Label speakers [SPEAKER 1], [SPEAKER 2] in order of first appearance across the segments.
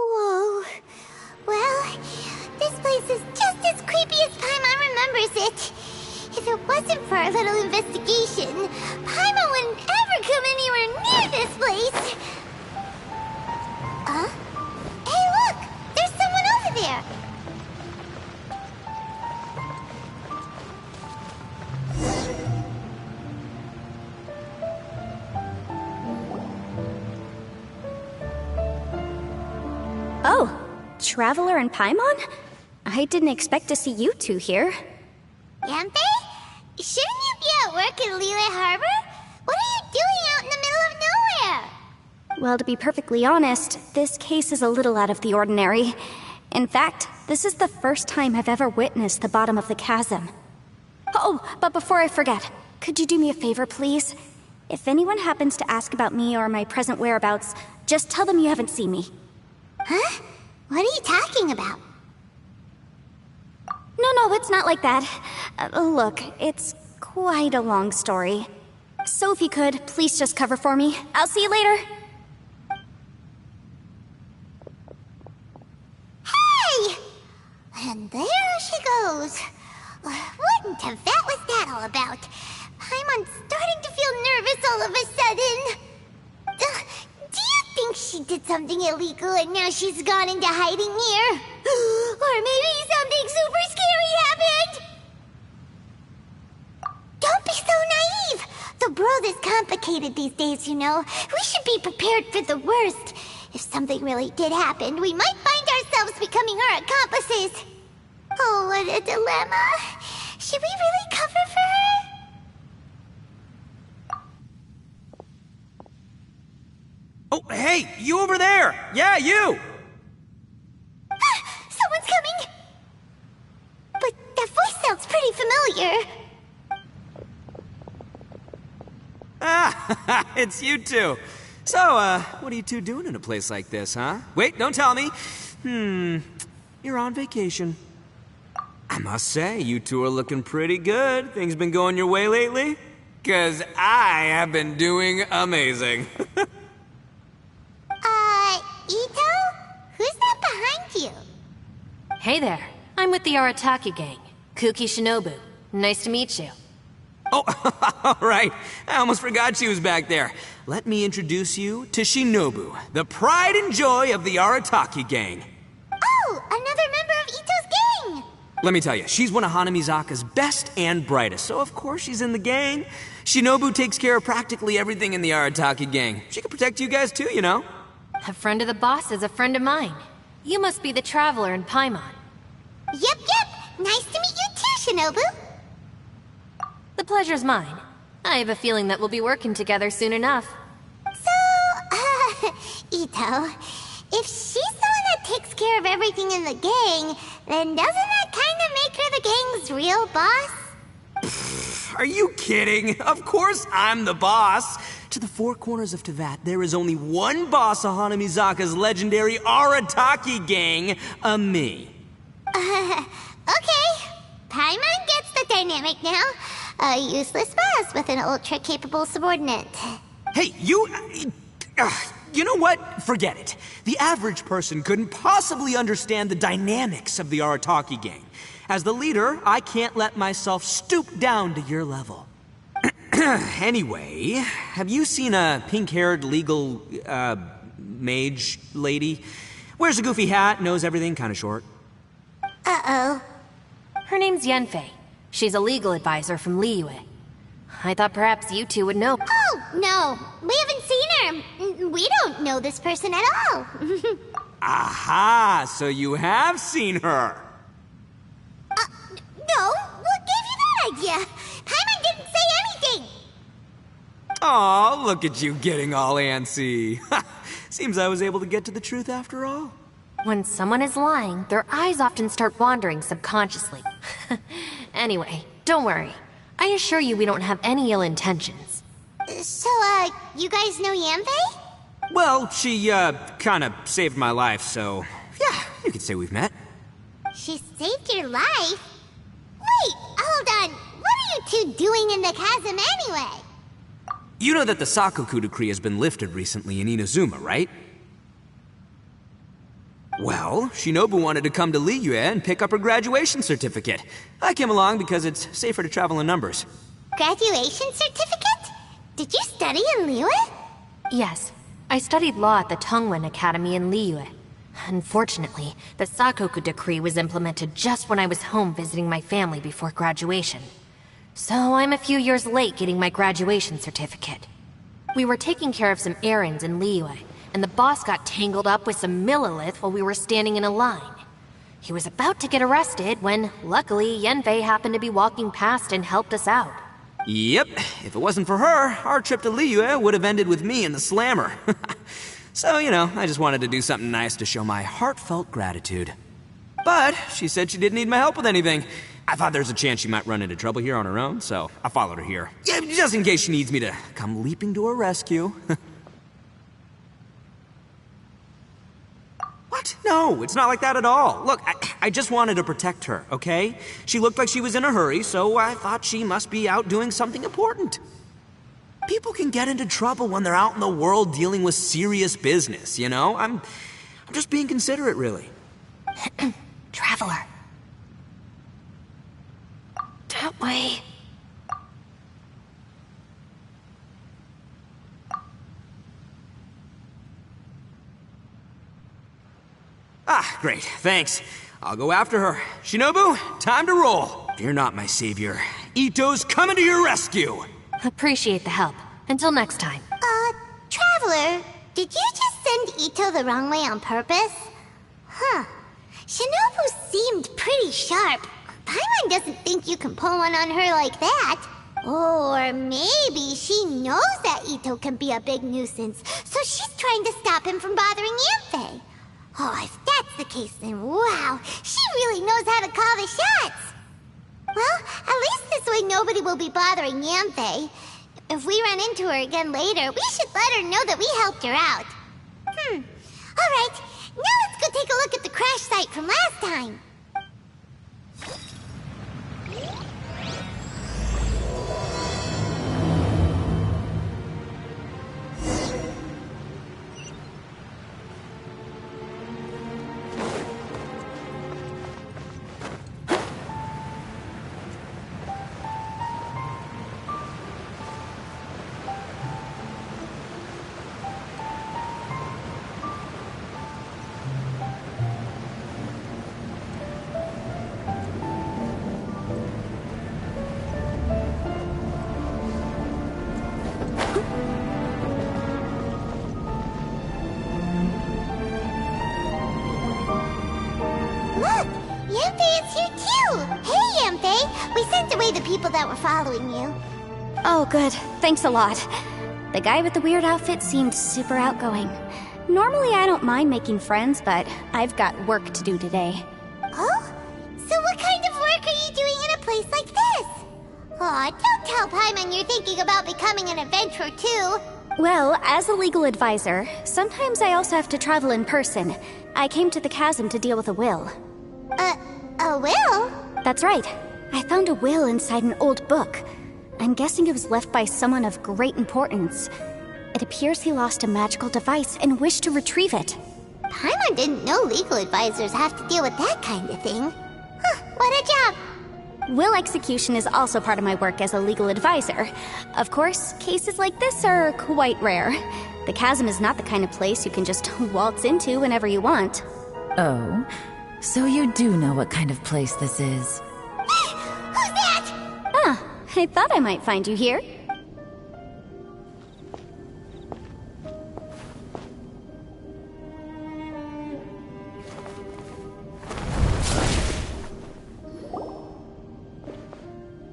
[SPEAKER 1] Whoa. Well, this place is just as creepy as Paimon remembers it. If it wasn't for our little investigation, Paimon wouldn't ever come anywhere near this place. Huh? Hey, look! There's someone over there!
[SPEAKER 2] Oh, Traveler and Paimon? I didn't expect to see you two here.
[SPEAKER 1] Yanfei? Shouldn't you be at work in Liyue Harbor? What are you doing out in the middle of nowhere?
[SPEAKER 2] Well, to be perfectly honest, this case is a little out of the ordinary. In fact, this is the first time I've ever witnessed the bottom of the chasm. Oh, but before I forget, could you do me a favor, please? If anyone happens to ask about me or my present whereabouts, just tell them you haven't seen me.
[SPEAKER 1] Huh? What are you talking about?
[SPEAKER 2] No, it's not like that. Look, it's quite a long story. So if you could, please just cover for me. I'll see you later.
[SPEAKER 1] Hey! And there she goes. What in Tibet was that all about? I'm starting to feel nervous all of a sudden. Do you think she did something illegal and now she's gone into hiding here? Or maybe something super scary happened? Don't be so naive! The world is complicated these days, you know. We should be prepared for the worst. If something really did happen, we might find ourselves becoming her accomplices. Oh, what a dilemma. Should we really cover for her?
[SPEAKER 3] Oh, hey, you over there! Yeah, you!
[SPEAKER 1] Someone's coming! But that voice sounds pretty familiar.
[SPEAKER 3] Ah, it's you two. So, what are you two doing in a place like this, huh? Wait, don't tell me. You're on vacation. I must say, you two are looking pretty good. Things been going your way lately? 'Cause I have been doing amazing.
[SPEAKER 1] Ito? Who's that behind you?
[SPEAKER 4] Hey there, I'm with the Arataki gang. Kuki Shinobu. Nice to meet you.
[SPEAKER 3] Oh, all right. I almost forgot she was back there. Let me introduce you to Shinobu, the pride and joy of the Arataki gang.
[SPEAKER 1] Oh, another member of Ito's gang!
[SPEAKER 3] Let me tell you, she's one of Hanamizaka's best and brightest, so of course she's in the gang. Shinobu takes care of practically everything in the Arataki gang. She can protect you guys too, you know.
[SPEAKER 4] A friend of the boss is a friend of mine. You must be the Traveler in Paimon.
[SPEAKER 1] Yep. Nice to meet you too, Shinobu.
[SPEAKER 4] The pleasure's mine. I have a feeling that we'll be working together soon enough.
[SPEAKER 1] So, Ito, if she's the one that takes care of everything in the gang, then doesn't that kind of make her the gang's real boss?
[SPEAKER 3] Are you kidding? Of course I'm the boss. To the four corners of Teyvat, there is only one boss of Hanamizaka's legendary Arataki gang, me.
[SPEAKER 1] Okay. Paimon gets the dynamic now. A useless boss with an ultra-capable subordinate.
[SPEAKER 3] Hey, you know what? Forget it. The average person couldn't possibly understand the dynamics of the Arataki gang. As the leader, I can't let myself stoop down to your level. Anyway, have you seen a pink-haired legal, mage lady? Wears a goofy hat, knows everything, kinda short.
[SPEAKER 1] Uh-oh.
[SPEAKER 4] Her name's Yanfei. She's a legal advisor from Liyue. I thought perhaps you two would know.
[SPEAKER 1] Oh, no. We haven't seen her. We don't know this person at all.
[SPEAKER 3] Aha, so you have seen her.
[SPEAKER 1] No. What gave you that idea? Paimon didn't say anything.
[SPEAKER 3] Aw, look at you getting all antsy. Seems I was able to get to the truth after all.
[SPEAKER 4] When someone is lying, their eyes often start wandering subconsciously. Anyway, don't worry. I assure you we don't have any ill intentions.
[SPEAKER 1] So, you guys know Yanfei?
[SPEAKER 3] Well, she, kinda saved my life, so... yeah, you could say we've met.
[SPEAKER 1] She saved your life? Wait, hold on. What are you two doing in the chasm anyway?
[SPEAKER 3] You know that the Sakoku decree has been lifted recently in Inazuma, right? Well, Shinobu wanted to come to Liyue and pick up her graduation certificate. I came along because it's safer to travel in numbers.
[SPEAKER 1] Graduation certificate? Did you study in Liyue?
[SPEAKER 4] Yes, I studied law at the Tongwen Academy in Liyue. Unfortunately, the Sakoku decree was implemented just when I was home visiting my family before graduation. So I'm a few years late getting my graduation certificate. We were taking care of some errands in Liyue, and the boss got tangled up with some Millilith while we were standing in a line. He was about to get arrested when, luckily, Yanfei happened to be walking past and helped us out.
[SPEAKER 3] Yep, if it wasn't for her, our trip to Liyue would have ended with me and the slammer. So, you know, I just wanted to do something nice to show my heartfelt gratitude. But she said she didn't need my help with anything. I thought there's a chance she might run into trouble here on her own, so I followed her here. Yeah, just in case she needs me to come leaping to her rescue. What? No, it's not like that at all. Look, I just wanted to protect her, okay? She looked like she was in a hurry, so I thought she must be out doing something important. People can get into trouble when they're out in the world dealing with serious business, you know? I'm just being considerate, really.
[SPEAKER 4] Traveler. That way.
[SPEAKER 3] Ah, great, thanks. I'll go after her. Shinobu, time to roll. Fear not, my savior. Ito's coming to your rescue.
[SPEAKER 4] Appreciate the help. Until next time.
[SPEAKER 1] Traveler, did you just send Ito the wrong way on purpose? Huh. Shinobu seemed pretty sharp. Paimon doesn't think you can pull one on her like that. Or maybe she knows that Ito can be a big nuisance, so she's trying to stop him from bothering Yanfei. Oh, if that's the case, then wow, she really knows how to call the shots. Well, at least this way nobody will be bothering Yanfei. If we run into her again later, we should let her know that we helped her out. Alright, now let's go take a look at the crash site from last time. Look! Yanfei is here too! Hey, Yanfei! We sent away the people that were following you.
[SPEAKER 2] Oh, good. Thanks a lot. The guy with the weird outfit seemed super outgoing. Normally I don't mind making friends, but I've got work to do today.
[SPEAKER 1] Oh? So what kind of work are you doing in a place like this? Aw, don't tell Paimon you're thinking about becoming an adventurer too.
[SPEAKER 2] Well, as a legal advisor, sometimes I also have to travel in person. I came to the chasm to deal with a will.
[SPEAKER 1] A will?
[SPEAKER 2] That's right. I found a will inside an old book. I'm guessing it was left by someone of great importance. It appears he lost a magical device and wished to retrieve it.
[SPEAKER 1] Paimon didn't know legal advisors have to deal with that kind of thing. Huh, what a job.
[SPEAKER 2] Will execution is also part of my work as a legal advisor. Of course, cases like this are quite rare. The chasm is not the kind of place you can just waltz into whenever you want.
[SPEAKER 5] Oh, so you do know what kind of place this is.
[SPEAKER 1] Who's that?
[SPEAKER 2] Ah, I thought I might find you here.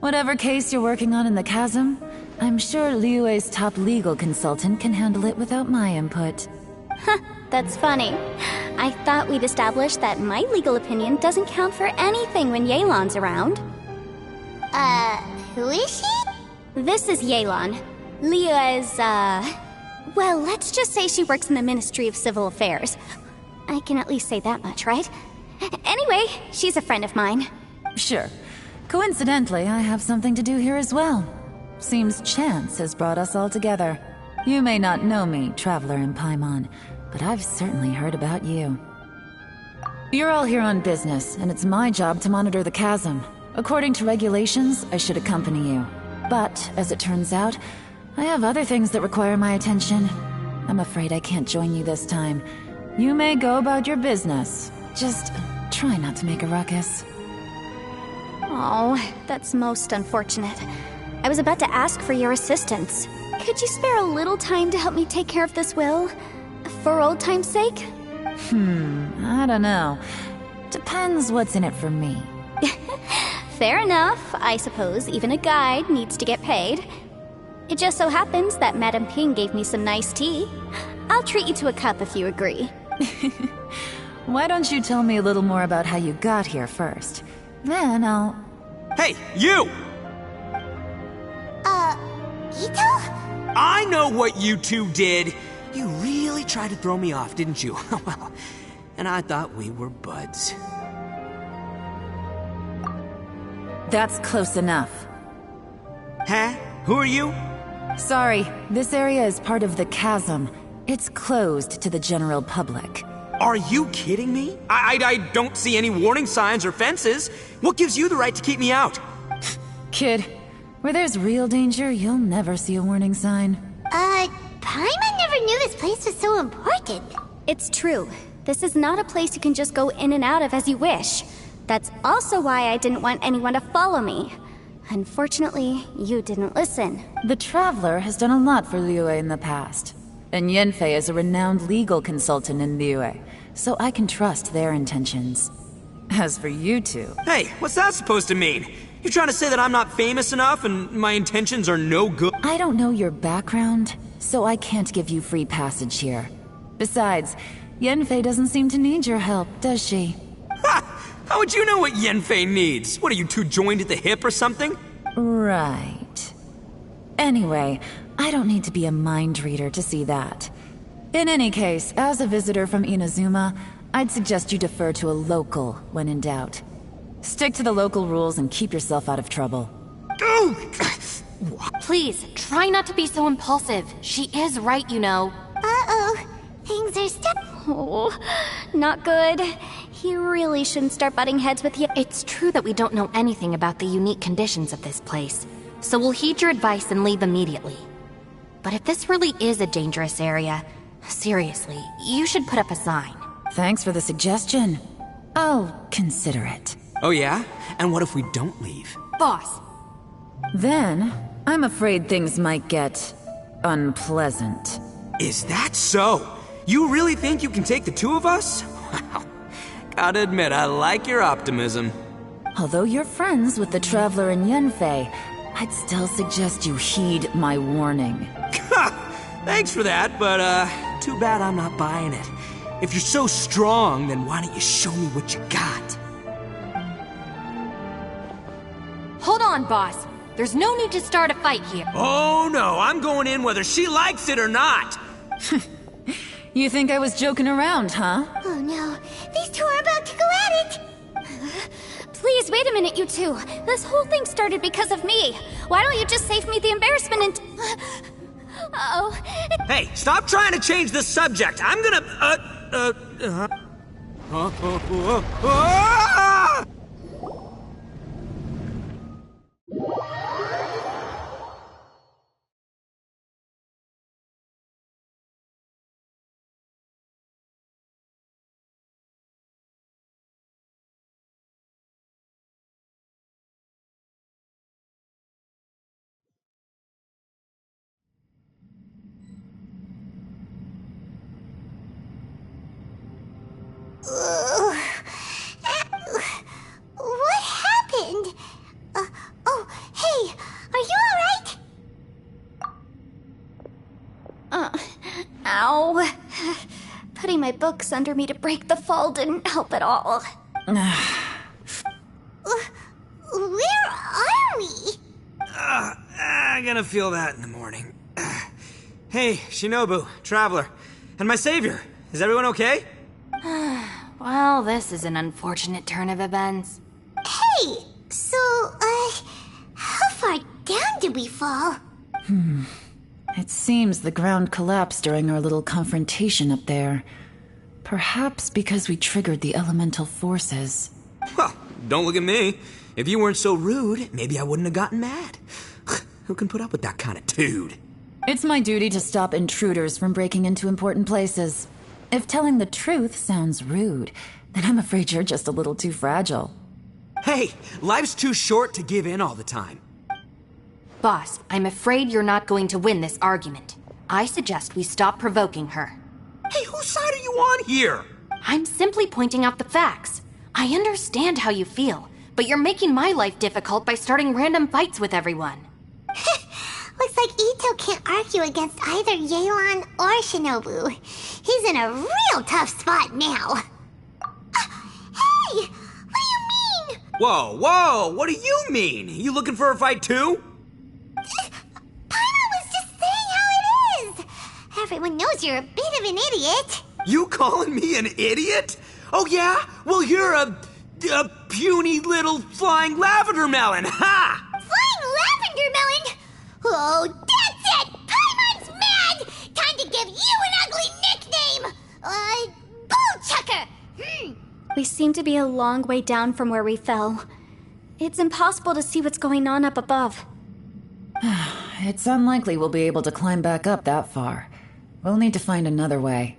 [SPEAKER 5] Whatever case you're working on in the chasm, I'm sure Liyue's top legal consultant can handle it without my input.
[SPEAKER 2] That's funny. I thought we'd established that my legal opinion doesn't count for anything when Yelan's around.
[SPEAKER 1] Who is she?
[SPEAKER 2] This is Yelan. Leah is, well, let's just say she works in the Ministry of Civil Affairs. I can at least say that much, right? Anyway, she's a friend of mine.
[SPEAKER 5] Sure. Coincidentally, I have something to do here as well. Seems chance has brought us all together. You may not know me, Traveler in Paimon, but I've certainly heard about you. You're all here on business, and it's my job to monitor the chasm. According to regulations, I should accompany you. But, as it turns out, I have other things that require my attention. I'm afraid I can't join you this time. You may go about your business. Just try not to make a ruckus.
[SPEAKER 2] Oh, that's most unfortunate. I was about to ask for your assistance. Could you spare a little time to help me take care of this will? For old time's sake?
[SPEAKER 5] I don't know. Depends what's in it for me.
[SPEAKER 2] Fair enough. I suppose even a guide needs to get paid. It just so happens that Madame Ping gave me some nice tea. I'll treat you to a cup if you agree.
[SPEAKER 5] Why don't you tell me a little more about how you got here first? Then I'll...
[SPEAKER 3] Hey, you!
[SPEAKER 1] Ito?
[SPEAKER 3] I know what you two did. You really tried to throw me off, didn't you? Well, and I thought we were buds.
[SPEAKER 5] That's close enough.
[SPEAKER 3] Huh? Who are you?
[SPEAKER 5] Sorry, this area is part of the chasm. It's closed to the general public.
[SPEAKER 3] Are you kidding me? I don't see any warning signs or fences. What gives you the right to keep me out?
[SPEAKER 5] Kid, where there's real danger, you'll never see a warning sign.
[SPEAKER 1] Paimon never knew this place was so important.
[SPEAKER 2] It's true. This is not a place you can just go in and out of as you wish. That's also why I didn't want anyone to follow me. Unfortunately, you didn't listen.
[SPEAKER 5] The Traveler has done a lot for Liyue in the past. And Yanfei is a renowned legal consultant in Liyue, so I can trust their intentions. As for you two...
[SPEAKER 3] Hey, what's that supposed to mean? You trying to say that I'm not famous enough and my intentions are no good?
[SPEAKER 5] I don't know your background, so I can't give you free passage here. Besides, Yanfei doesn't seem to need your help, does she?
[SPEAKER 3] Ha! How would you know what Yanfei needs? What, are you two joined at the hip or something?
[SPEAKER 5] Right. Anyway, I don't need to be a mind reader to see that. In any case, as a visitor from Inazuma, I'd suggest you defer to a local when in doubt. Stick to the local rules and keep yourself out of trouble.
[SPEAKER 4] Please, try not to be so impulsive. She is right, you know.
[SPEAKER 1] Uh-oh. Things are
[SPEAKER 2] Oh, not good. He really shouldn't start butting heads with you.
[SPEAKER 4] It's true that we don't know anything about the unique conditions of this place, so we'll heed your advice and leave immediately. But if this really is a dangerous area, seriously, you should put up a sign.
[SPEAKER 5] Thanks for the suggestion. I'll consider it.
[SPEAKER 3] Oh yeah? And what if we don't leave?
[SPEAKER 4] Boss,
[SPEAKER 5] Then, I'm afraid things might get... unpleasant.
[SPEAKER 3] Is that so? You really think you can take the two of us? Wow. Gotta admit, I like your optimism.
[SPEAKER 5] Although you're friends with the Traveler and Yanfei, I'd still suggest you heed my warning.
[SPEAKER 3] Thanks for that, but too bad I'm not buying it. If you're so strong, then why don't you show me what you got?
[SPEAKER 4] hold on, boss. There's no need to start a fight here.
[SPEAKER 3] Oh no, I'm going in whether she likes it or not.
[SPEAKER 5] You think I was joking around, huh?
[SPEAKER 1] Oh no, these two are about to go at it!
[SPEAKER 2] Please, wait a minute, you two. This whole thing started because of me. Why don't you just save me the embarrassment and... Uh-oh.
[SPEAKER 3] Hey, stop trying to change the subject. I'm gonna,
[SPEAKER 1] What happened? Oh, hey, are you alright?
[SPEAKER 2] Ow. putting my books under me to break the fall didn't help at all.
[SPEAKER 1] Where are we?
[SPEAKER 3] I'm gonna feel that in the morning. Hey, Shinobu, Traveler, and my savior. Is everyone okay?
[SPEAKER 4] Well, this is an unfortunate turn of events.
[SPEAKER 1] Hey, so, how far down did we fall?
[SPEAKER 5] It seems the ground collapsed during our little confrontation up there. Perhaps because we triggered the elemental forces.
[SPEAKER 3] Well, don't look at me. If you weren't so rude, maybe I wouldn't have gotten mad. Who can put up with that kind of dude?
[SPEAKER 5] It's my duty to stop intruders from breaking into important places. If telling the truth sounds rude, then I'm afraid you're just a little too fragile.
[SPEAKER 3] Hey, life's too short to give in all the time.
[SPEAKER 4] Boss, I'm afraid you're not going to win this argument. I suggest we stop provoking her.
[SPEAKER 3] Hey, whose side are you on here?
[SPEAKER 4] I'm simply pointing out the facts. I understand how you feel, but you're making my life difficult by starting random fights with everyone.
[SPEAKER 1] Looks like Ito can't argue against either Yelan or Shinobu. He's in a real tough spot now. Hey! What do you mean?
[SPEAKER 3] Whoa, what do you mean? You looking for a fight too?
[SPEAKER 1] Paimon was just saying how it is. Everyone knows you're a bit of an idiot.
[SPEAKER 3] You calling me an idiot? Oh yeah? Well, you're a puny little flying lavender melon, ha!
[SPEAKER 1] Flying lavender melon? Oh, that's it! Paimon's mad! Time to give you an ugly nickname! Bull Chucker!
[SPEAKER 2] We seem to be a long way down from where we fell. It's impossible to see what's going on up above.
[SPEAKER 5] It's unlikely we'll be able to climb back up that far. We'll need to find another way.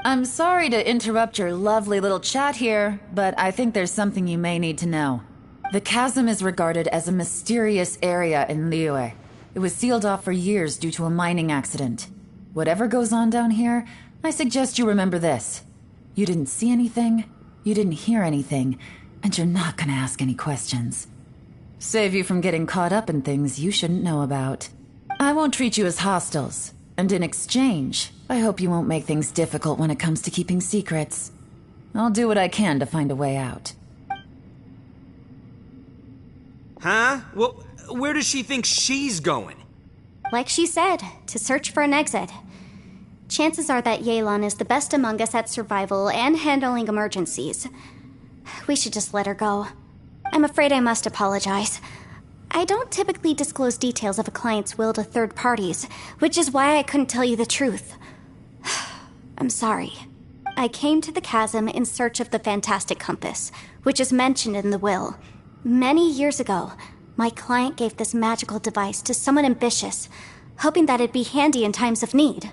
[SPEAKER 5] I'm sorry to interrupt your lovely little chat here, but I think there's something you may need to know. The chasm is regarded as a mysterious area in Liyue. It was sealed off for years due to a mining accident. Whatever goes on down here, I suggest you remember this. You didn't see anything, you didn't hear anything, and you're not gonna ask any questions. Save you from getting caught up in things you shouldn't know about. I won't treat you as hostiles, and in exchange, I hope you won't make things difficult when it comes to keeping secrets. I'll do what I can to find a way out.
[SPEAKER 3] Huh? Well, where does she think she's going?
[SPEAKER 2] Like she said, to search for an exit. Chances are that Yelan is the best among us at survival and handling emergencies. We should just let her go. I'm afraid I must apologize. I don't typically disclose details of a client's will to third parties, which is why I couldn't tell you the truth. I'm sorry. I came to the chasm in search of the fantastic compass, which is mentioned in the will. Many years ago, my client gave this magical device to someone ambitious, hoping that it'd be handy in times of need.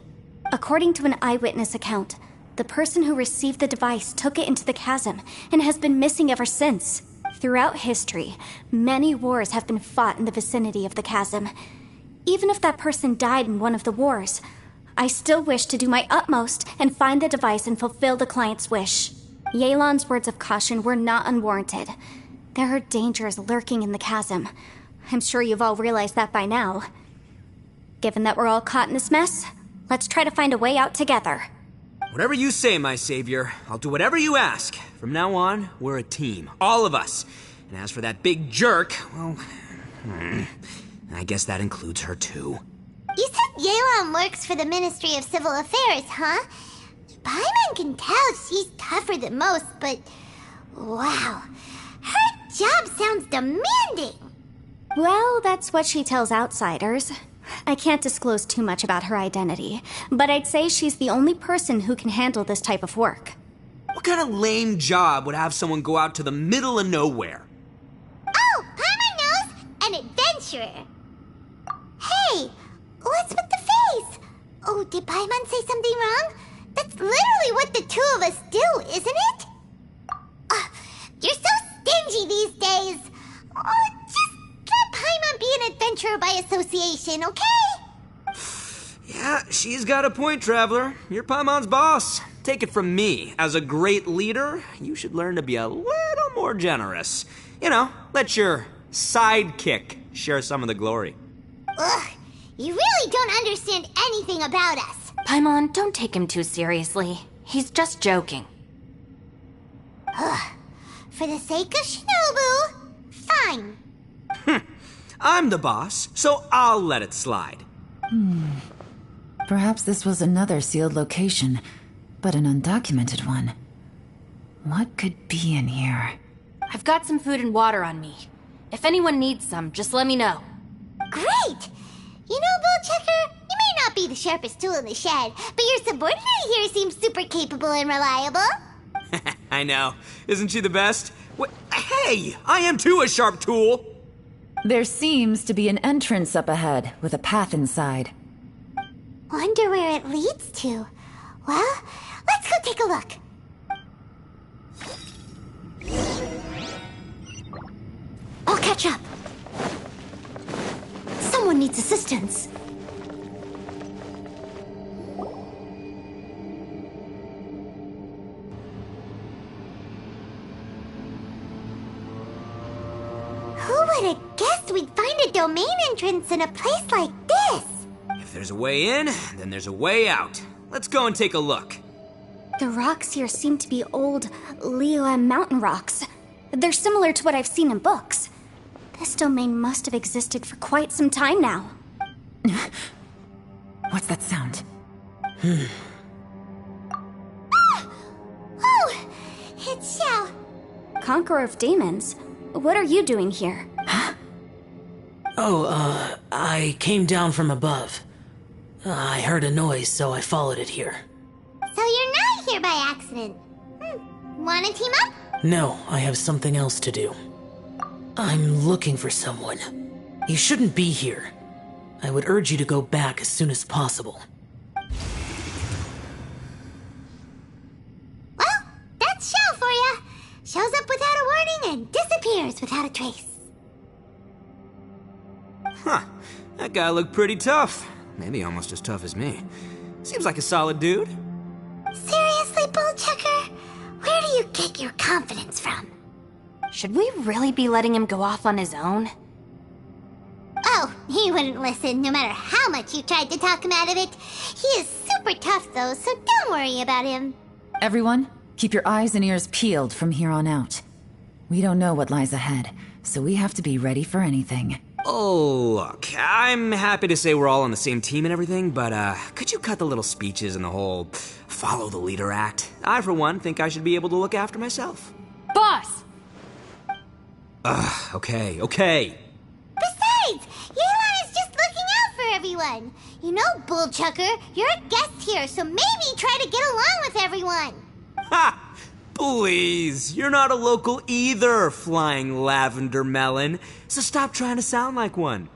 [SPEAKER 2] According to an eyewitness account, the person who received the device took it into the chasm and has been missing ever since. Throughout history, many wars have been fought in the vicinity of the chasm. Even if that person died in one of the wars, I still wish to do my utmost and find the device and fulfill the client's wish. Yelan's words of caution were not unwarranted. There are dangers lurking in the chasm. I'm sure you've all realized that by now. Given that we're all caught in this mess, let's try to find a way out together.
[SPEAKER 3] Whatever you say, my savior. I'll do whatever you ask. From now on, we're a team. All of us. And as for that big jerk, well, I guess that includes her too.
[SPEAKER 1] You said Yelan works for the Ministry of Civil Affairs, huh? Paimon can tell she's tougher than most, but wow, her job sounds demanding.
[SPEAKER 2] Well, that's what she tells outsiders. I can't disclose too much about her identity, but I'd say she's the only person who can handle this type of work.
[SPEAKER 3] What kind of lame job would have someone go out to the middle of nowhere?
[SPEAKER 1] Oh, Paimon knows! An adventurer. Hey, what's with the face? Oh, did Paimon say something wrong? That's literally what the two of us do, isn't it? You're so stingy these days. Oh, just let Paimon be an adventurer by association, okay?
[SPEAKER 3] Yeah, she's got a point, Traveler. You're Paimon's boss. Take it from me. As a great leader, you should learn to be a little more generous. You know, let your sidekick share some of the glory.
[SPEAKER 1] Ugh, you really don't understand anything about us.
[SPEAKER 4] Paimon, don't take him too seriously. He's just joking.
[SPEAKER 1] For the sake of Shinobu, fine.
[SPEAKER 3] I'm the boss, so I'll let it slide.
[SPEAKER 5] Perhaps this was another sealed location, but an undocumented one. What could be in here?
[SPEAKER 4] I've got some food and water on me. If anyone needs some, just let me know.
[SPEAKER 1] Great! You know, Bullchecker, you may not be the sharpest tool in the shed, but your subordinate here seems super capable and reliable.
[SPEAKER 3] I know. Isn't she the best? Hey! I am too a sharp tool!
[SPEAKER 5] There seems to be an entrance up ahead, with a path inside.
[SPEAKER 1] Wonder where it leads to. Well, let's go take a look. I'll catch up. Someone needs assistance. Who would have guessed we'd find a domain entrance in a place like this?
[SPEAKER 3] If there's a way in, then there's a way out. Let's go and take a look.
[SPEAKER 2] The rocks here seem to be old Liyue mountain rocks. They're similar to what I've seen in books. This domain must have existed for quite some time now.
[SPEAKER 5] What's that sound?
[SPEAKER 1] Oh, it's Xiao.
[SPEAKER 2] Conqueror of Demons, what are you doing here?
[SPEAKER 6] I came down from above. I heard a noise, so I followed it here.
[SPEAKER 1] So you're not here by accident. Wanna team up?
[SPEAKER 6] No, I have something else to do. I'm looking for someone. You shouldn't be here. I would urge you to go back as soon as possible.
[SPEAKER 1] Well, that's Xiao for ya. Shows up without a warning and disappears without a trace.
[SPEAKER 3] Huh. That guy looked pretty tough. Maybe almost as tough as me. Seems like a solid dude.
[SPEAKER 1] Seriously, Bullchecker? Where do you get your confidence from?
[SPEAKER 4] Should we really be letting him go off on his own?
[SPEAKER 1] Oh, he wouldn't listen no matter how much you tried to talk him out of it. He is super tough though, so don't worry about him.
[SPEAKER 5] Everyone, keep your eyes and ears peeled from here on out. We don't know what lies ahead, so we have to be ready for anything.
[SPEAKER 3] Oh, look, I'm happy to say we're all on the same team and everything, but could you cut the little speeches and the whole follow the leader act? I, for one, think I should be able to look after myself.
[SPEAKER 4] Boss!
[SPEAKER 3] Okay.
[SPEAKER 1] Besides, Yelan is just looking out for everyone. You know, Bullchucker, you're a guest here, so maybe try to get along with everyone.
[SPEAKER 3] Ha! Please, you're not a local either, flying lavender melon, so stop trying to sound like one.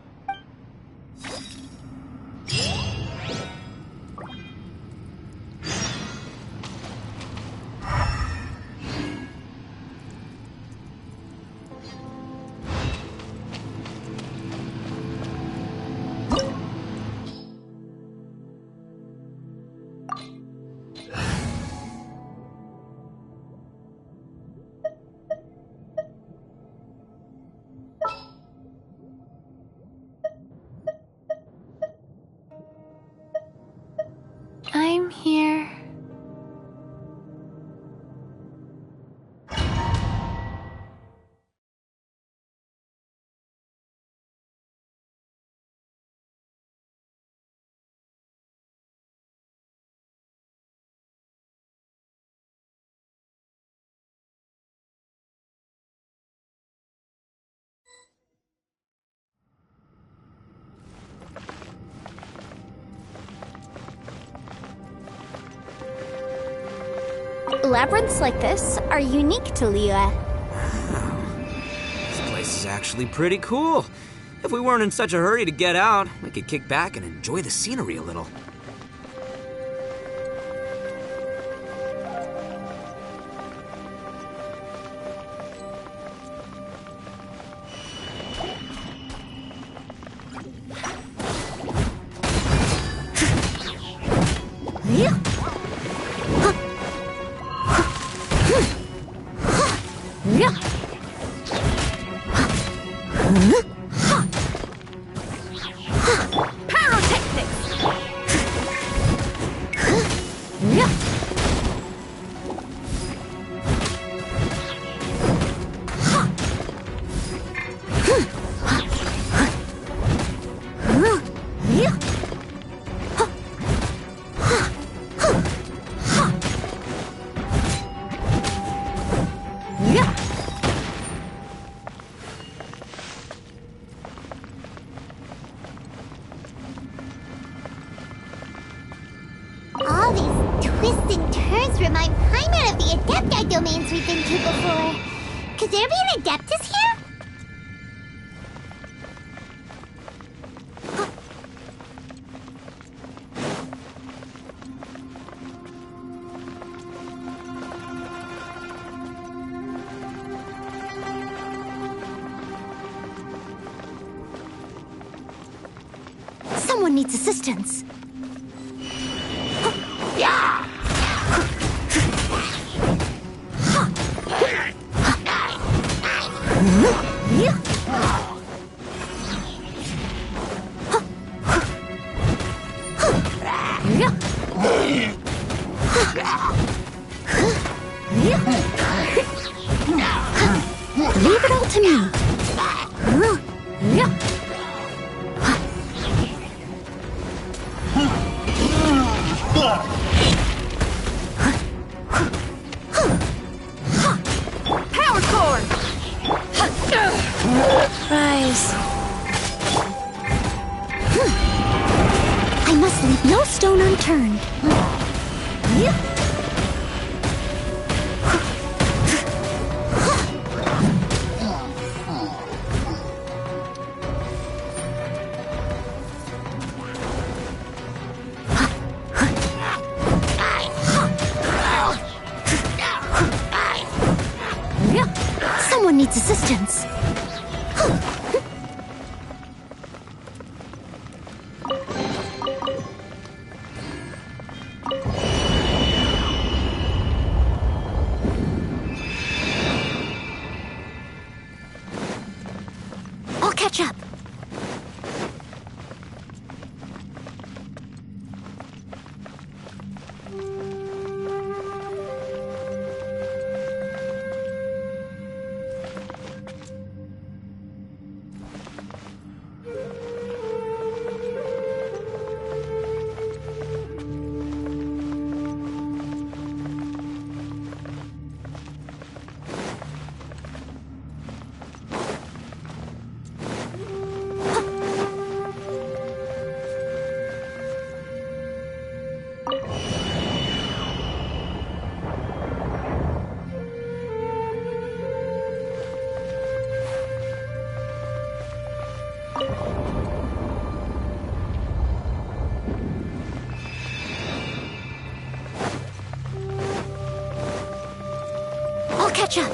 [SPEAKER 2] I'm here. Labyrinths like this are unique to Liyue.
[SPEAKER 3] This place is actually pretty cool. If we weren't in such a hurry to get out, we could kick back and enjoy the scenery a little.
[SPEAKER 1] just remind Paimon of the Adepti domains we've been to before. Could there be an Adeptus here?
[SPEAKER 2] Someone needs assistance. Leave it all to me. Power cord! Rise. I must leave no stone unturned. Someone needs assistance. I'll catch up. I'll catch up.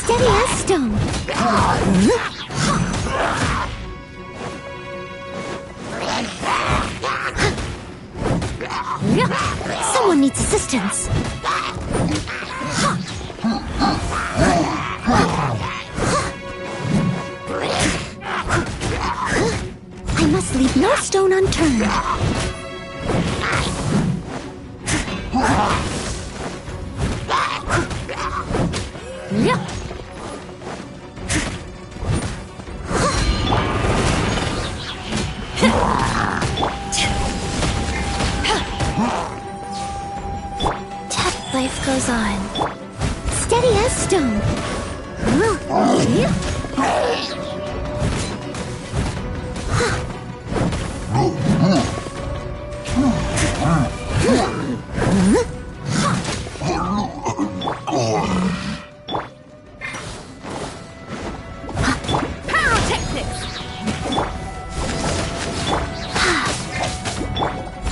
[SPEAKER 2] Steady as stone. Someone needs assistance. I must leave no stone unturned. Life goes on. Steady as stone.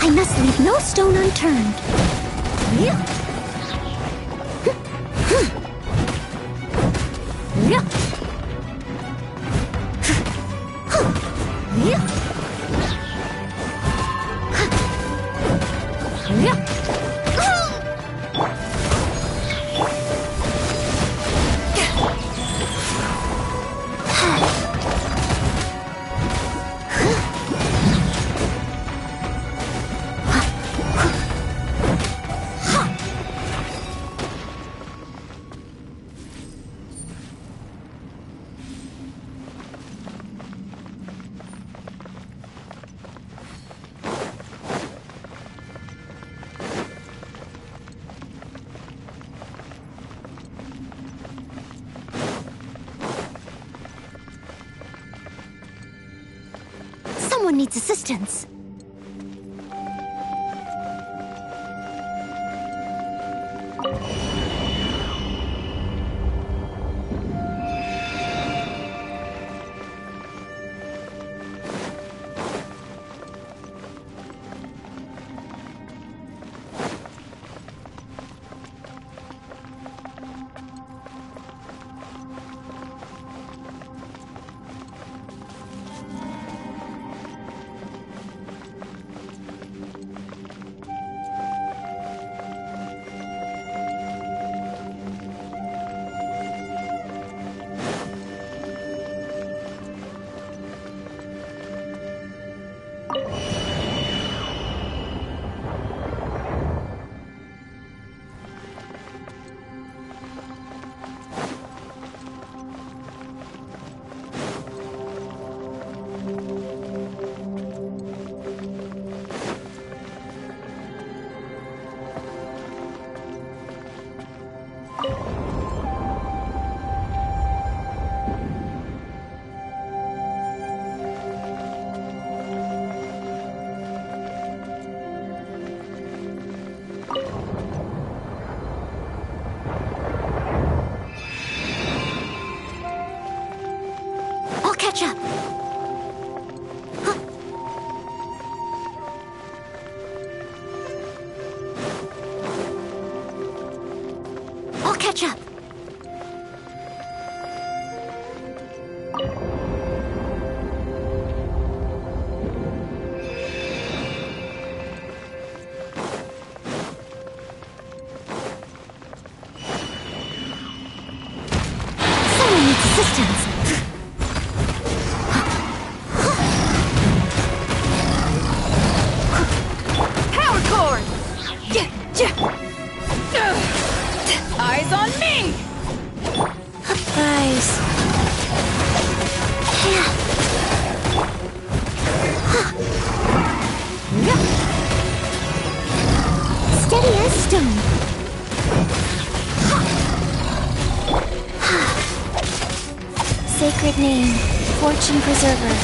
[SPEAKER 2] I must leave no stone unturned.
[SPEAKER 1] Someone needs assistance. I'll catch up. I'll catch up. Someone needs assistance.
[SPEAKER 7] Power cord! Eyes on me!
[SPEAKER 1] Guys. Steady as stone. Sacred name, fortune preserver.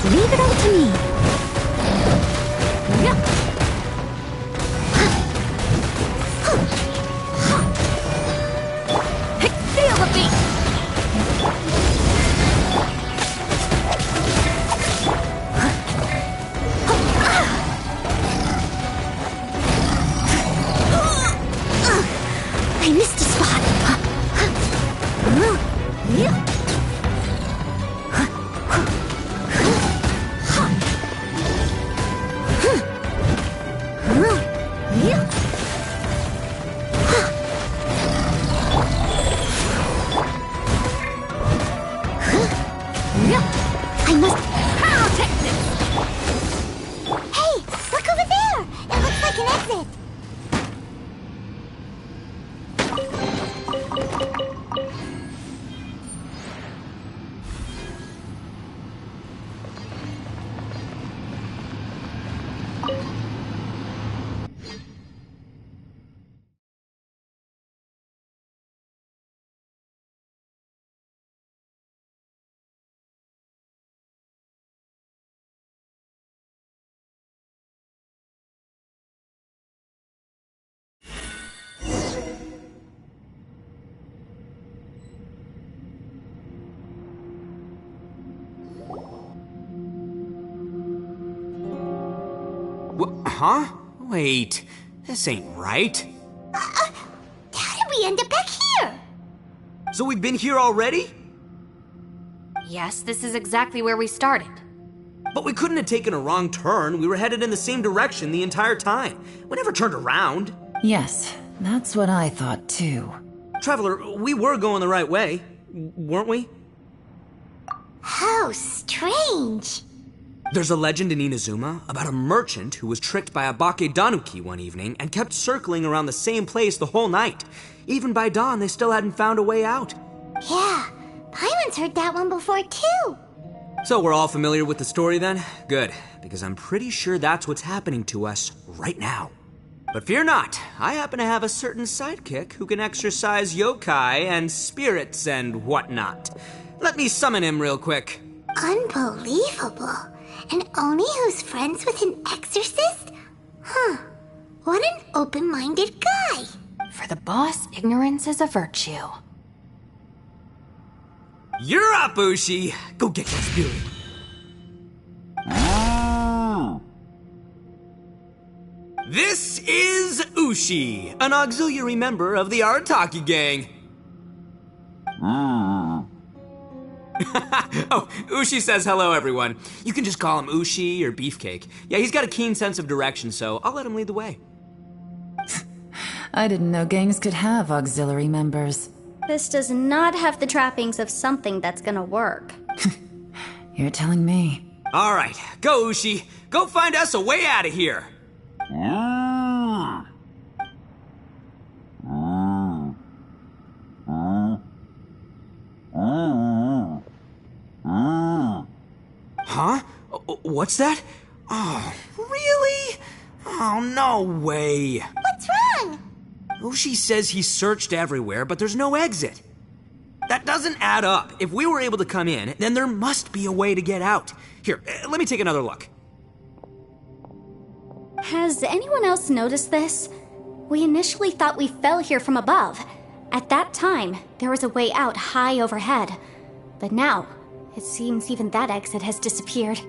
[SPEAKER 1] Leave it all to me.
[SPEAKER 7] Feel the beat!
[SPEAKER 1] I missed a spot. I must...
[SPEAKER 7] Pyrotechnics!
[SPEAKER 1] Hey, look over there! It looks like an exit.
[SPEAKER 3] Huh? Wait, this ain't right.
[SPEAKER 1] How did we end up back here?
[SPEAKER 3] So we've been here already?
[SPEAKER 4] Yes, this is exactly where we started.
[SPEAKER 3] But we couldn't have taken a wrong turn. We were headed in the same direction the entire time. We never turned around.
[SPEAKER 5] Yes, that's what I thought too.
[SPEAKER 3] Traveler, we were going the right way, weren't we?
[SPEAKER 1] How strange.
[SPEAKER 3] There's a legend in Inazuma about a merchant who was tricked by a Bakedanuki one evening and kept circling around the same place the whole night. Even by dawn, they still hadn't found a way out.
[SPEAKER 1] Yeah, Paimon's heard that one before too.
[SPEAKER 3] So we're all familiar with the story then? Good, because I'm pretty sure that's what's happening to us right now. But fear not, I happen to have a certain sidekick who can exercise yokai and spirits and whatnot. Let me summon him real quick.
[SPEAKER 1] Unbelievable. And Oni who's friends with an exorcist? Huh. What an open-minded guy.
[SPEAKER 4] For the boss, ignorance is a virtue.
[SPEAKER 3] You're up, Ushi! Go get your spirit. This is Ushi, an auxiliary member of the Arataki gang. Oh, Ushi says hello, everyone. You can just call him Ushi or Beefcake. Yeah, he's got a keen sense of direction, so I'll let him lead the way.
[SPEAKER 5] I didn't know gangs could have auxiliary members.
[SPEAKER 2] This does not have the trappings of something that's gonna work.
[SPEAKER 5] You're telling me.
[SPEAKER 3] All right, go, Ushi. Go find us a way out of here. Huh? What's that? Oh, really? Oh, no way.
[SPEAKER 1] What's wrong?
[SPEAKER 3] Ushi says he searched everywhere, but there's no exit. That doesn't add up. If we were able to come in, then there must be a way to get out. Here, let me take another look.
[SPEAKER 2] Has anyone else noticed this? We initially thought we fell here from above. At that time, there was a way out high overhead. But now, it seems even that exit has disappeared.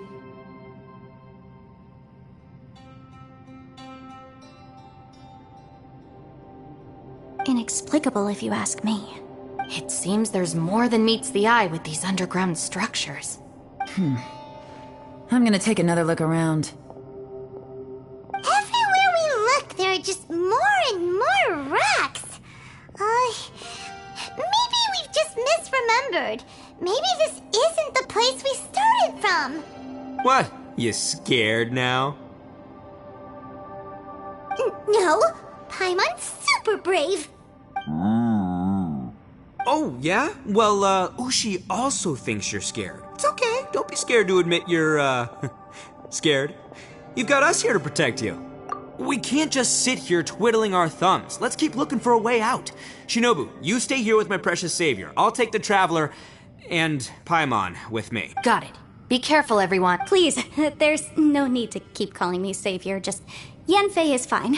[SPEAKER 2] Inexplicable, if you ask me.
[SPEAKER 4] It seems there's more than meets the eye with these underground structures.
[SPEAKER 5] I'm gonna take another look around.
[SPEAKER 1] Everywhere we look, there are just more and more rocks. Maybe we've just misremembered. Maybe this isn't the place we started from.
[SPEAKER 3] What? You scared now?
[SPEAKER 1] No, Paimon's super brave.
[SPEAKER 3] Oh, yeah? Well, Ushi also thinks you're scared. It's okay. Don't be scared to admit you're, scared. You've got us here to protect you. We can't just sit here twiddling our thumbs. Let's keep looking for a way out. Shinobu, you stay here with my precious savior. I'll take the Traveler and Paimon with me.
[SPEAKER 4] Got it. Be careful, everyone.
[SPEAKER 2] Please, there's no need to keep calling me savior. Just Yanfei is fine.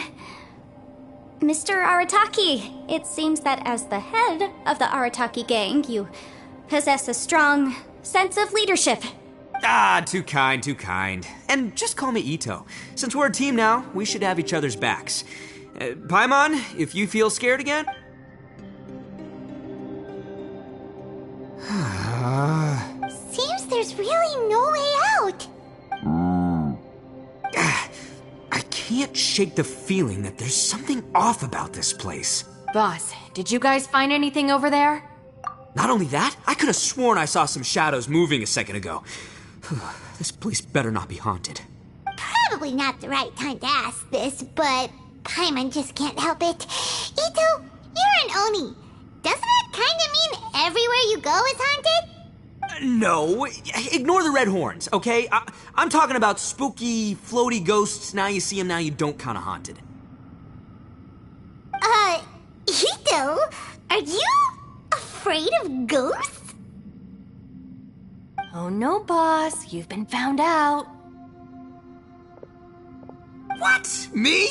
[SPEAKER 2] Mr. Arataki, it seems that as the head of the Arataki gang, you possess a strong sense of leadership.
[SPEAKER 3] Ah, too kind, too kind. And just call me Ito. Since we're a team now, we should have each other's backs. Paimon, if you feel scared again...
[SPEAKER 1] Seems there's really no way out.
[SPEAKER 3] I can't shake the feeling that there's something off about this place.
[SPEAKER 4] Boss, did you guys find anything over there?
[SPEAKER 3] Not only that, I could have sworn I saw some shadows moving a second ago. This place better not be haunted.
[SPEAKER 1] Probably not the right time to ask this, but Paimon just can't help it. Ito, you're an Oni. Doesn't it kind of mean everywhere you go is haunted?
[SPEAKER 3] No, ignore the red horns, okay? I'm talking about spooky, floaty ghosts. Now you see them, now you don't kind of haunted.
[SPEAKER 1] Ito, are you afraid of ghosts?
[SPEAKER 4] Oh no, boss. You've been found out.
[SPEAKER 3] What? Me?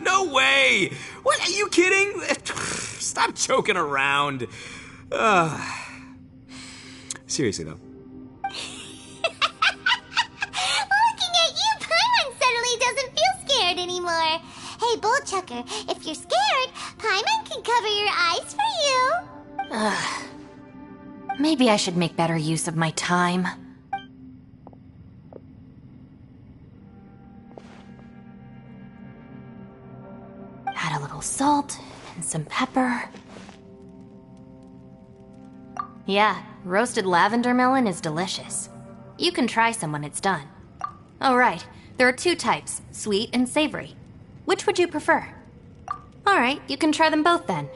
[SPEAKER 3] No way! What, are you kidding? Stop joking around. Seriously, though.
[SPEAKER 1] Looking at you, Paimon suddenly doesn't feel scared anymore. Hey, Bullchucker, if you're scared, Paimon can cover your eyes for you.
[SPEAKER 4] Maybe I should make better use of my time. Add a little salt and some pepper. Yeah, roasted lavender melon is delicious. You can try some when it's done. Oh right, there are two types, sweet and savory. Which would you prefer? Alright, you can try them both then.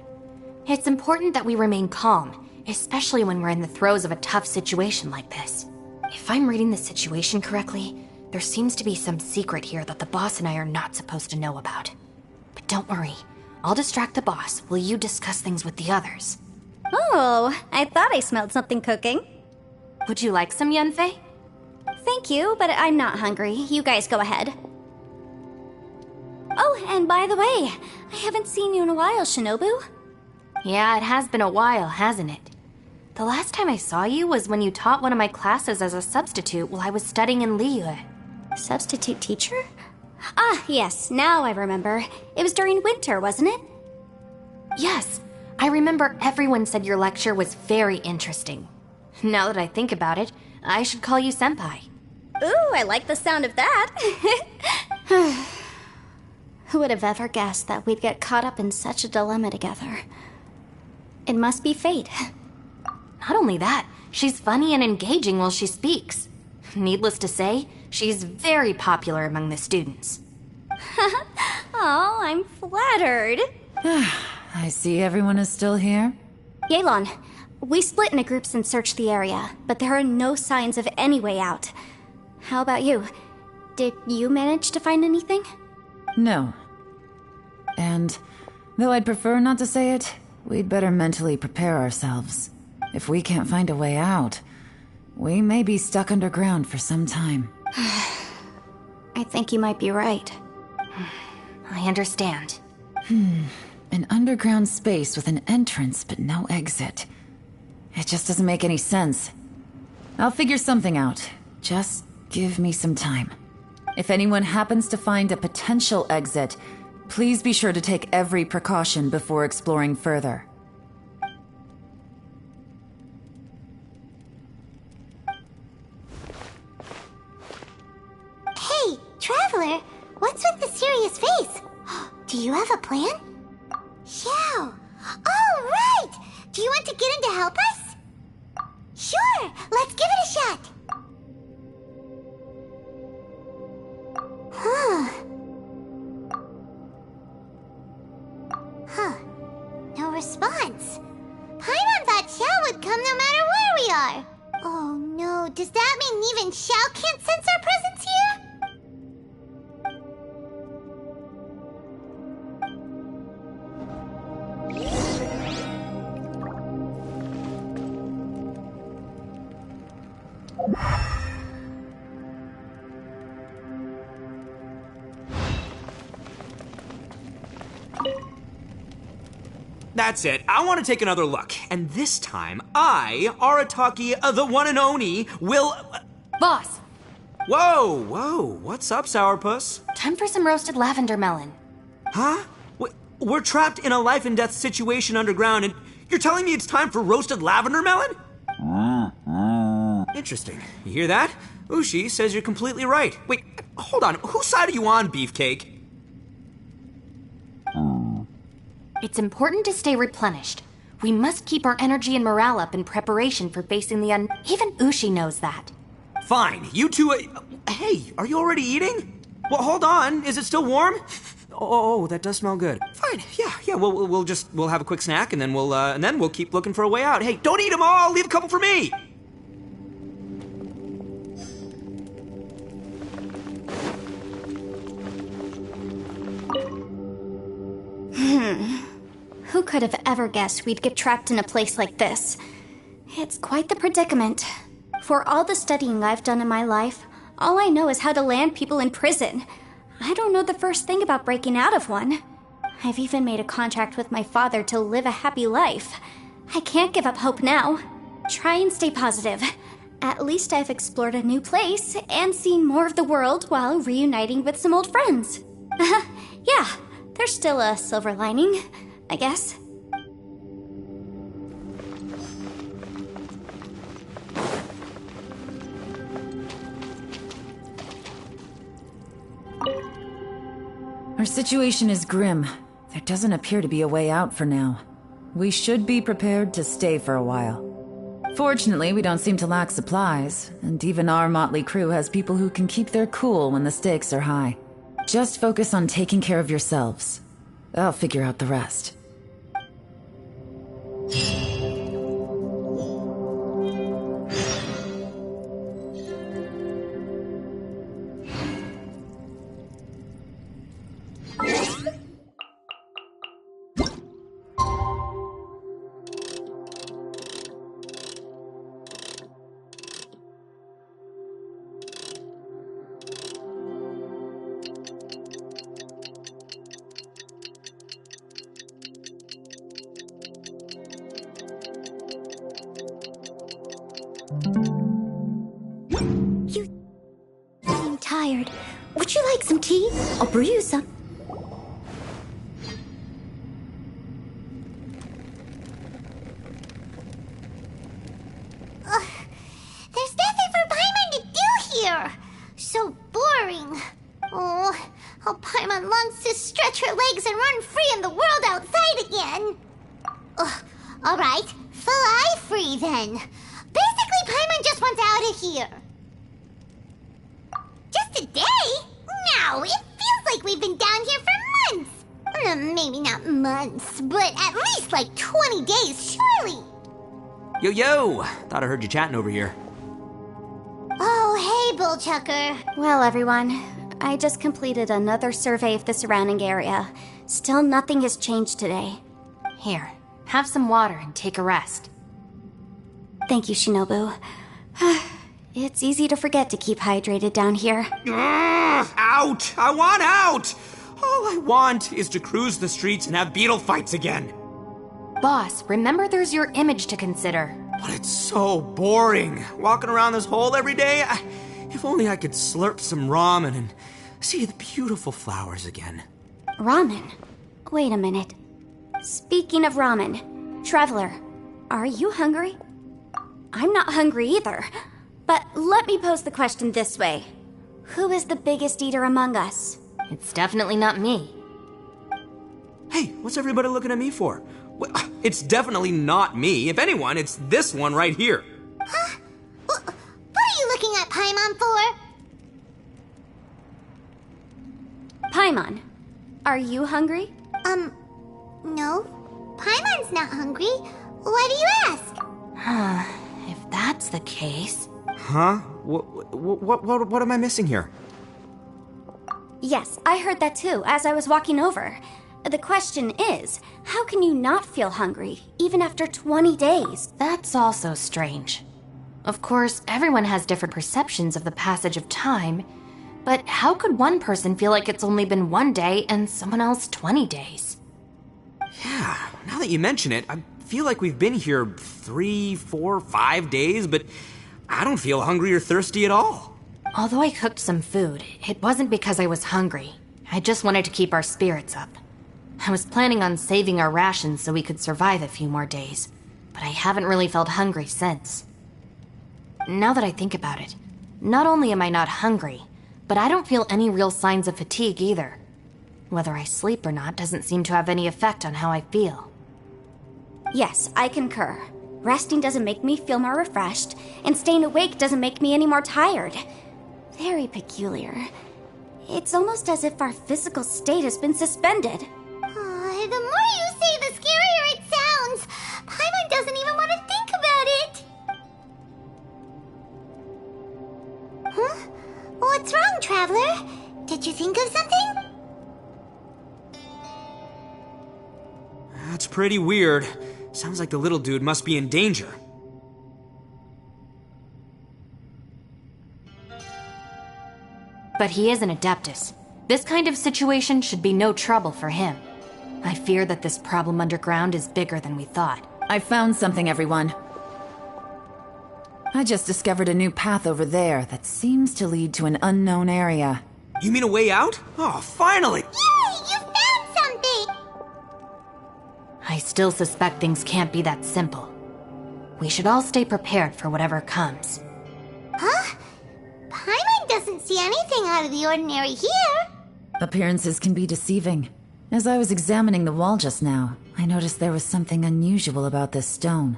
[SPEAKER 4] It's important that we remain calm, especially when we're in the throes of a tough situation like this. If I'm reading the situation correctly, there seems to be some secret here that the boss and I are not supposed to know about. But don't worry, I'll distract the boss while you discuss things with the others.
[SPEAKER 2] Oh, I thought I smelled something cooking.
[SPEAKER 4] Would you like some, Yanfei?
[SPEAKER 2] Thank you, but I'm not hungry. You guys go ahead. Oh, and by the way, I haven't seen you in a while, Shinobu.
[SPEAKER 4] Yeah, it has been a while, hasn't it? The last time I saw you was when you taught one of my classes as a substitute while I was studying in Liyue.
[SPEAKER 2] Substitute teacher? Ah, yes, now I remember. It was during winter, wasn't it?
[SPEAKER 4] Yes, I remember everyone said your lecture was very interesting. Now that I think about it, I should call you Senpai.
[SPEAKER 2] Ooh, I like the sound of that. Who would have ever guessed that we'd get caught up in such a dilemma together? It must be fate.
[SPEAKER 4] Not only that, she's funny and engaging while she speaks. Needless to say, she's very popular among the students.
[SPEAKER 2] Oh, I'm flattered.
[SPEAKER 5] I see everyone is still here.
[SPEAKER 2] Yelan, we split into groups and searched the area, but there are no signs of any way out. How about you? Did you manage to find anything?
[SPEAKER 5] No. And though I'd prefer not to say it, we'd better mentally prepare ourselves. If we can't find a way out, we may be stuck underground for some time.
[SPEAKER 2] I think you might be right.
[SPEAKER 4] I understand.
[SPEAKER 5] An underground space with an entrance but no exit. It just doesn't make any sense. I'll figure something out. Just give me some time. If anyone happens to find a potential exit, please be sure to take every precaution before exploring further.
[SPEAKER 1] Hey, Traveler, what's with the serious face? Do you have a plan? Yeah. Oh, right! Do you want to get in to help us? Sure, let's give it a shot. No response. Paimon thought Xiao would come no matter where we are. Oh no, does that mean even Xiao can't sense our presence here?
[SPEAKER 3] That's it. I want to take another look. And this time, I, Arataki, the one and only, will...
[SPEAKER 4] Boss,
[SPEAKER 3] Whoa. What's up, Sourpuss?
[SPEAKER 4] time for some roasted lavender melon.
[SPEAKER 3] Huh? We're trapped in a life and death situation underground, and you're telling me it's time for roasted lavender melon? Interesting. You hear that? Ushi says you're completely right. Wait, hold on. Whose side are you on, Beefcake?
[SPEAKER 4] It's important to stay replenished. We must keep our energy and morale up in preparation for facing the Even Ushi knows that.
[SPEAKER 3] Fine. You two... Hey, are you already eating? Well, hold on. Is it still warm? Oh, that does smell good. Fine. Yeah. We'll have a quick snack, and then we'll keep looking for a way out. Hey, don't eat them all. Leave a couple for me.
[SPEAKER 2] Who could have ever guessed we'd get trapped in a place like this? It's quite the predicament. For all the studying I've done in my life, all I know is how to land people in prison. I don't know the first thing about breaking out of one. I've even made a contract with my father to live a happy life. I can't give up hope now. Try and stay positive. At least I've explored a new place and seen more of the world while reuniting with some old friends. Yeah, there's still a silver lining, I guess.
[SPEAKER 5] Our situation is grim. There doesn't appear to be a way out for now. We should be prepared to stay for a while. Fortunately, we don't seem to lack supplies, and even our motley crew has people who can keep their cool when the stakes are high. Just focus on taking care of yourselves. I'll figure out the rest.
[SPEAKER 1] You seem tired. Would you like some tea? I'll brew you some. There's nothing for Paimon to do here. So boring. Oh, how Paimon longs to stretch her legs and run free in the world outside again. All right, fly free then. Basically, Paimon just wants out of here. Just a day? No, it feels like we've been down here for months. Maybe not months, but at least like 20 days, surely.
[SPEAKER 3] Yo! Thought I heard you chatting over here.
[SPEAKER 1] Oh, hey, Bullchucker.
[SPEAKER 2] Well, everyone, I just completed another survey of the surrounding area. Still nothing has changed today.
[SPEAKER 4] Here, have some water and take a rest.
[SPEAKER 2] Thank you, Shinobu. It's easy to forget to keep hydrated down here.
[SPEAKER 3] Out! I want out! All I want is to cruise the streets and have beetle fights again.
[SPEAKER 4] Boss, remember there's your image to consider.
[SPEAKER 3] But it's so boring. Walking around this hole every day. If only I could slurp some ramen and see the beautiful flowers again.
[SPEAKER 2] Ramen? Wait a minute. Speaking of ramen, Traveler, are you hungry? I'm not hungry either. But let me pose the question this way. Who is the biggest eater among us?
[SPEAKER 4] It's definitely not me.
[SPEAKER 3] Hey, what's everybody looking at me for? Well, it's definitely not me. If anyone, it's this one right here.
[SPEAKER 1] Huh? What are you looking at Paimon for?
[SPEAKER 2] Paimon, are you hungry?
[SPEAKER 1] No. Paimon's not hungry. Why do you ask?
[SPEAKER 4] If that's the case...
[SPEAKER 3] Huh? What am I missing here?
[SPEAKER 2] Yes, I heard that too, as I was walking over. The question is, how can you not feel hungry, even after 20 days?
[SPEAKER 4] That's also strange. Of course, everyone has different perceptions of the passage of time, but how could one person feel like it's only been 1 day and someone else 20 days?
[SPEAKER 3] Yeah, now that you mention it, I feel like we've been here 3, 4, 5 days, but I don't feel hungry or thirsty at all.
[SPEAKER 4] Although I cooked some food, it wasn't because I was hungry. I just wanted to keep our spirits up. I was planning on saving our rations so we could survive a few more days, but I haven't really felt hungry since. Now that I think about it, not only am I not hungry, but I don't feel any real signs of fatigue either. Whether I sleep or not doesn't seem to have any effect on how I feel.
[SPEAKER 2] Yes, I concur. Resting doesn't make me feel more refreshed, and staying awake doesn't make me any more tired. Very peculiar. It's almost as if our physical state has been suspended.
[SPEAKER 1] The more you say, the scarier it sounds. Paimon doesn't even want to think about it. Huh? What's wrong, Traveler? Did you think of something?
[SPEAKER 3] That's pretty weird. Sounds like the little dude must be in danger.
[SPEAKER 4] But he is an Adeptus. This kind of situation should be no trouble for him. I fear that this problem underground is bigger than we thought.
[SPEAKER 5] I found something, everyone. I just discovered a new path over there that seems to lead to an unknown area.
[SPEAKER 3] You mean a way out? Oh, finally!
[SPEAKER 1] Yay! You found something!
[SPEAKER 4] I still suspect things can't be that simple. We should all stay prepared for whatever comes.
[SPEAKER 1] Huh? Paimon doesn't see anything out of the ordinary here.
[SPEAKER 5] Appearances can be deceiving. As I was examining the wall just now, I noticed there was something unusual about this stone.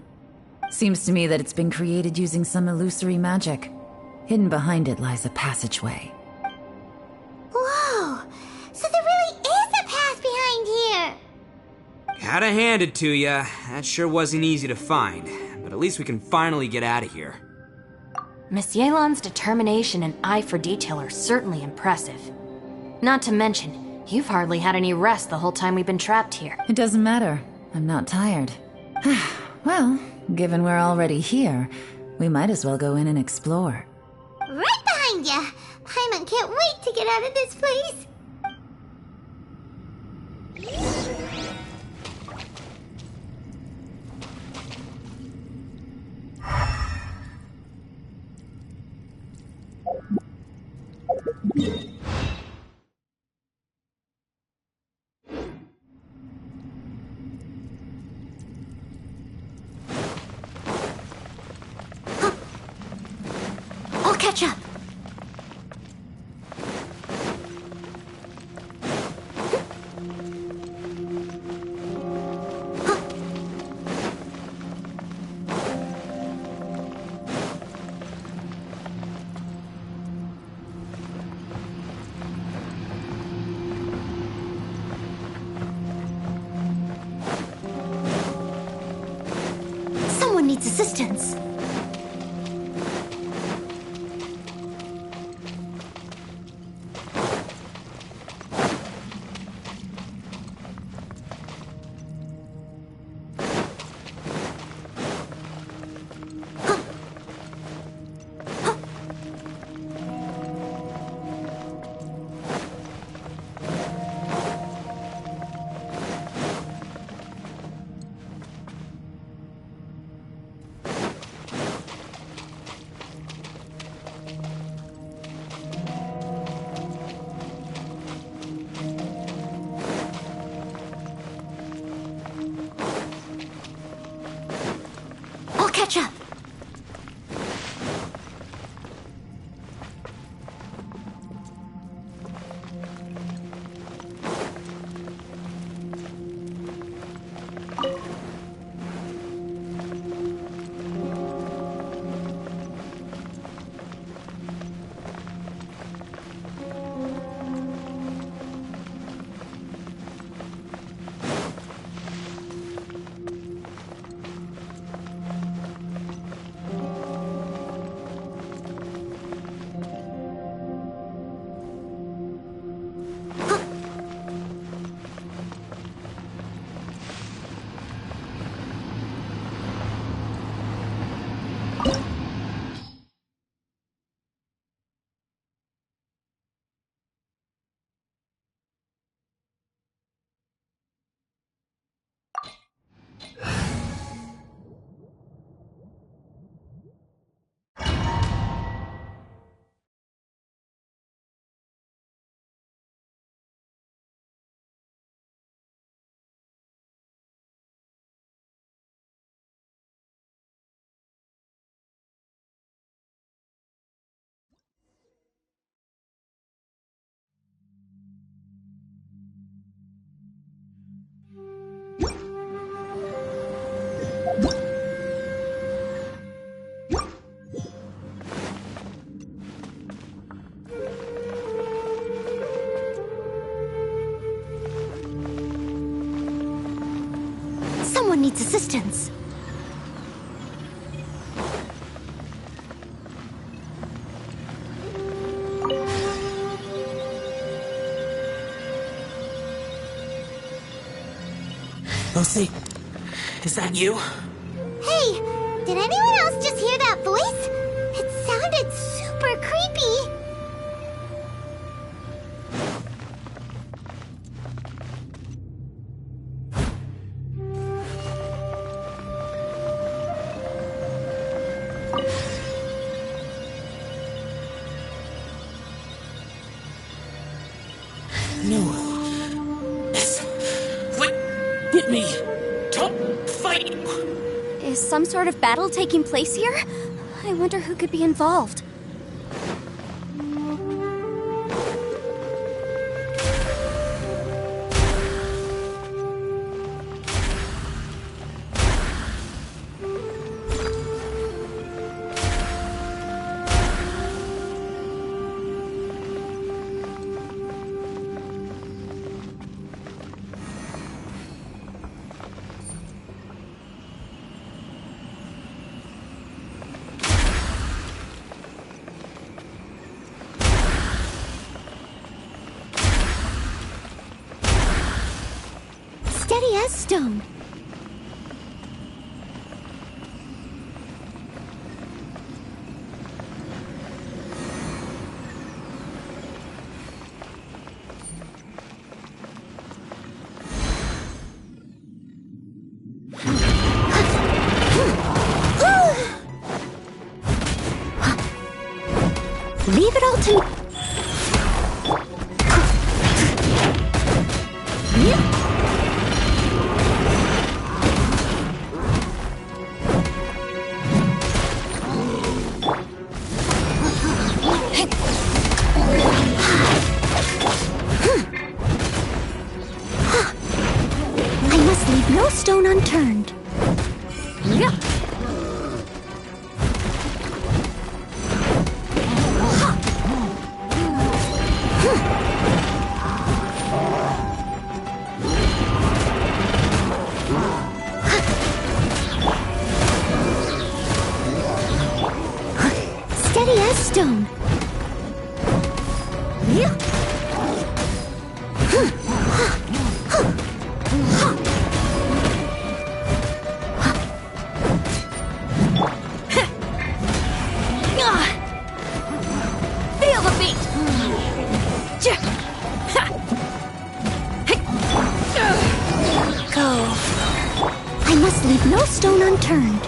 [SPEAKER 5] Seems to me that it's been created using some illusory magic. Hidden behind it lies a passageway.
[SPEAKER 1] Whoa! So there really is a path behind here!
[SPEAKER 3] Gotta hand it to ya. That sure wasn't easy to find. But at least we can finally get out of here.
[SPEAKER 4] Miss Yelan's determination and eye for detail are certainly impressive. Not to mention, you've hardly had any rest the whole time we've been trapped here.
[SPEAKER 5] It doesn't matter. I'm not tired. Well, given we're already here, we might as well go in and explore.
[SPEAKER 1] Right behind ya! Paimon can't wait to get out of this place!
[SPEAKER 2] I'll catch up. Someone needs assistance. Catch up. Someone needs assistance.
[SPEAKER 6] Lucy, is that you?
[SPEAKER 1] Hey, did anyone else just hear that voice? It sounded super creepy.
[SPEAKER 6] No. What? Hit me. Don't fight.
[SPEAKER 2] Is some sort of battle taking place here? I wonder who could be involved. Steady as stone. Leave it all to me.
[SPEAKER 1] I must leave no stone unturned. Steady as stone.
[SPEAKER 7] Feel the beat!
[SPEAKER 1] Go. I must leave no stone unturned.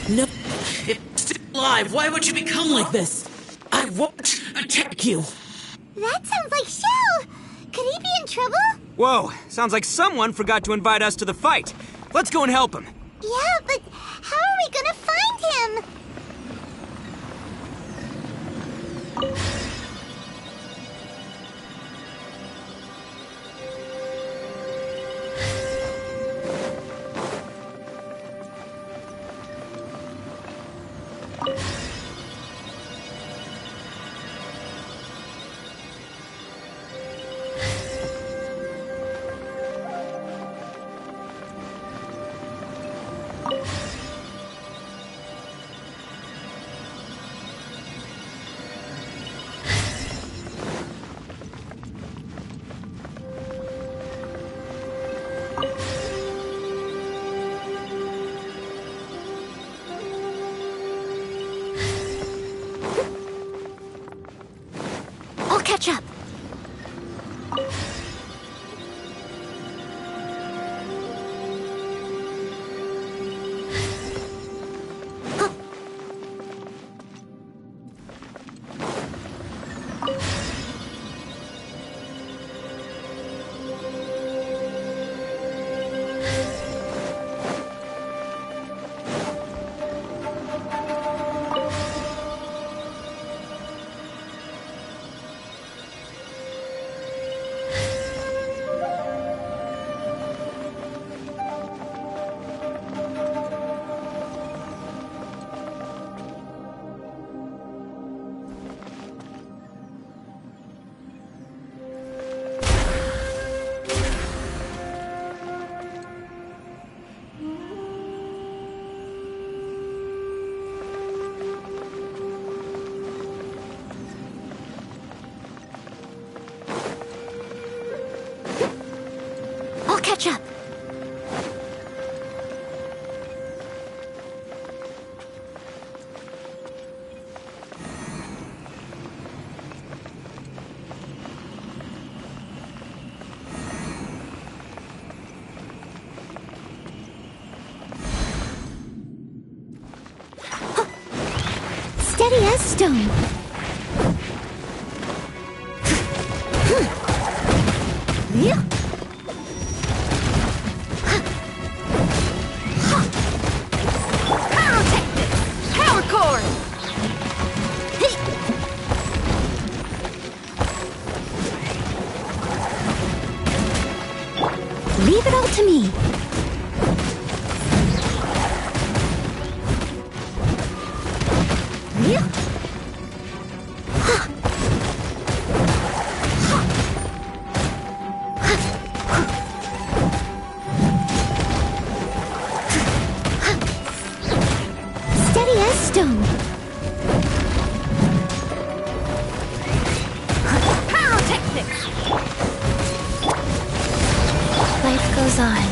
[SPEAKER 6] No, it's still alive. Why would you become like this? I won't attack you.
[SPEAKER 1] That sounds like Shell! Could he be in trouble?
[SPEAKER 3] Whoa, sounds like someone forgot to invite us to the fight. Let's go and help him.
[SPEAKER 1] Yeah, but how are we gonna find him?
[SPEAKER 2] I'll catch up.
[SPEAKER 1] catch up. Steady as stone. Yeah.
[SPEAKER 7] Power core!
[SPEAKER 1] Leave it all to me. Yeah. Steady as stone.
[SPEAKER 7] Pyrotechnics!
[SPEAKER 1] Life goes on.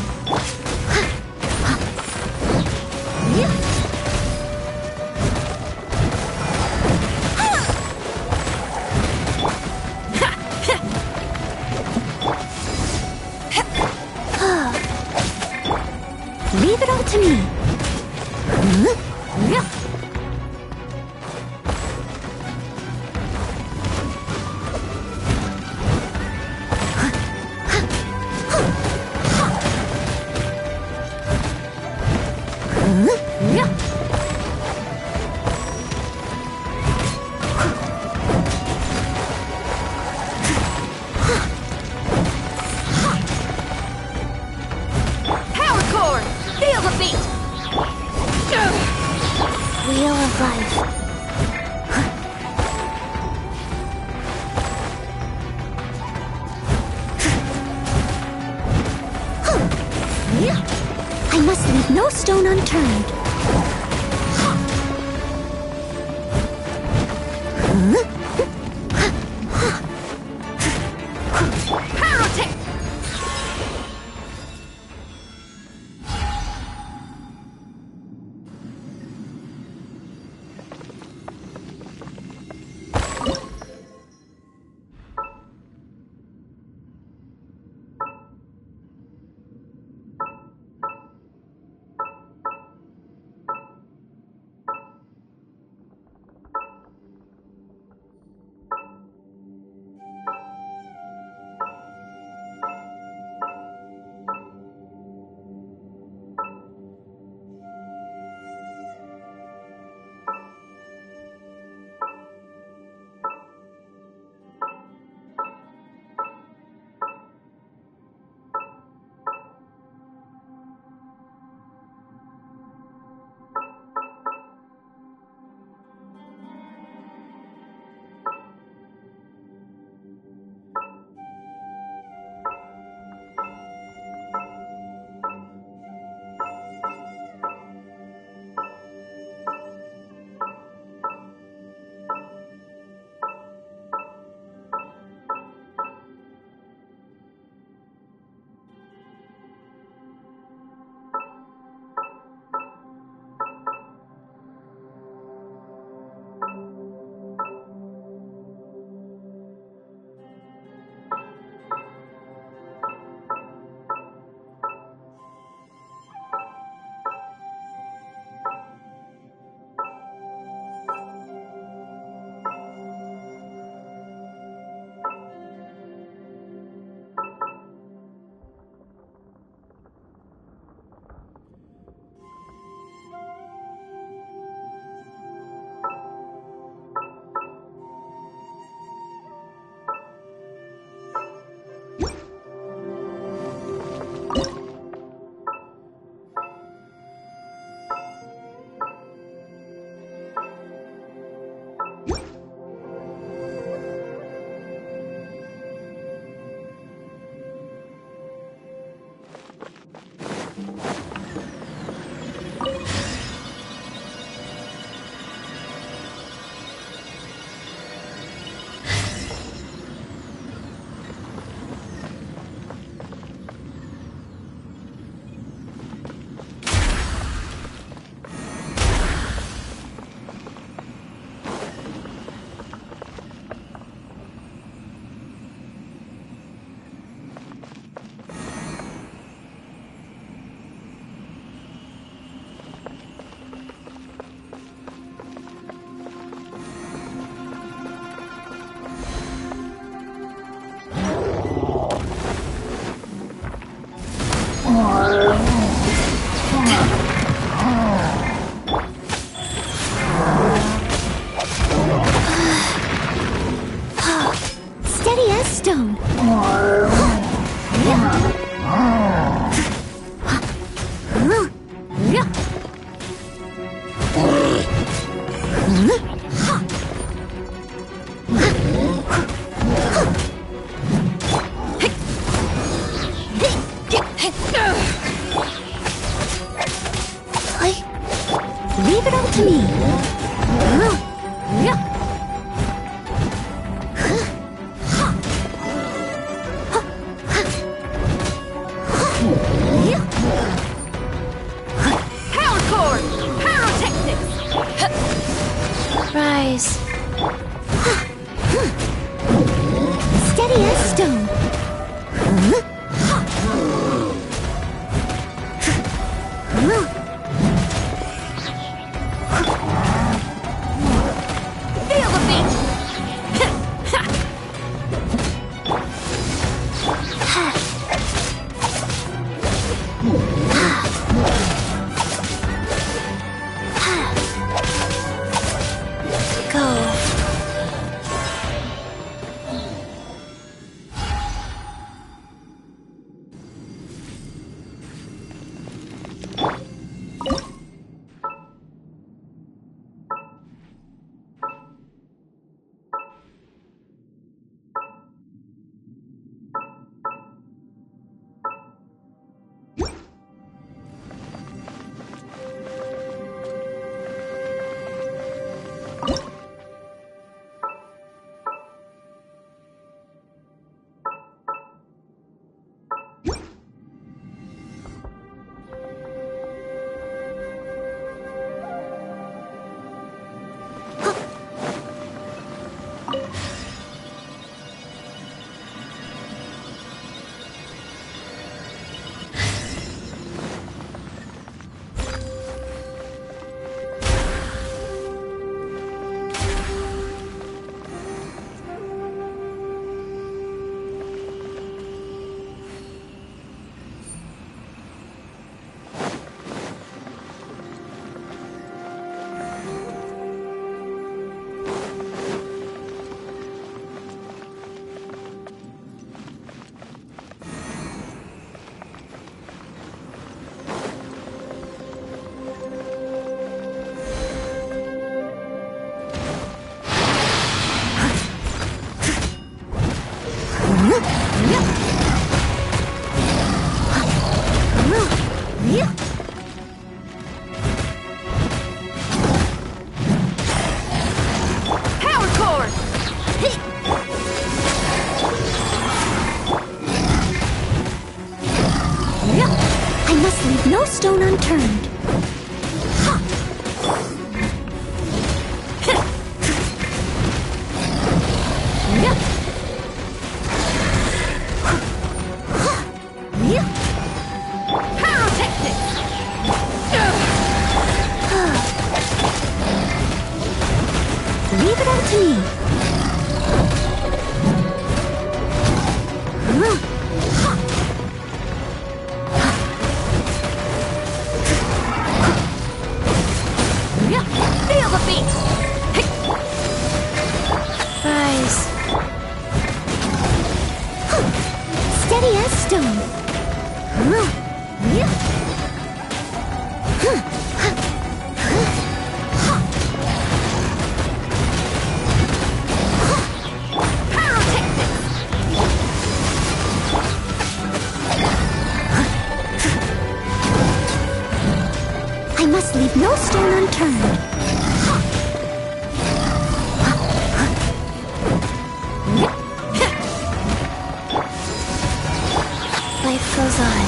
[SPEAKER 1] Leave it all to me.
[SPEAKER 7] Power core! Feel the beat!
[SPEAKER 1] Wheel of life. I must leave no stone unturned.
[SPEAKER 7] Pyrotech!
[SPEAKER 2] to me.
[SPEAKER 7] Power core! Pyrotechnics!
[SPEAKER 2] Rise.
[SPEAKER 1] Steady as stone.
[SPEAKER 7] Feel the beat!
[SPEAKER 2] Go.
[SPEAKER 7] Power core!
[SPEAKER 2] I must leave no stone unturned.
[SPEAKER 7] Pyrotechnics!
[SPEAKER 2] Leave it up to me.
[SPEAKER 7] Feel the beat!
[SPEAKER 2] Rise.
[SPEAKER 1] Steady as stone.
[SPEAKER 2] I must leave no stone unturned. Life goes on.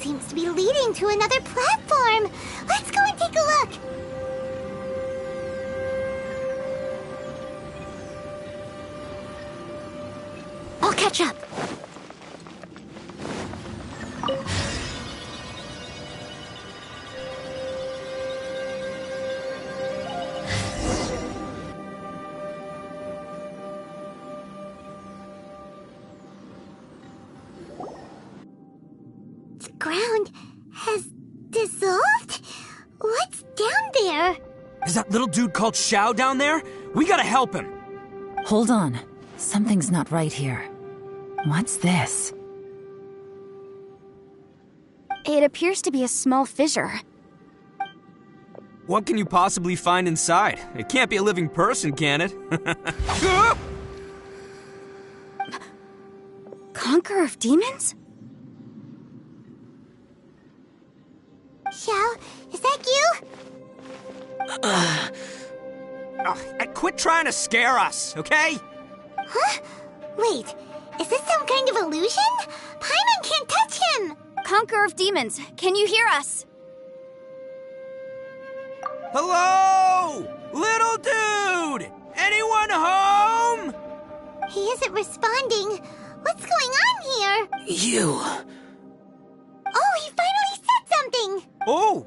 [SPEAKER 1] Seems to be leading to another platform. Let's go and take a look.
[SPEAKER 2] catch up.
[SPEAKER 1] The ground has dissolved? What's down there?
[SPEAKER 3] Is that little dude called Xiao down there? We gotta help him.
[SPEAKER 5] Hold on. Something's not right here. What's this?
[SPEAKER 2] It appears to be a small fissure.
[SPEAKER 3] What can you possibly find inside? It can't be a living person, can it?
[SPEAKER 2] Conqueror of demons?
[SPEAKER 1] Xiao, is that you?
[SPEAKER 3] Quit trying to scare us, okay?
[SPEAKER 1] Huh? Wait, is this some kind of illusion? Paimon can't touch him!
[SPEAKER 2] Conqueror of demons, can you hear us?
[SPEAKER 3] Hello? Little dude! Anyone home?
[SPEAKER 1] He isn't responding. What's going on here?
[SPEAKER 6] You.
[SPEAKER 1] Oh, he finally said something!
[SPEAKER 3] Oh!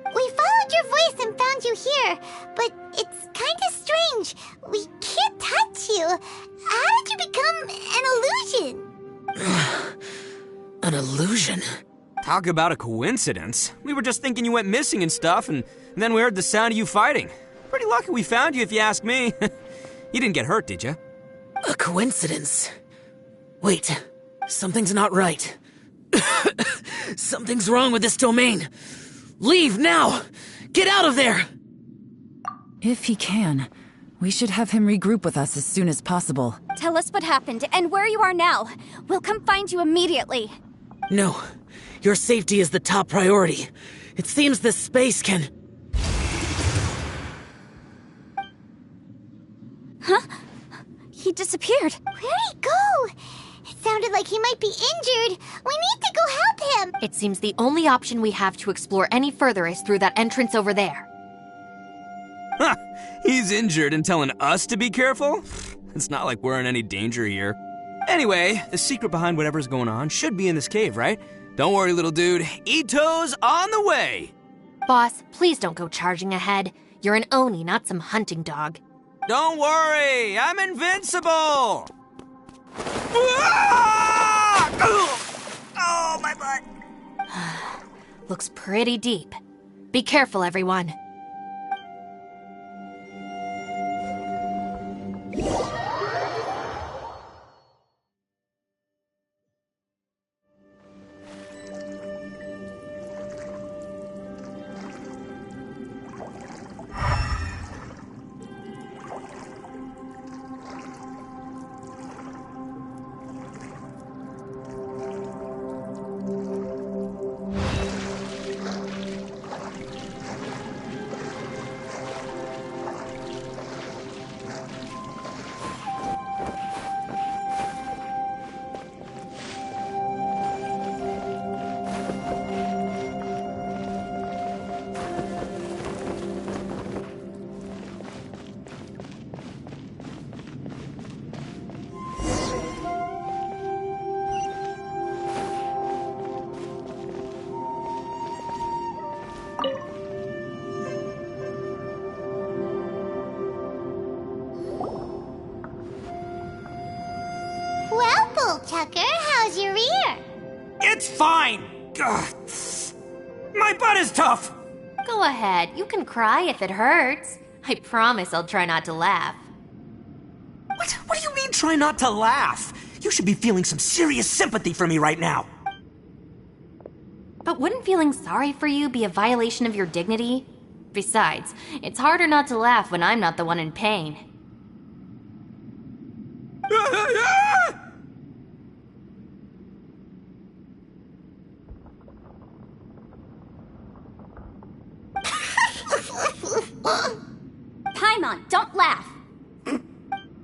[SPEAKER 1] We followed your voice and found you here, but it's kinda strange. We can't touch you. How did you become an illusion?
[SPEAKER 6] An illusion?
[SPEAKER 3] Talk about a coincidence. We were just thinking you went missing and stuff, and then we heard the sound of you fighting. Pretty lucky we found you, if you ask me. You didn't get hurt, did you?
[SPEAKER 6] A coincidence? Wait, something's not right. Something's wrong with this domain. Leave now! Get out of there!
[SPEAKER 5] If he can, we should have him regroup with us as soon as possible.
[SPEAKER 2] Tell us what happened and where you are now. We'll come find you immediately.
[SPEAKER 6] No, your safety is the top priority. It seems this space can...
[SPEAKER 2] Huh? He disappeared.
[SPEAKER 1] Where'd he go? It sounded like he might be injured. We need to go help him.
[SPEAKER 4] It seems the only option we have to explore any further is through that entrance over there.
[SPEAKER 3] Huh, he's injured and telling us to be careful? It's not like we're in any danger here. Anyway, the secret behind whatever's going on should be in this cave, right? Don't worry, little dude. Ito's on the way!
[SPEAKER 4] Boss, please don't go charging ahead. You're an Oni, not some hunting dog.
[SPEAKER 3] Don't worry, I'm invincible! Ah! Oh, my butt!
[SPEAKER 4] Looks pretty deep. Be careful, everyone.
[SPEAKER 1] Well, Bullchucker, how's your ear?
[SPEAKER 3] It's fine! Ugh. My butt is tough!
[SPEAKER 4] Go ahead, you can cry if it hurts. I promise I'll try not to laugh.
[SPEAKER 3] What do you mean, try not to laugh? You should be feeling some serious sympathy for me right now.
[SPEAKER 4] But wouldn't feeling sorry for you be a violation of your dignity? Besides, it's harder not to laugh when I'm not the one in pain.
[SPEAKER 2] Paimon, don't laugh.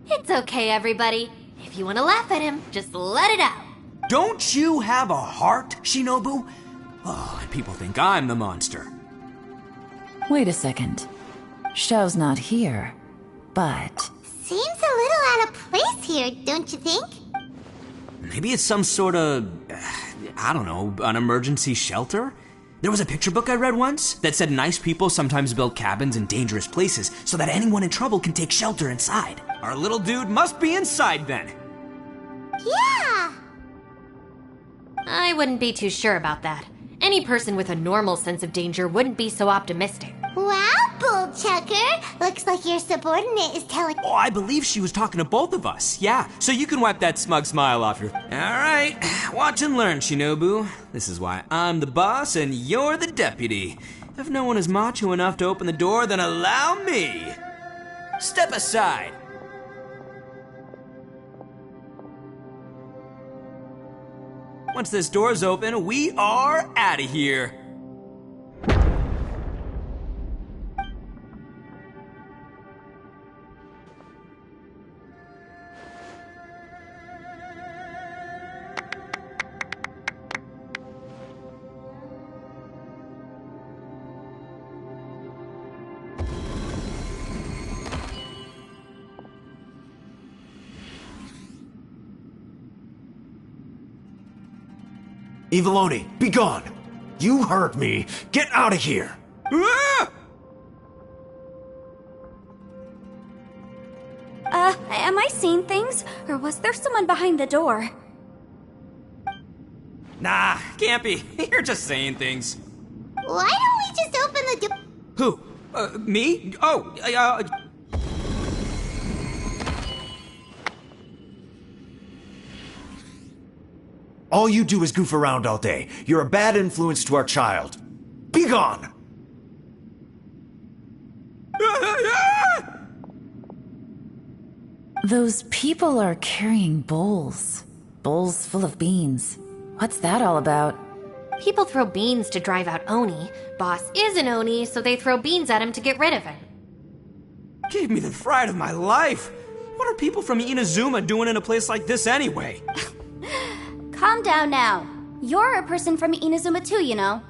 [SPEAKER 4] It's okay, everybody. If you want to laugh at him, just let it out.
[SPEAKER 3] Don't you have a heart, Shinobu? Oh, and people think I'm the monster.
[SPEAKER 5] Wait a second. Xiao's not here, but...
[SPEAKER 1] Seems a little out of place here, don't you think?
[SPEAKER 3] Maybe it's some sort of, I don't know, an emergency shelter? There was a picture book I read once that said nice people sometimes build cabins in dangerous places so that anyone in trouble can take shelter inside. Our little dude must be inside then.
[SPEAKER 1] Yeah!
[SPEAKER 4] I wouldn't be too sure about that. Any person with a normal sense of danger wouldn't be so optimistic.
[SPEAKER 1] Wow, Bullchucker! Looks like your subordinate is telling...
[SPEAKER 3] Oh, I believe she was talking to both of us. Yeah, so you can wipe that smug smile off your... All right, watch and learn, Shinobu. This is why I'm the boss and you're the deputy. If no one is macho enough to open the door, then allow me. Step aside. Once this door's open, we are out of here.
[SPEAKER 8] Eviloni, be gone! You heard me! Get out of here!
[SPEAKER 3] Ah!
[SPEAKER 2] Am I seeing things? Or was there someone behind the door?
[SPEAKER 3] Nah, can't be. You're just saying things.
[SPEAKER 1] Why don't we just open the door?
[SPEAKER 3] Who? Me? Oh,
[SPEAKER 8] All you do is goof around all day. You're a bad influence to our child. Be gone!
[SPEAKER 5] Those people are carrying bowls. Bowls full of beans. What's that all about?
[SPEAKER 4] People throw beans to drive out Oni. Boss is an Oni, so they throw beans at him to get rid of him.
[SPEAKER 3] Gave me the fright of my life. What are people from Inazuma doing in a place like this anyway?
[SPEAKER 2] Calm down now. You're a person from Inazuma too, you know.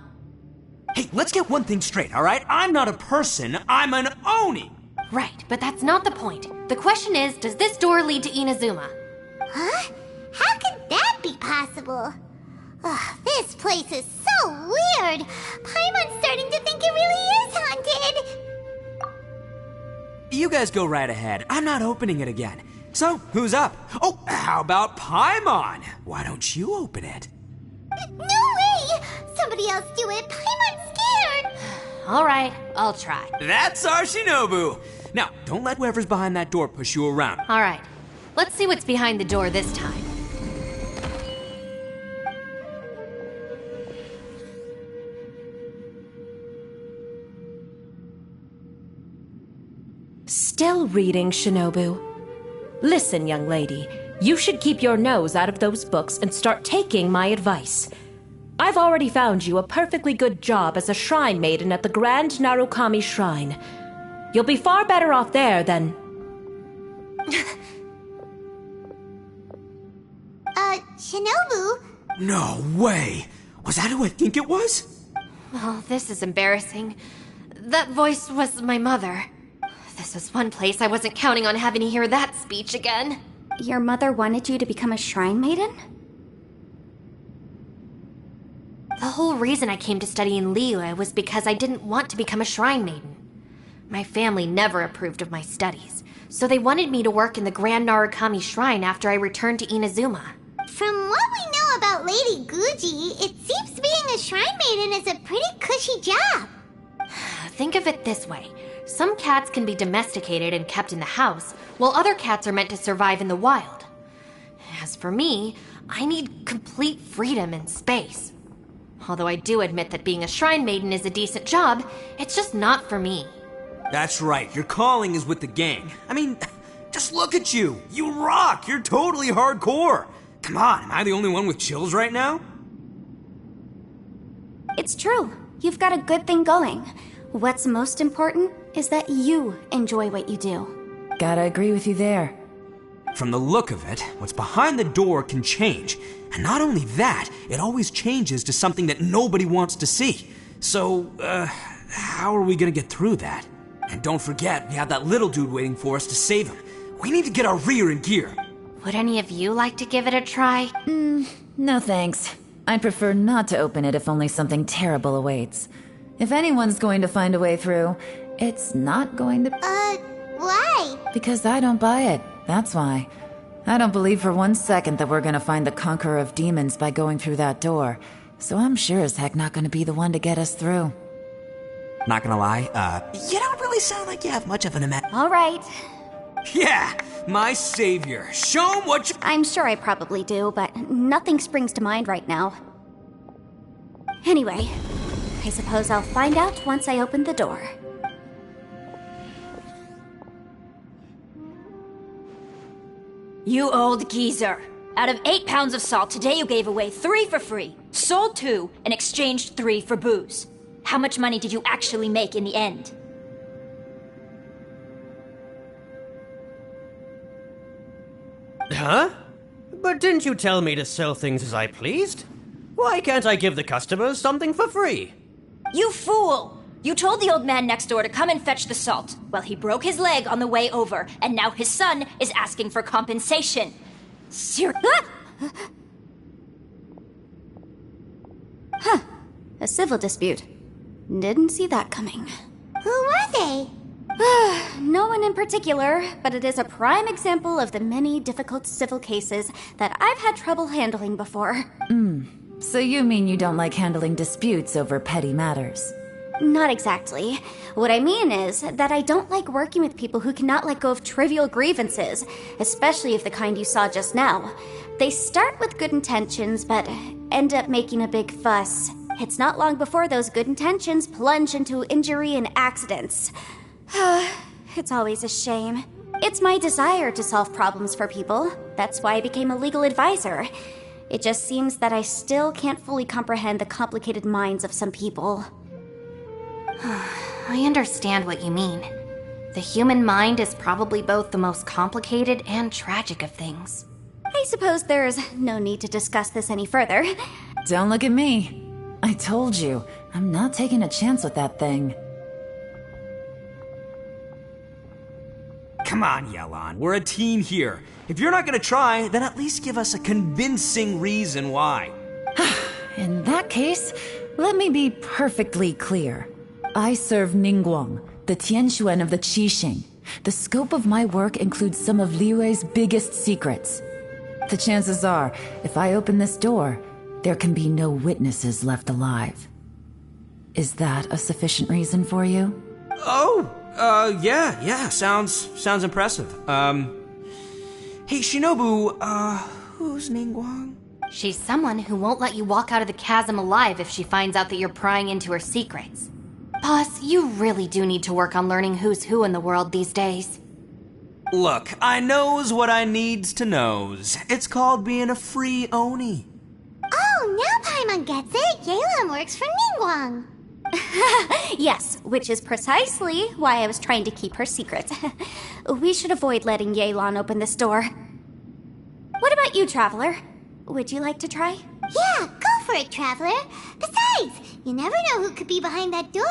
[SPEAKER 3] Hey, let's get one thing straight, all right? I'm not a person, I'm an Oni.
[SPEAKER 4] Right, but that's not the point. The question is, does this door lead to Inazuma?
[SPEAKER 1] Huh? How could that be possible? Ugh, this place is so weird. Paimon's starting to think it really is haunted.
[SPEAKER 3] You guys go right ahead. I'm not opening it again. So, who's up? Oh, how about Paimon? Why don't you open it?
[SPEAKER 1] No way! Somebody else do it. Paimon's scared.
[SPEAKER 4] All right, I'll try.
[SPEAKER 3] That's our Shinobu. Now, don't let whoever's behind that door push you around.
[SPEAKER 4] All right, let's see what's behind the door this time.
[SPEAKER 9] Still reading, Shinobu. Listen, young lady, you should keep your nose out of those books and start taking my advice. I've already found you a perfectly good job as a shrine maiden at the Grand Narukami Shrine. You'll be far better off there than...
[SPEAKER 1] Shinobu?
[SPEAKER 3] No way. Was that who I think it was?
[SPEAKER 4] Oh, this is embarrassing. That voice was my mother. This is one place I wasn't counting on having to hear that speech again.
[SPEAKER 2] Your mother wanted you to become a shrine maiden?
[SPEAKER 4] The whole reason I came to study in Liyue was because I didn't want to become a shrine maiden. My family never approved of my studies, so they wanted me to work in the Grand Narukami Shrine after I returned to Inazuma.
[SPEAKER 1] From what we know about Lady Guji, it seems being a shrine maiden is a pretty cushy job.
[SPEAKER 4] Think of it this way. Some cats can be domesticated and kept in the house, while other cats are meant to survive in the wild. As for me, I need complete freedom and space. Although I do admit that being a shrine maiden is a decent job, it's just not for me.
[SPEAKER 3] That's right, your calling is with the gang. I mean, just look at you. You rock, you're totally hardcore. Come on, am I the only one with chills right now?
[SPEAKER 2] It's true. You've got a good thing going. What's most important is that you enjoy what you do.
[SPEAKER 5] Gotta agree with you there.
[SPEAKER 3] From the look of it, what's behind the door can change. And not only that, it always changes to something that nobody wants to see. So, how are we gonna get through that? And don't forget, we have that little dude waiting for us to save him. We need to get our rear in gear.
[SPEAKER 4] Would any of you like to give it a try?
[SPEAKER 5] No thanks. I'd prefer not to open it if only something terrible awaits. If anyone's going to find a way through, it's not going to...
[SPEAKER 1] Why?
[SPEAKER 5] Because I don't buy it, that's why. I don't believe for 1 second that we're gonna find the Conqueror of Demons by going through that door, so I'm sure as heck not gonna be the one to get us through.
[SPEAKER 3] Not gonna lie, you don't really sound like you have much of an
[SPEAKER 2] All right.
[SPEAKER 3] Yeah, my savior. Show 'em what you...
[SPEAKER 2] I'm sure I probably do, but nothing springs to mind right now. Anyway, I suppose I'll find out once I open the door.
[SPEAKER 7] You old geezer. Out of 8 pounds of salt, today you gave away 3 for free, sold 2, and exchanged 3 for booze. How much money did you actually make in the end?
[SPEAKER 10] Huh? But didn't you tell me to sell things as I pleased? Why can't I give the customers something for free?
[SPEAKER 7] You fool! You told the old man next door to come and fetch the salt. Well, he broke his leg on the way over, and now his son is asking for compensation.
[SPEAKER 2] A civil dispute. Didn't see that coming.
[SPEAKER 1] Who were they?
[SPEAKER 2] No one in particular, but it is a prime example of the many difficult civil cases that I've had trouble handling before.
[SPEAKER 5] So you mean you don't like handling disputes over petty matters?
[SPEAKER 2] Not exactly. What I mean is that I don't like working with people who cannot let go of trivial grievances, especially of the kind you saw just now. They start with good intentions, but end up making a big fuss. It's not long before those good intentions plunge into injury and accidents. It's always a shame. It's my desire to solve problems for people. That's why I became a legal advisor. It just seems that I still can't fully comprehend the complicated minds of some people.
[SPEAKER 4] I understand what you mean. The human mind is probably both the most complicated and tragic of things.
[SPEAKER 2] I suppose there's no need to discuss this any further.
[SPEAKER 5] Don't look at me. I told you, I'm not taking a chance with that thing.
[SPEAKER 3] Come on, Yelan. We're a team here. If you're not gonna try, then at least give us a convincing reason why.
[SPEAKER 5] In that case, let me be perfectly clear. I serve Ningguang, the Tianxuan of the Qixing. The scope of my work includes some of Liyue's biggest secrets. The chances are, if I open this door, there can be no witnesses left alive. Is that a sufficient reason for you?
[SPEAKER 3] Yeah, sounds impressive. Hey, Shinobu, who's Ningguang?
[SPEAKER 4] She's someone who won't let you walk out of the chasm alive if she finds out that you're prying into her secrets. Boss, you really do need to work on learning who's who in the world these days.
[SPEAKER 3] Look, I knows what I needs to knows. It's called being a free Oni.
[SPEAKER 1] Oh, now Paimon gets it. Yelan works for Ningguang.
[SPEAKER 2] Yes, which is precisely why I was trying to keep her secret. We should avoid letting Yelan open this door. What about you, Traveler? Would you like to try?
[SPEAKER 1] Yeah, go for it, Traveler. Besides, you never know who could be behind that door.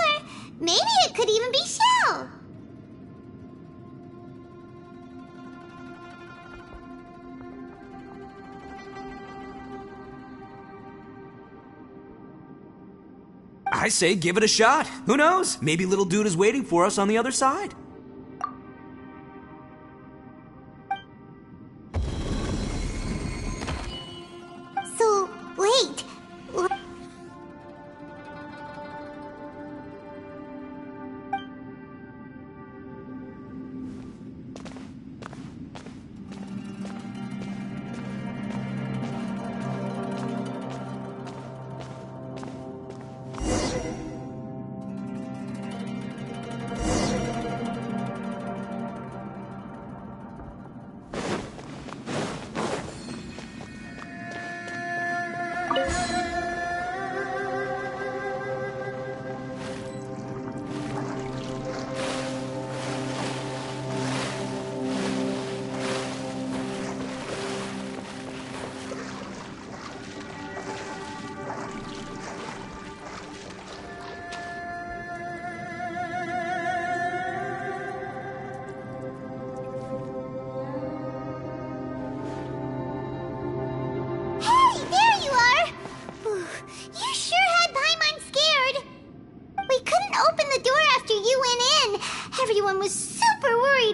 [SPEAKER 1] Maybe it could even be Shell.
[SPEAKER 3] I say give it a shot. Who knows? Maybe little dude is waiting for us on the other side.
[SPEAKER 1] So, wait.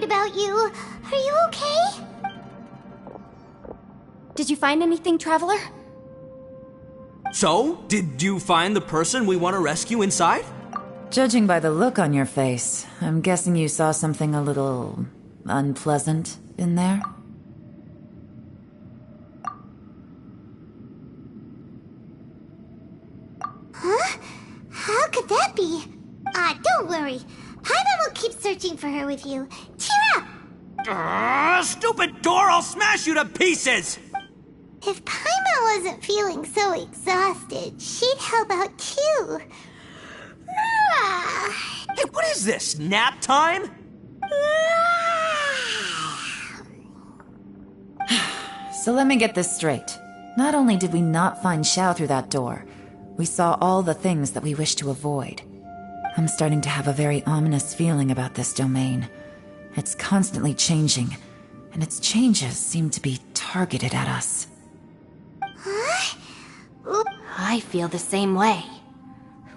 [SPEAKER 1] about you. Are you okay?
[SPEAKER 2] Did you find anything, Traveler?
[SPEAKER 3] So, did you find the person we want to rescue inside?
[SPEAKER 5] Judging by the look on your face, I'm guessing you saw something a little unpleasant in there?
[SPEAKER 1] Huh? How could that be? Don't worry. Paimon will keep searching for her with you. Cheer up!
[SPEAKER 3] Stupid door! I'll smash you to pieces!
[SPEAKER 1] If Paimon wasn't feeling so exhausted, she'd help out too.
[SPEAKER 3] Hey, what is this? Nap time?
[SPEAKER 5] So let me get this straight. Not only did we not find Xiao through that door, we saw all the things that we wish to avoid. I'm starting to have a very ominous feeling about this domain. It's constantly changing, and its changes seem to be targeted at us.
[SPEAKER 1] Huh?
[SPEAKER 4] I feel the same way.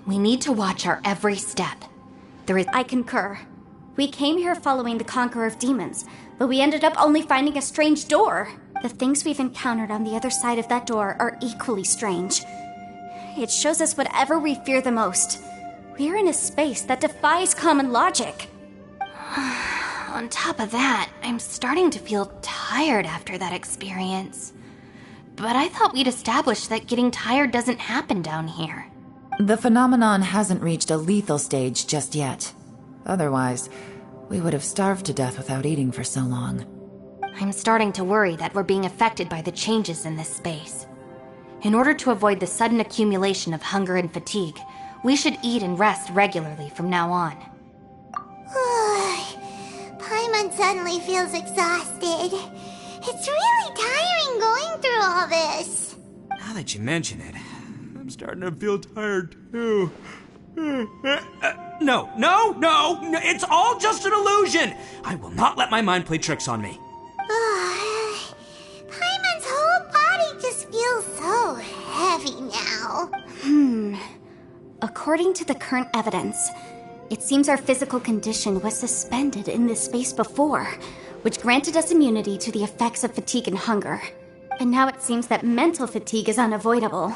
[SPEAKER 4] We need to watch our every step.
[SPEAKER 2] I concur. We came here following the Conqueror of Demons, but we ended up only finding a strange door. The things we've encountered on the other side of that door are equally strange. It shows us whatever we fear the most. We're in a space that defies common logic.
[SPEAKER 4] On top of that, I'm starting to feel tired after that experience. But I thought we'd established that getting tired doesn't happen down here.
[SPEAKER 5] The phenomenon hasn't reached a lethal stage just yet. Otherwise, we would have starved to death without eating for so long.
[SPEAKER 4] I'm starting to worry that we're being affected by the changes in this space. In order to avoid the sudden accumulation of hunger and fatigue, we should eat and rest regularly from now on.
[SPEAKER 1] Paimon suddenly feels exhausted. It's really tiring going through all this.
[SPEAKER 3] Now that you mention it, I'm starting to feel tired too. No, it's all just an illusion! I will not let my mind play tricks on me.
[SPEAKER 1] Paimon's whole body just feels so heavy now.
[SPEAKER 2] According to the current evidence, it seems our physical condition was suspended in this space before, which granted us immunity to the effects of fatigue and hunger. And now it seems that mental fatigue is unavoidable.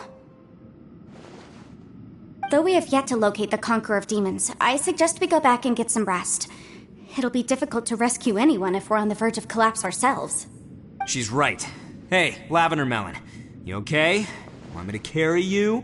[SPEAKER 2] Though we have yet to locate the Conqueror of Demons, I suggest we go back and get some rest. It'll be difficult to rescue anyone if we're on the verge of collapse ourselves.
[SPEAKER 3] She's right. Hey, Lavender Melon, you okay? Want me to carry you?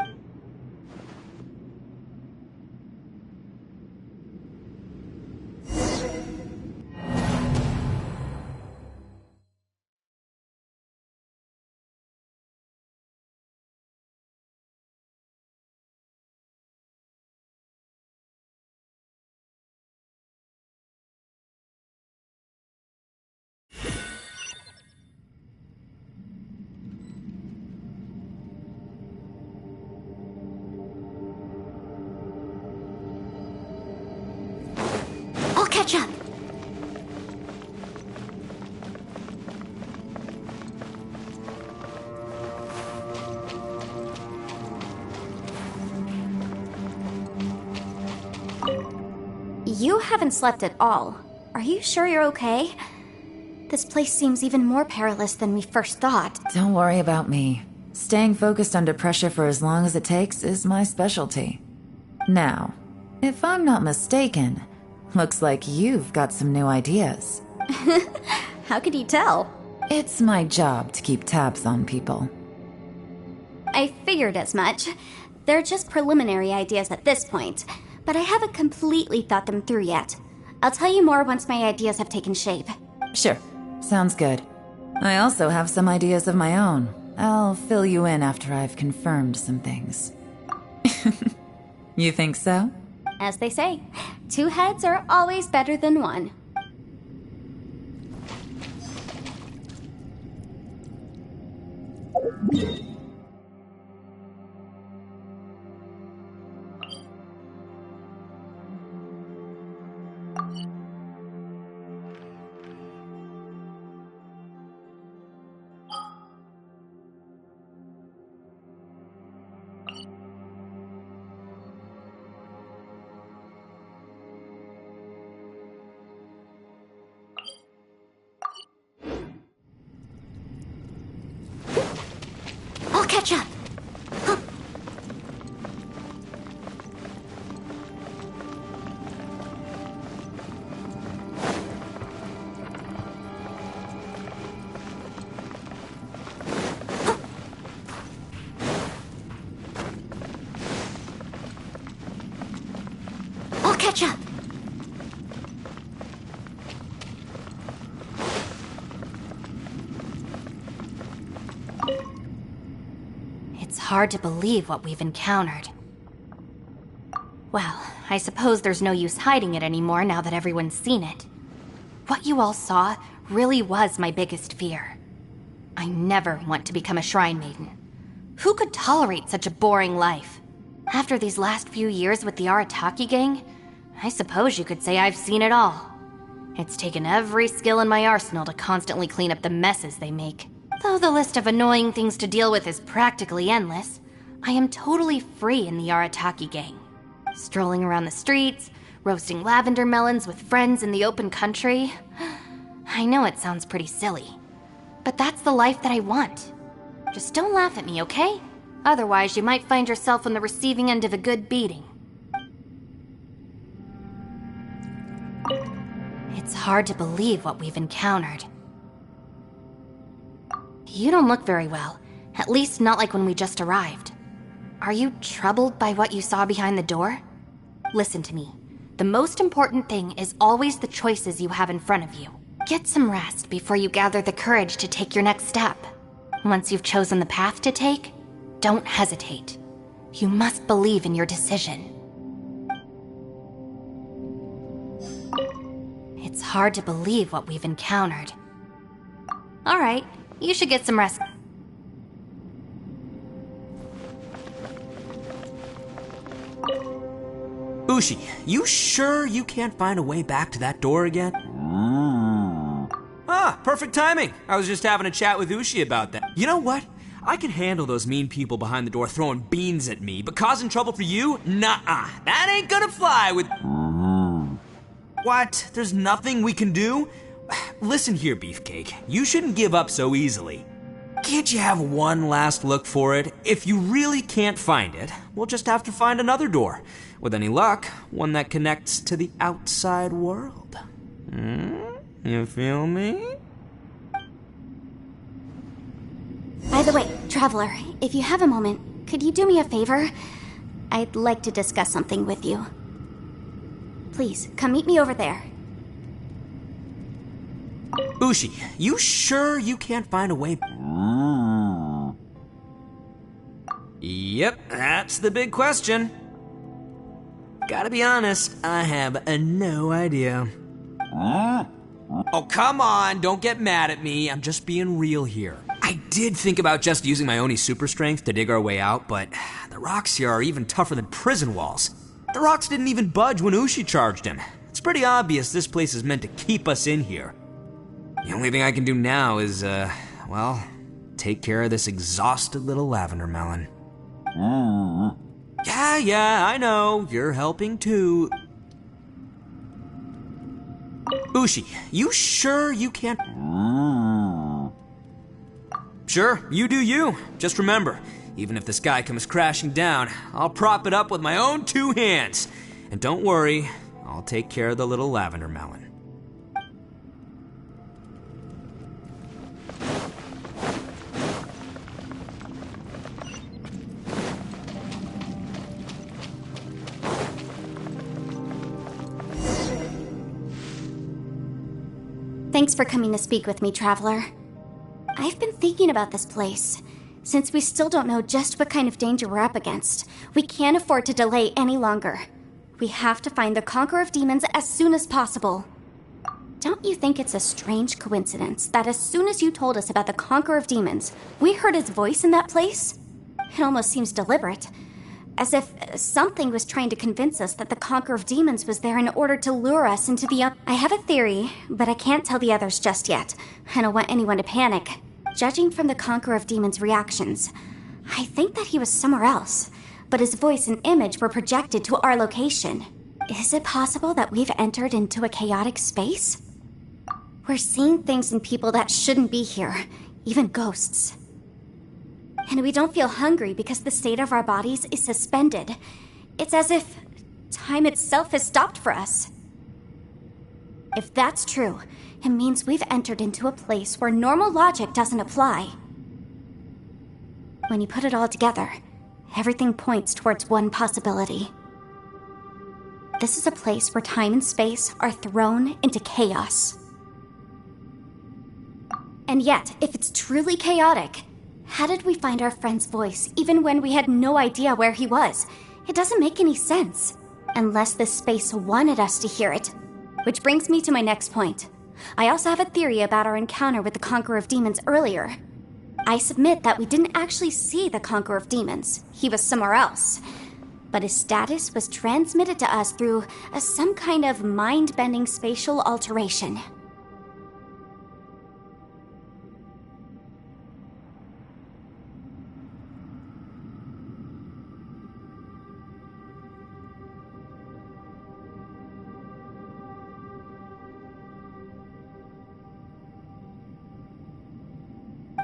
[SPEAKER 2] I'll catch up. You haven't slept at all. Are you sure you're okay? This place seems even more perilous than we first thought.
[SPEAKER 5] Don't worry about me. Staying focused under pressure for as long as it takes is my specialty. Now, if I'm not mistaken, looks like you've got some new ideas.
[SPEAKER 2] How could you tell?
[SPEAKER 5] It's my job to keep tabs on people.
[SPEAKER 2] I figured as much. They're just preliminary ideas at this point, but I haven't completely thought them through yet. I'll tell you more once my ideas have taken shape.
[SPEAKER 5] Sure, sounds good. I also have some ideas of my own. I'll fill you in after I've confirmed some things. You think so?
[SPEAKER 2] As they say, two heads are always better than one.
[SPEAKER 1] catch up. I'll catch up.
[SPEAKER 4] It's hard to believe what we've encountered. Well, I suppose there's no use hiding it anymore now that everyone's seen it. What you all saw really was my biggest fear. I never want to become a shrine maiden. Who could tolerate such a boring life? After these last few years with the Arataki gang, I suppose you could say I've seen it all. It's taken every skill in my arsenal to constantly clean up the messes they make. Though the list of annoying things to deal with is practically endless, I am totally free in the Arataki gang. Strolling around the streets, roasting lavender melons with friends in the open country. I know it sounds pretty silly, but that's the life that I want. Just don't laugh at me, okay? Otherwise, you might find yourself on the receiving end of a good beating. It's hard to believe what we've encountered. You don't look very well, at least not like when we just arrived. Are you troubled by what you saw behind the door? Listen to me. The most important thing is always the choices you have in front of you. Get some rest before you gather the courage to take your next step. Once you've chosen the path to take, don't hesitate. You must believe in your decision. It's hard to believe what we've encountered. All right, you should get some rest.
[SPEAKER 3] Ushi, you sure you can't find a way back to that door again? Ah, perfect timing. I was just having a chat with Ushi about that. You know what? I can handle those mean people behind the door throwing beans at me, but causing trouble for you? Nuh-uh. That ain't gonna fly with... What? There's nothing we can do? Listen here, Beefcake. You shouldn't give up so easily. Can't you have one last look for it? If you really can't find it, we'll just have to find another door. With any luck, one that connects to the outside world. You feel me?
[SPEAKER 2] By the way, Traveler, if you have a moment, could you do me a favor? I'd like to discuss something with you. Please, come meet me over there.
[SPEAKER 3] Ushi, you sure you can't find a way... Yep, that's the big question. Gotta be honest, I have no idea. Oh, come on, don't get mad at me. I'm just being real here. I did think about just using my Oni super strength to dig our way out, but the rocks here are even tougher than prison walls. The rocks didn't even budge when Ushi charged him. It's pretty obvious this place is meant to keep us in here. The only thing I can do now is, well, take care of this exhausted little lavender melon. Yeah, I know. You're helping too. Ushi, you sure you can't... Sure, you do you. Just remember, even if the sky comes crashing down, I'll prop it up with my own 2 hands. And don't worry, I'll take care of the little lavender melon.
[SPEAKER 2] Thanks for coming to speak with me, Traveler. I've been thinking about this place. Since we still don't know just what kind of danger we're up against, we can't afford to delay any longer. We have to find the Conqueror of Demons as soon as possible. Don't you think it's a strange coincidence that as soon as you told us about the Conqueror of Demons, we heard his voice in that place? It almost seems deliberate. As if something was trying to convince us that the Conqueror of Demons was there in order to lure us into the... I have a theory, but I can't tell the others just yet. I don't want anyone to panic. Judging from the Conqueror of Demons' reactions, I think that he was somewhere else, but his voice and image were projected to our location. Is it possible that we've entered into a chaotic space? We're seeing things in people that shouldn't be here, even ghosts. And we don't feel hungry because the state of our bodies is suspended. It's as if time itself has stopped for us. If that's true, it means we've entered into a place where normal logic doesn't apply. When you put it all together, everything points towards one possibility. This is a place where time and space are thrown into chaos. And yet, if it's truly chaotic, how did we find our friend's voice even when we had no idea where he was? It doesn't make any sense. Unless this space wanted us to hear it. Which brings me to my next point. I also have a theory about our encounter with the Conqueror of Demons earlier. I submit that we didn't actually see the Conqueror of Demons. He was somewhere else. But his status was transmitted to us through some kind of mind-bending spatial alteration.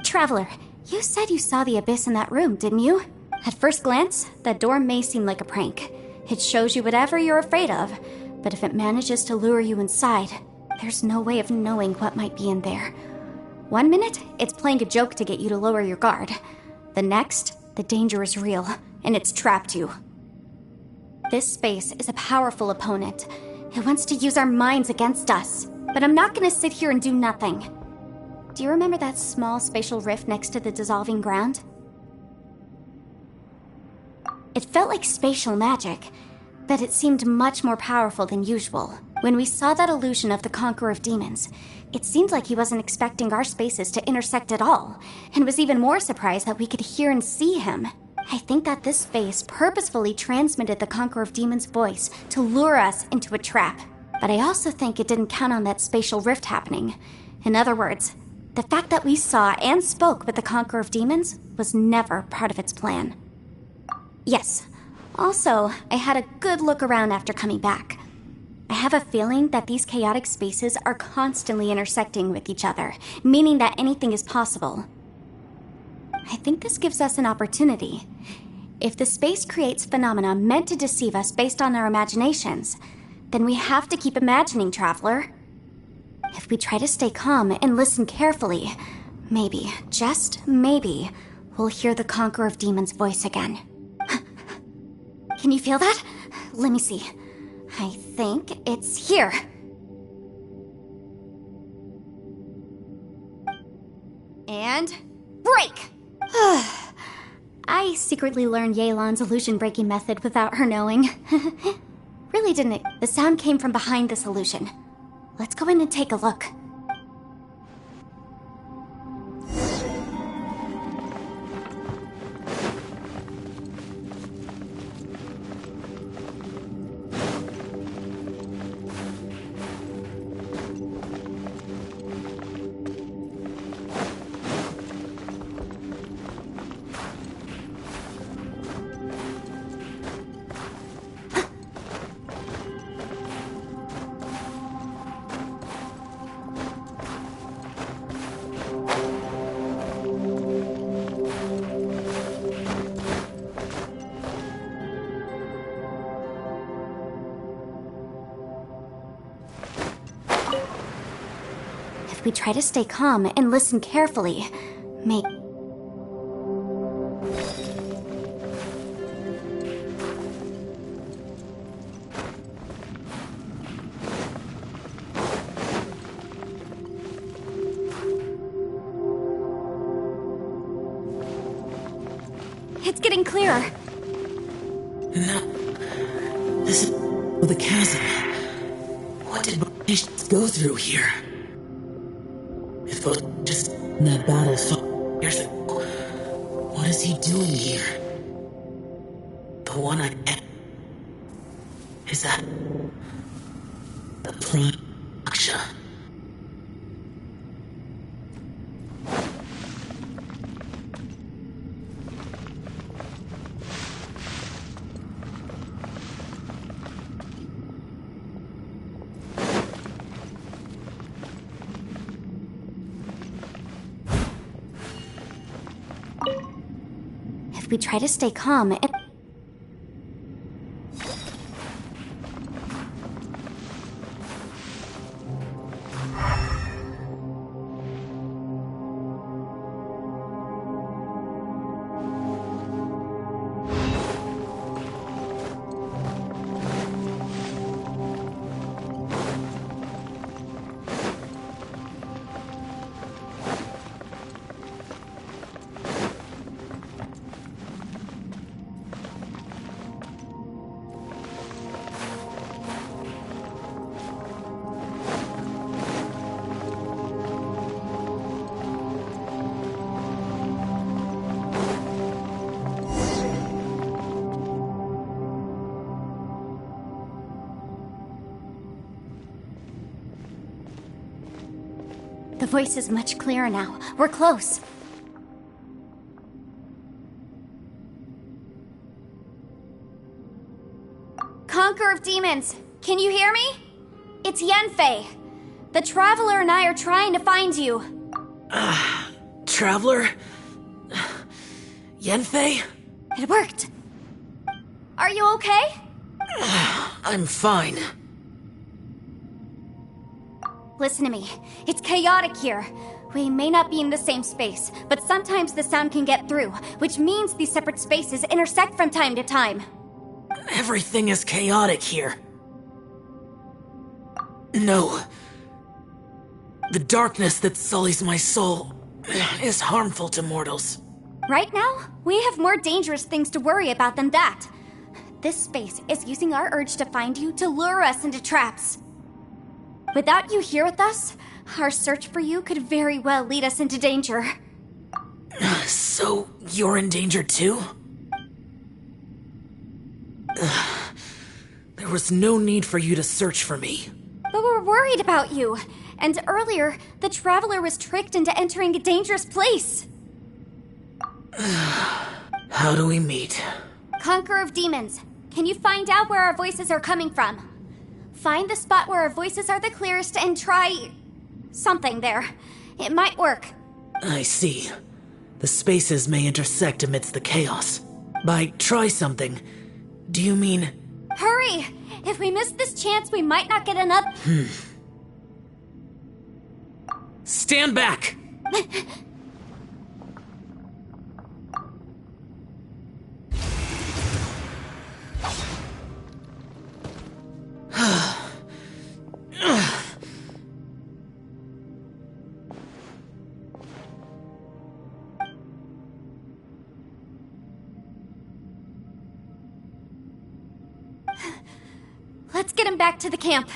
[SPEAKER 2] Traveler, you said you saw the abyss in that room, didn't you? At first glance, that door may seem like a prank. It shows you whatever you're afraid of, but if it manages to lure you inside, there's no way of knowing what might be in there. 1 minute, it's playing a joke to get you to lower your guard. The next, the danger is real, and it's trapped you. This space is a powerful opponent. It wants to use our minds against us, but I'm not gonna sit here and do nothing. Do you remember that small spatial rift next to the dissolving ground? It felt like spatial magic, but it seemed much more powerful than usual. When we saw that illusion of the Conqueror of Demons, it seemed like he wasn't expecting our spaces to intersect at all, and was even more surprised that we could hear and see him. I think that this space purposefully transmitted the Conqueror of Demons' voice to lure us into a trap. But I also think it didn't count on that spatial rift happening. In other words, the fact that we saw and spoke with the Conqueror of Demons was never part of its plan. Yes. Also, I had a good look around after coming back. I have a feeling that these chaotic spaces are constantly intersecting with each other, meaning that anything is possible. I think this gives us an opportunity. If the space creates phenomena meant to deceive us based on our imaginations, then we have to keep imagining, Traveler. If we try to stay calm and listen carefully, maybe, just maybe, we'll hear the Conqueror of Demons' voice again. Can you feel that? Let me see. I think it's here. And break! I secretly learned Yelan's illusion-breaking method without her knowing. Really didn't it? The sound came from behind this illusion. Let's go in and take a look. We try to stay calm and listen carefully. It's getting clearer.
[SPEAKER 6] No. This is the chasm. What did patients go through here? If it was just in that battle so years ago, what is he doing here? The one I met. Is that the Prime Aksha?
[SPEAKER 2] If we try to stay calm, it... The voice is much clearer now. We're close. Conqueror of Demons, can you hear me? It's Yenfei. The Traveler and I are trying to find you.
[SPEAKER 6] Traveler? Yenfei?
[SPEAKER 2] It worked. Are you okay?
[SPEAKER 6] I'm fine.
[SPEAKER 2] Listen to me. It's chaotic here. We may not be in the same space, but sometimes the sound can get through, which means these separate spaces intersect from time to time.
[SPEAKER 6] Everything is chaotic here. No. The darkness that sullies my soul is harmful to mortals.
[SPEAKER 2] Right now, we have more dangerous things to worry about than that. This space is using our urge to find you to lure us into traps. Without you here with us, our search for you could very well lead us into danger.
[SPEAKER 6] So, you're in danger too? There was no need for you to search for me.
[SPEAKER 2] But we're worried about you. And earlier, the Traveler was tricked into entering a dangerous place.
[SPEAKER 6] How do we meet?
[SPEAKER 2] Conqueror of Demons, can you find out where our voices are coming from? Find the spot where our voices are the clearest and try... something there. It might work.
[SPEAKER 6] I see. The spaces may intersect amidst the chaos. By try something, do you mean...
[SPEAKER 2] Hurry! If we miss this chance, we might not get another...
[SPEAKER 6] Stand back!
[SPEAKER 2] Let's get him back to the camp.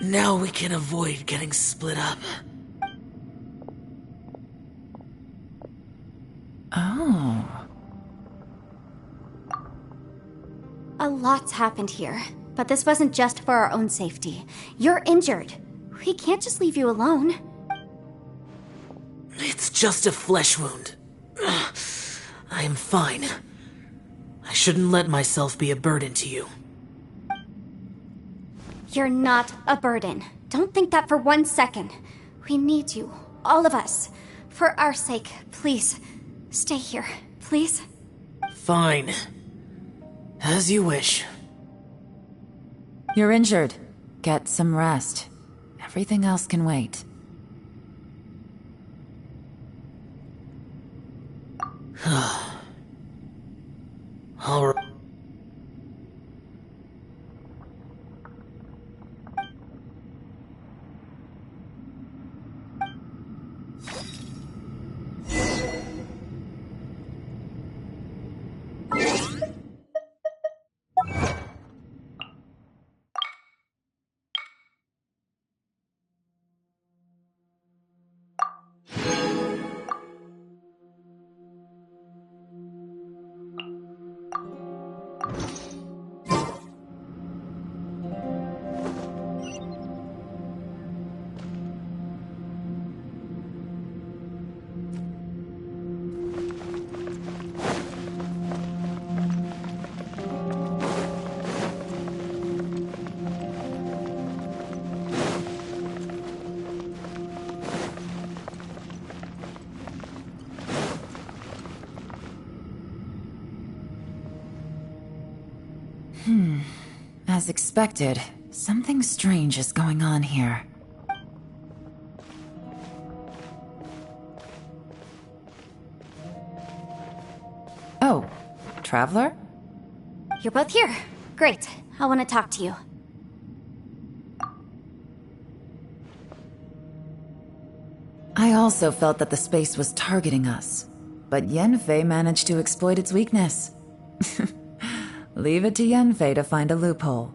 [SPEAKER 6] Now we can avoid getting split up.
[SPEAKER 5] Oh.
[SPEAKER 2] A lot's happened here, but this wasn't just for our own safety. You're injured. We can't just leave you alone.
[SPEAKER 6] It's just a flesh wound. I am fine. I shouldn't let myself be a burden to you.
[SPEAKER 2] You're not a burden. Don't think that for 1 second. We need you, all of us. For our sake, please, stay here, please.
[SPEAKER 6] Fine. As you wish.
[SPEAKER 5] You're injured. Get some rest. Everything else can wait.
[SPEAKER 6] All right.
[SPEAKER 5] As expected, something strange is going on here. Oh, Traveler?
[SPEAKER 2] You're both here. Great. I want to talk to you.
[SPEAKER 5] I also felt that the space was targeting us, but Yenfei managed to exploit its weakness. Leave it to Yenfei to find a loophole.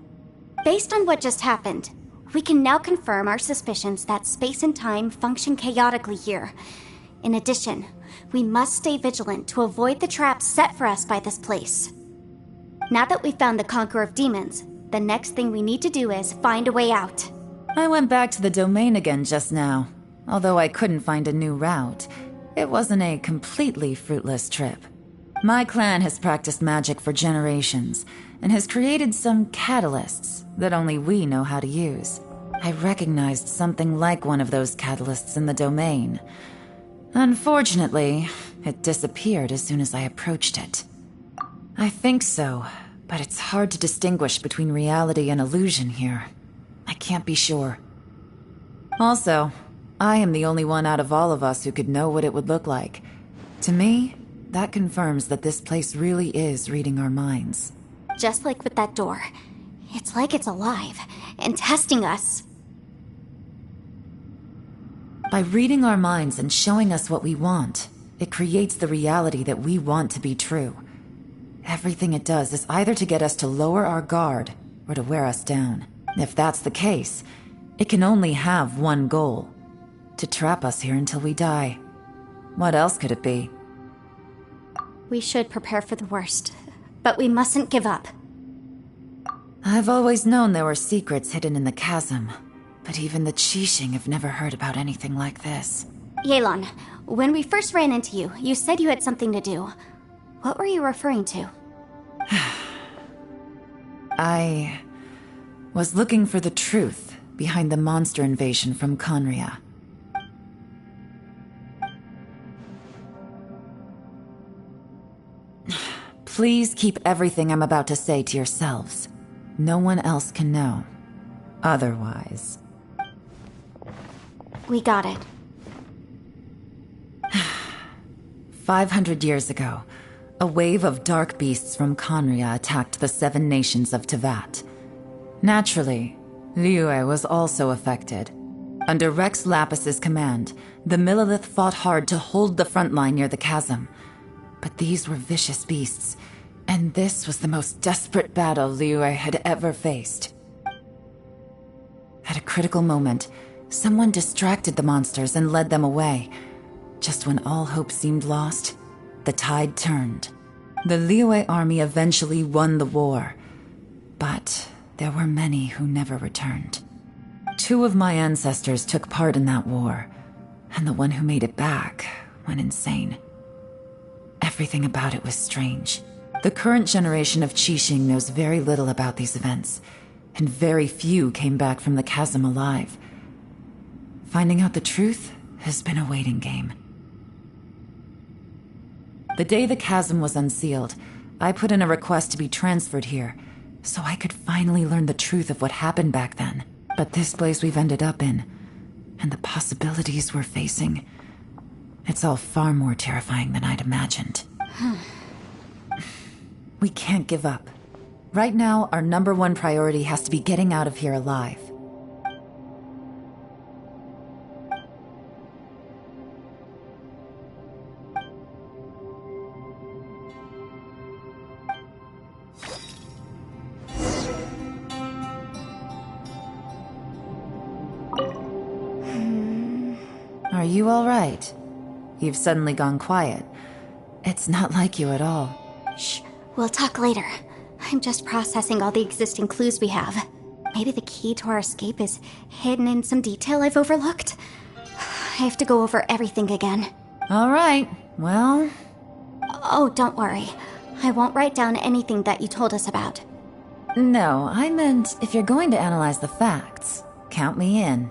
[SPEAKER 2] Based on what just happened, we can now confirm our suspicions that space and time function chaotically here. In addition, we must stay vigilant to avoid the traps set for us by this place. Now that we've found the Conqueror of Demons, the next thing we need to do is find a way out.
[SPEAKER 5] I went back to the domain again just now. Although I couldn't find a new route, it wasn't a completely fruitless trip. My clan has practiced magic for generations, and has created some catalysts that only we know how to use. I recognized something like one of those catalysts in the domain. Unfortunately, it disappeared as soon as I approached it. I think so, but it's hard to distinguish between reality and illusion here. I can't be sure. Also, I am the only one out of all of us who could know what it would look like. To me, that confirms that this place really is reading our minds.
[SPEAKER 2] Just like with that door. It's like it's alive, and testing us.
[SPEAKER 5] By reading our minds and showing us what we want, it creates the reality that we want to be true. Everything it does is either to get us to lower our guard, or to wear us down. If that's the case, it can only have one goal: to trap us here until we die. What else could it be?
[SPEAKER 2] We should prepare for the worst, but we mustn't give up.
[SPEAKER 5] I've always known there were secrets hidden in the chasm, but even the Qixing have never heard about anything like this.
[SPEAKER 2] Yelan, when we first ran into you, you said you had something to do. What were you referring to?
[SPEAKER 5] I was looking for the truth behind the monster invasion from Conria. Please keep everything I'm about to say to yourselves. No one else can know. Otherwise...
[SPEAKER 2] We got it.
[SPEAKER 5] 500 years ago, a wave of dark beasts from Conria attacked the 7 nations of Tevat. Naturally, Liyue was also affected. Under Rex Lapis's command, the Millelith fought hard to hold the front line near the chasm. But these were vicious beasts, and this was the most desperate battle Liyue had ever faced. At a critical moment, someone distracted the monsters and led them away. Just when all hope seemed lost, the tide turned. The Liyue army eventually won the war, but there were many who never returned. 2 of my ancestors took part in that war, and the one who made it back went insane. Everything about it was strange. The current generation of Qixing knows very little about these events, and very few came back from the chasm alive. Finding out the truth has been a waiting game. The day the chasm was unsealed, I put in a request to be transferred here, so I could finally learn the truth of what happened back then. But this place we've ended up in, and the possibilities we're facing, it's all far more terrifying than I'd imagined. We can't give up. Right now, our #1 priority has to be getting out of here alive. Are you all right? You've suddenly gone quiet. It's not like you at all.
[SPEAKER 2] Shh, we'll talk later. I'm just processing all the existing clues we have. Maybe the key to our escape is hidden in some detail I've overlooked. I have to go over everything again.
[SPEAKER 5] All right, well...
[SPEAKER 2] Oh, don't worry. I won't write down anything that you told us about.
[SPEAKER 5] No, I meant if you're going to analyze the facts, count me in.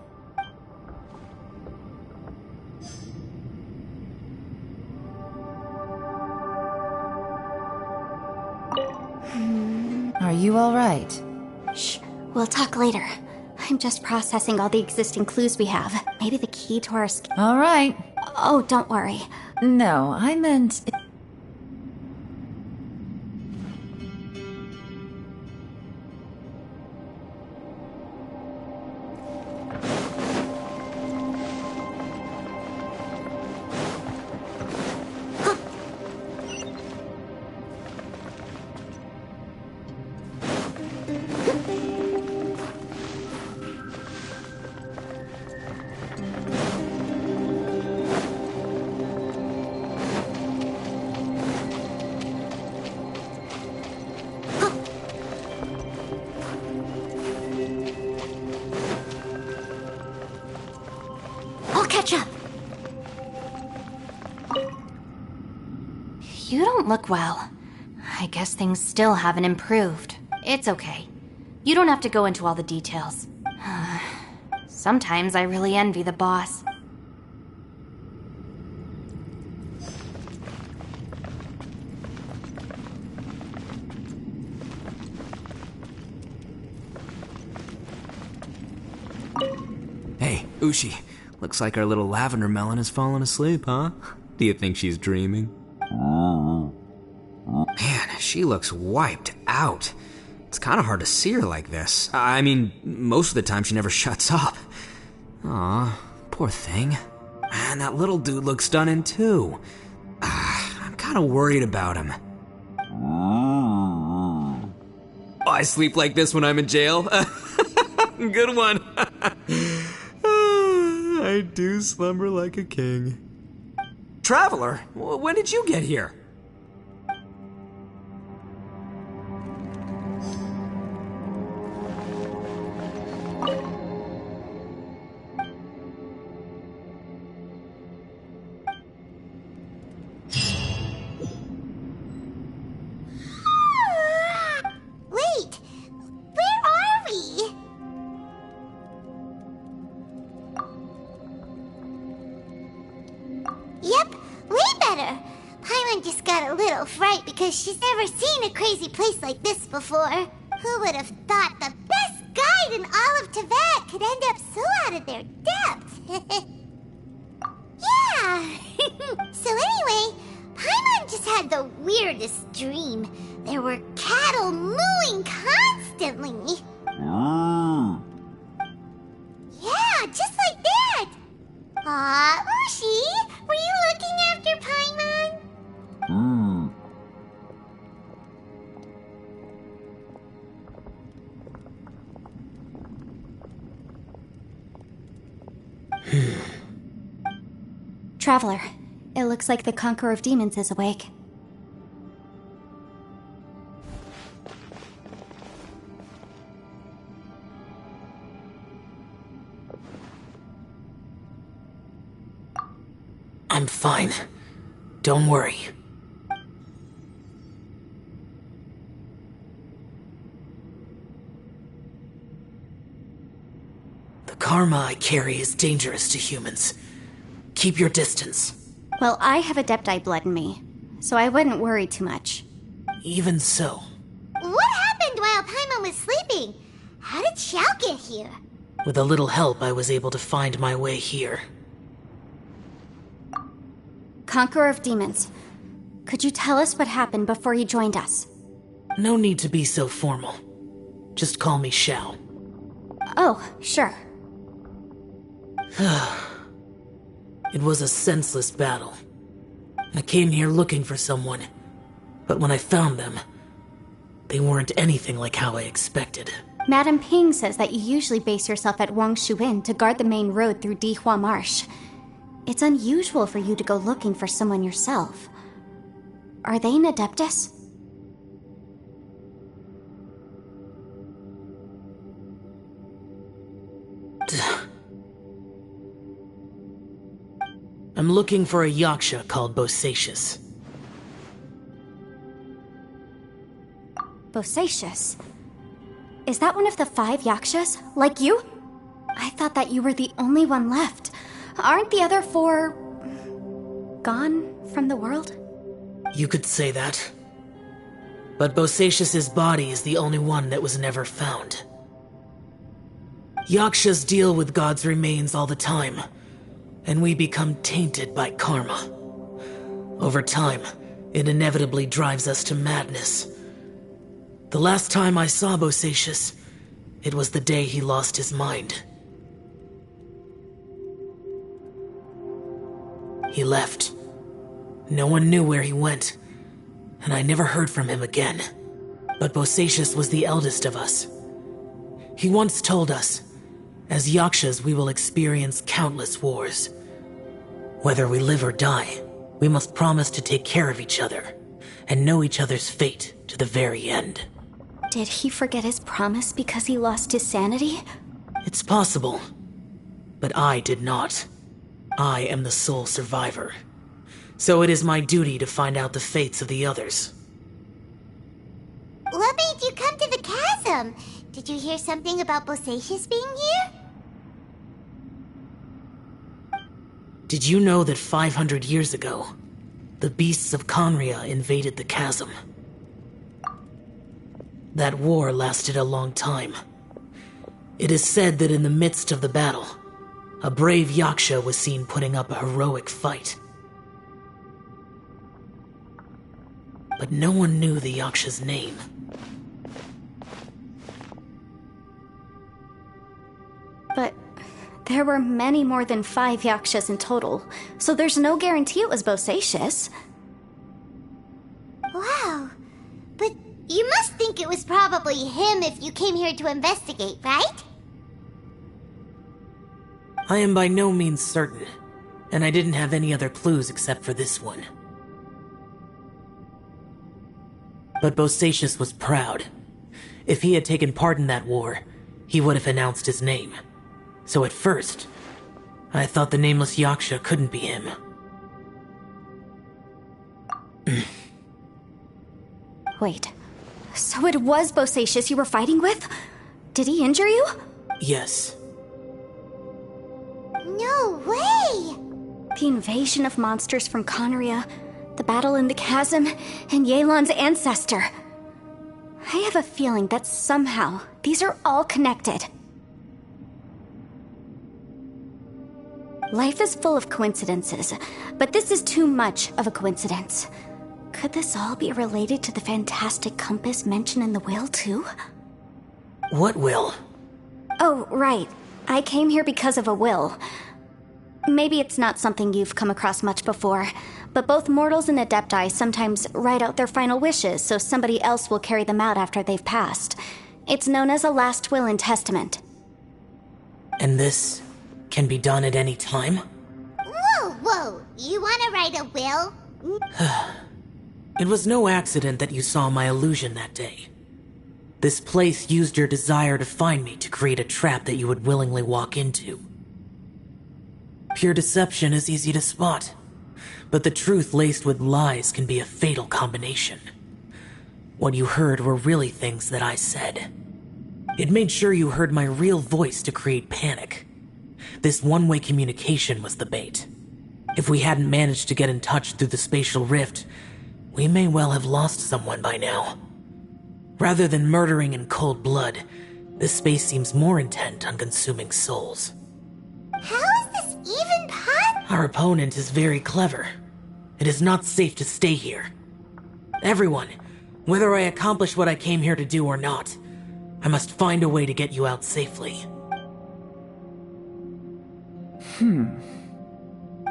[SPEAKER 5] Are you alright?
[SPEAKER 2] Shh, we'll talk later. I'm just processing all the existing clues we have. Maybe the key to our...
[SPEAKER 5] Alright.
[SPEAKER 2] Oh, don't worry.
[SPEAKER 5] No, I meant...
[SPEAKER 2] I'll catch up.
[SPEAKER 4] You don't look well. I guess things still haven't improved. It's okay. You don't have to go into all the details. Sometimes I really envy the boss.
[SPEAKER 3] Hey, Ushi. Looks like our little lavender melon has fallen asleep, huh? Do you think she's dreaming? Man, she looks wiped out. It's kind of hard to see her like this. I mean, most of the time she never shuts up. Aw, poor thing. Man, that little dude looks done in too. I'm kind of worried about him. Oh, I sleep like this when I'm in jail? Good one. I do slumber like a king. Traveler, when did you get here?
[SPEAKER 1] Wait, where are we? Yep, way better. Paimon just got a little fright because she's never seen a crazy place like this before. Who would have thought the best guide in all of Tibet could end up so out of their depth? Yeah! So anyway, Paimon just had the weirdest dream. There were cattle mooing constantly. Yeah, just like that. Aw, Ushi, were you looking after Paimon?
[SPEAKER 2] Traveler, it looks like the Conqueror of Demons is awake.
[SPEAKER 6] I'm fine. Don't worry. The karma I carry is dangerous to humans. Keep your distance.
[SPEAKER 2] Well, I have Adepti blood in me, so I wouldn't worry too much.
[SPEAKER 6] Even so.
[SPEAKER 1] What happened while Paimon was sleeping? How did Xiao get here?
[SPEAKER 6] With a little help, I was able to find my way here.
[SPEAKER 2] Conqueror of Demons, could you tell us what happened before you joined us?
[SPEAKER 6] No need to be so formal. Just call me Xiao.
[SPEAKER 2] Oh, sure.
[SPEAKER 6] It was a senseless battle. I came here looking for someone, but when I found them, they weren't anything like how I expected.
[SPEAKER 2] Madame Ping says that you usually base yourself at Wangshu Inn to guard the main road through Dihua Marsh. It's unusual for you to go looking for someone yourself. Are they an Adeptus?
[SPEAKER 6] I'm looking for a yaksha called Bosacius.
[SPEAKER 2] Bosacius? Is that one of the 5 yakshas, like you? I thought that you were the only one left. Aren't the other 4... gone from the world?
[SPEAKER 6] You could say that. But Bosacius's body is the only one that was never found. Yakshas deal with God's remains all the time, and we become tainted by karma. Over time, it inevitably drives us to madness. The last time I saw Bosacius, it was the day he lost his mind. He left. No one knew where he went, and I never heard from him again. But Bosacius was the eldest of us. He once told us, as Yakshas we will experience countless wars. Whether we live or die, we must promise to take care of each other, and know each other's fate to the very end.
[SPEAKER 2] Did he forget his promise because he lost his sanity?
[SPEAKER 6] It's possible, but I did not. I am the sole survivor. So it is my duty to find out the fates of the others.
[SPEAKER 1] What made you come to the chasm? Did you hear something about Bosacius being here?
[SPEAKER 6] Did you know that 500 years ago, the beasts of Conria invaded the chasm? That war lasted a long time. It is said that in the midst of the battle, a brave Yaksha was seen putting up a heroic fight. But no one knew the Yaksha's name.
[SPEAKER 2] But there were many more than 5 Yakshas in total, so there's no guarantee it was Bosacius.
[SPEAKER 1] Wow. But you must think it was probably him if you came here to investigate, right?
[SPEAKER 6] I am by no means certain, and I didn't have any other clues except for this one. But Bosacius was proud. If he had taken part in that war, he would have announced his name. So at first, I thought the nameless Yaksha couldn't be him.
[SPEAKER 2] Wait, so it was Bosacius you were fighting with? Did he injure you?
[SPEAKER 6] Yes.
[SPEAKER 1] No way!
[SPEAKER 2] The invasion of monsters from Conria, the battle in the chasm, and Yelan's ancestor. I have a feeling that somehow these are all connected. Life is full of coincidences, but this is too much of a coincidence. Could this all be related to the fantastic compass mentioned in the will, too?
[SPEAKER 6] What will?
[SPEAKER 2] Oh, right. I came here because of a will. Maybe it's not something you've come across much before, but both mortals and adepti sometimes write out their final wishes so somebody else will carry them out after they've passed. It's known as a last will and testament.
[SPEAKER 6] And this can be done at any time?
[SPEAKER 1] Whoa! You wanna write a will?
[SPEAKER 6] It was no accident that you saw my illusion that day. This place used your desire to find me to create a trap that you would willingly walk into. Pure deception is easy to spot, but the truth laced with lies can be a fatal combination. What you heard were really things that I said. It made sure you heard my real voice to create panic. This one-way communication was the bait. If we hadn't managed to get in touch through the spatial rift, we may well have lost someone by now. Rather than murdering in cold blood, this space seems more intent on consuming souls.
[SPEAKER 1] How is this even possible?
[SPEAKER 6] Our opponent is very clever. It is not safe to stay here. Everyone, whether I accomplish what I came here to do or not, I must find a way to get you out safely.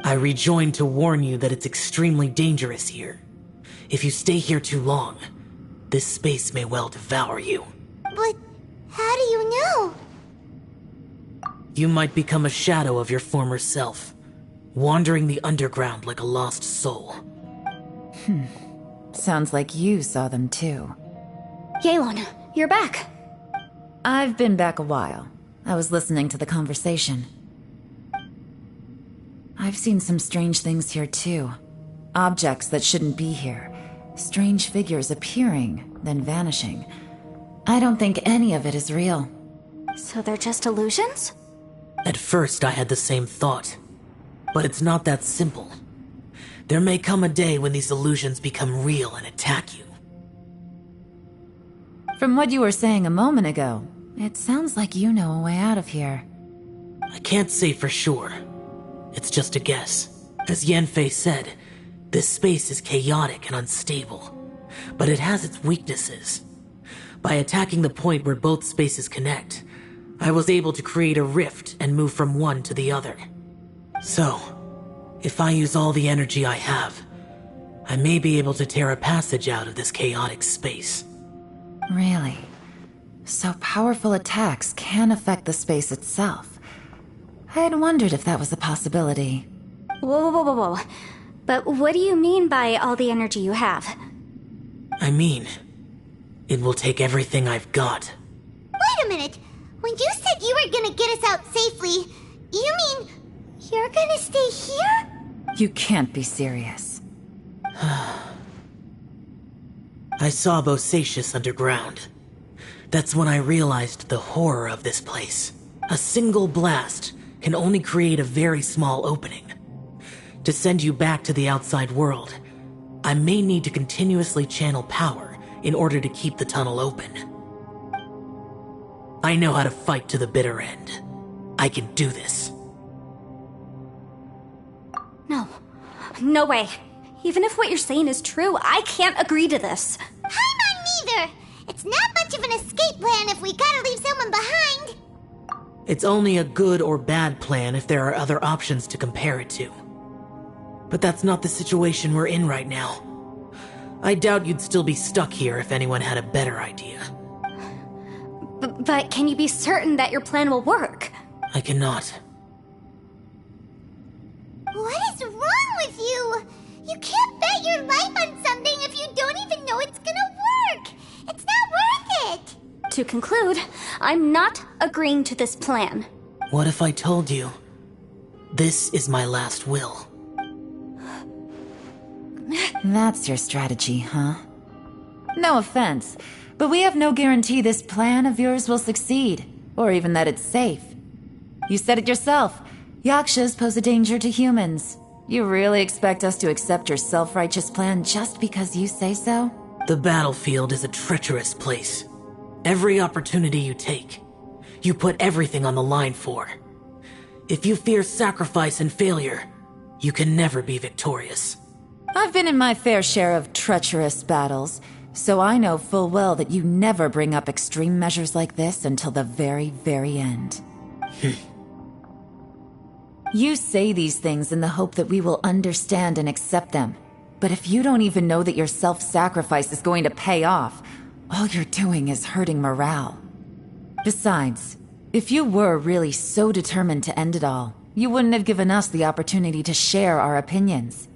[SPEAKER 6] I rejoined to warn you that it's extremely dangerous here. If you stay here too long, this space may well devour you.
[SPEAKER 1] But how do you know?
[SPEAKER 6] You might become a shadow of your former self, wandering the underground like a lost soul.
[SPEAKER 5] Sounds like you saw them too.
[SPEAKER 2] Yelan, you're back.
[SPEAKER 5] I've been back a while. I was listening to the conversation. I've seen some strange things here too. Objects that shouldn't be here. Strange figures appearing, then vanishing. I don't think any of it is real.
[SPEAKER 2] So they're just illusions?
[SPEAKER 6] At first I had the same thought, but it's not that simple. There may come a day when these illusions become real and attack you.
[SPEAKER 5] From what you were saying a moment ago, it sounds like you know a way out of here.
[SPEAKER 6] I can't say for sure. It's just a guess. As Yanfei said, this space is chaotic and unstable, but it has its weaknesses. By attacking the point where both spaces connect, I was able to create a rift and move from one to the other. So, if I use all the energy I have, I may be able to tear a passage out of this chaotic space.
[SPEAKER 5] Really? So powerful attacks can affect the space itself. I had wondered if that was a possibility.
[SPEAKER 2] Whoa, whoa, whoa, whoa. But what do you mean by all the energy you have?
[SPEAKER 6] I mean, it will take everything I've got.
[SPEAKER 1] Wait a minute. When you said you were gonna get us out safely, you mean you're gonna stay here?
[SPEAKER 5] You can't be serious.
[SPEAKER 6] I saw Bosacius underground. That's when I realized the horror of this place. A single blast can only create a very small opening. To send you back to the outside world, I may need to continuously channel power in order to keep the tunnel open. I know how to fight to the bitter end. I can do this.
[SPEAKER 2] No. No way. Even if what you're saying is true, I can't agree to this.
[SPEAKER 1] Paimon neither! It's not much of an escape plan if we gotta leave someone behind.
[SPEAKER 6] It's only a good or bad plan if there are other options to compare it to. But that's not the situation we're in right now. I doubt you'd still be stuck here if anyone had a better idea.
[SPEAKER 2] But can you be certain that your plan will work?
[SPEAKER 6] I cannot.
[SPEAKER 1] What is wrong with you? You can't bet your life on something if you don't even know it's gonna work. It's not worth it.
[SPEAKER 2] To conclude, I'm not agreeing to this plan.
[SPEAKER 6] What if I told you, this is my last will?
[SPEAKER 5] That's your strategy, huh? No offense, but we have no guarantee this plan of yours will succeed, or even that it's safe. You said it yourself. Yakshas pose a danger to humans. You really expect us to accept your self-righteous plan just because you say so?
[SPEAKER 6] The battlefield is a treacherous place. Every opportunity you take, you put everything on the line for. If you fear sacrifice and failure, you can never be victorious.
[SPEAKER 5] I've been in my fair share of treacherous battles, so I know full well that you never bring up extreme measures like this until the very, very end. You say these things in the hope that we will understand and accept them. But if you don't even know that your self-sacrifice is going to pay off, all you're doing is hurting morale. Besides, if you were really so determined to end it all, you wouldn't have given us the opportunity to share our opinions.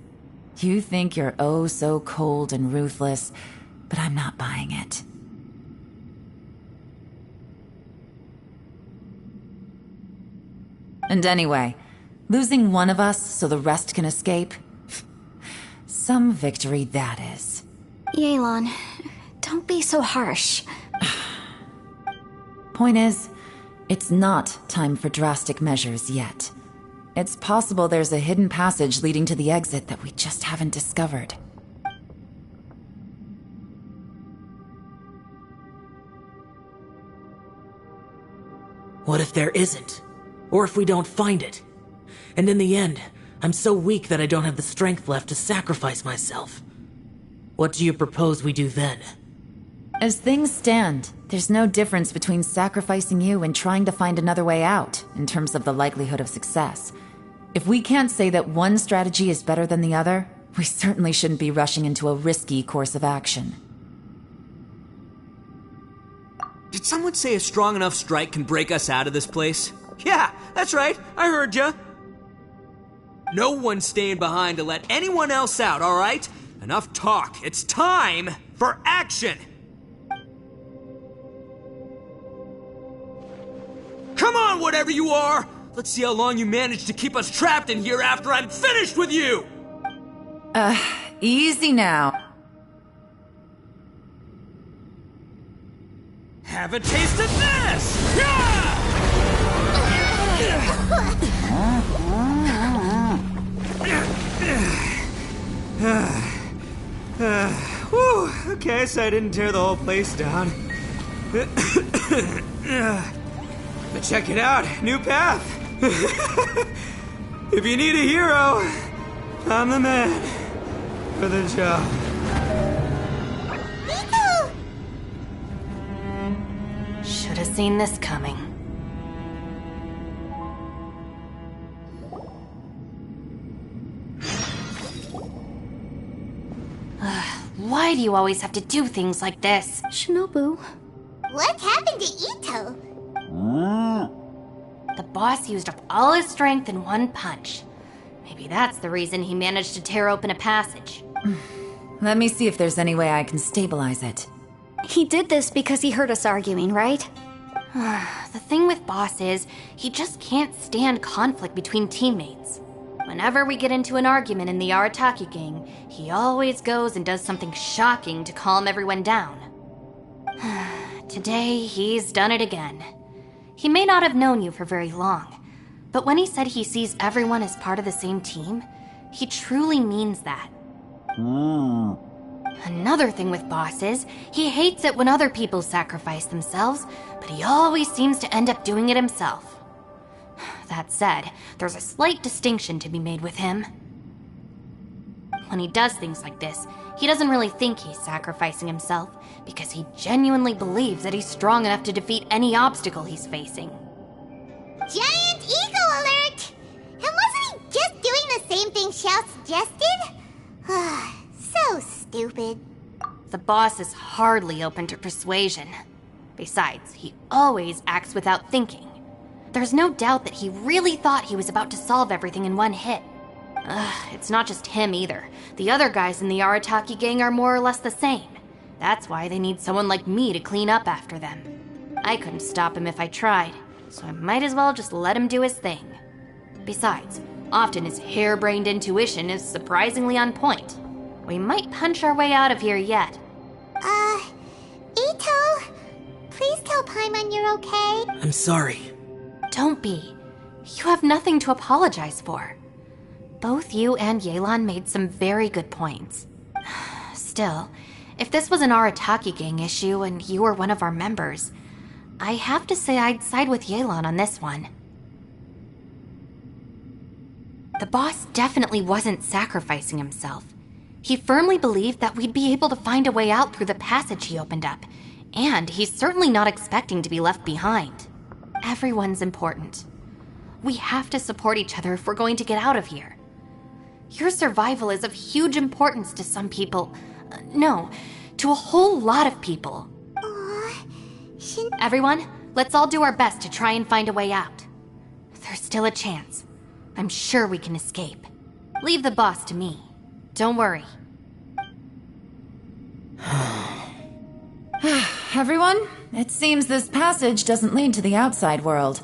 [SPEAKER 5] You think you're oh so cold and ruthless, but I'm not buying it. And anyway, losing one of us so the rest can escape? Some victory that is.
[SPEAKER 2] Yelan, don't be so harsh.
[SPEAKER 5] Point is, it's not time for drastic measures yet. It's possible there's a hidden passage leading to the exit that we just haven't discovered.
[SPEAKER 6] What if there isn't? Or if we don't find it? And in the end, I'm so weak that I don't have the strength left to sacrifice myself. What do you propose we do then?
[SPEAKER 5] As things stand, there's no difference between sacrificing you and trying to find another way out, in terms of the likelihood of success. If we can't say that one strategy is better than the other, we certainly shouldn't be rushing into a risky course of action.
[SPEAKER 3] Did someone say a strong enough strike can break us out of this place? Yeah, that's right. I heard ya. No one's staying behind to let anyone else out, all right? Enough talk. It's time for action. Come on, whatever you are. Let's see how long you manage to keep us trapped in here after I'm finished with you.
[SPEAKER 5] Easy now.
[SPEAKER 3] Have a taste of this! Yeah! Whew, okay, so I didn't tear the whole place down. But check it out, new path. If you need a hero, I'm the man for the job.
[SPEAKER 1] Ito!
[SPEAKER 4] Should have seen this coming. Why do you always have to do things like this?
[SPEAKER 2] Shinobu.
[SPEAKER 1] What happened to Ito?
[SPEAKER 4] The boss used up all his strength in one punch. Maybe that's the reason he managed to tear open a passage.
[SPEAKER 5] Let me see if there's any way I can stabilize it.
[SPEAKER 2] He did this because he heard us arguing, right?
[SPEAKER 4] The thing with Boss is, he just can't stand conflict between teammates. Whenever we get into an argument in the Arataki gang, he always goes and does something shocking to calm everyone down. Today, he's done it again. He may not have known you for very long, but when he said he sees everyone as part of the same team, he truly means that. Another thing with Boss is, he hates it when other people sacrifice themselves, but he always seems to end up doing it himself. That said, there's a slight distinction to be made with him. When he does things like this, he doesn't really think he's sacrificing himself, because he genuinely believes that he's strong enough to defeat any obstacle he's facing.
[SPEAKER 1] Giant ego alert! And wasn't he just doing the same thing Xiao suggested? So stupid.
[SPEAKER 4] The boss is hardly open to persuasion. Besides, he always acts without thinking. There's no doubt that he really thought he was about to solve everything in one hit. It's not just him either. The other guys in the Arataki gang are more or less the same. That's why they need someone like me to clean up after them. I couldn't stop him if I tried, so I might as well just let him do his thing. Besides, often his harebrained intuition is surprisingly on point. We might punch our way out of here yet.
[SPEAKER 1] Ito, please tell Paimon you're okay.
[SPEAKER 10] I'm sorry.
[SPEAKER 4] Don't be. You have nothing to apologize for. Both you and Yelan made some very good points. Still, if this was an Arataki gang issue and you were one of our members, I have to say I'd side with Yelan on this one. The boss definitely wasn't sacrificing himself. He firmly believed that we'd be able to find a way out through the passage he opened up, and he's certainly not expecting to be left behind. Everyone's important. We have to support each other if we're going to get out of here. Your survival is of huge importance to some people. No, to a whole lot of people. Everyone, let's all do our best to try and find a way out. There's still a chance. I'm sure we can escape. Leave the boss to me. Don't worry.
[SPEAKER 5] Everyone, it seems this passage doesn't lead to the outside world,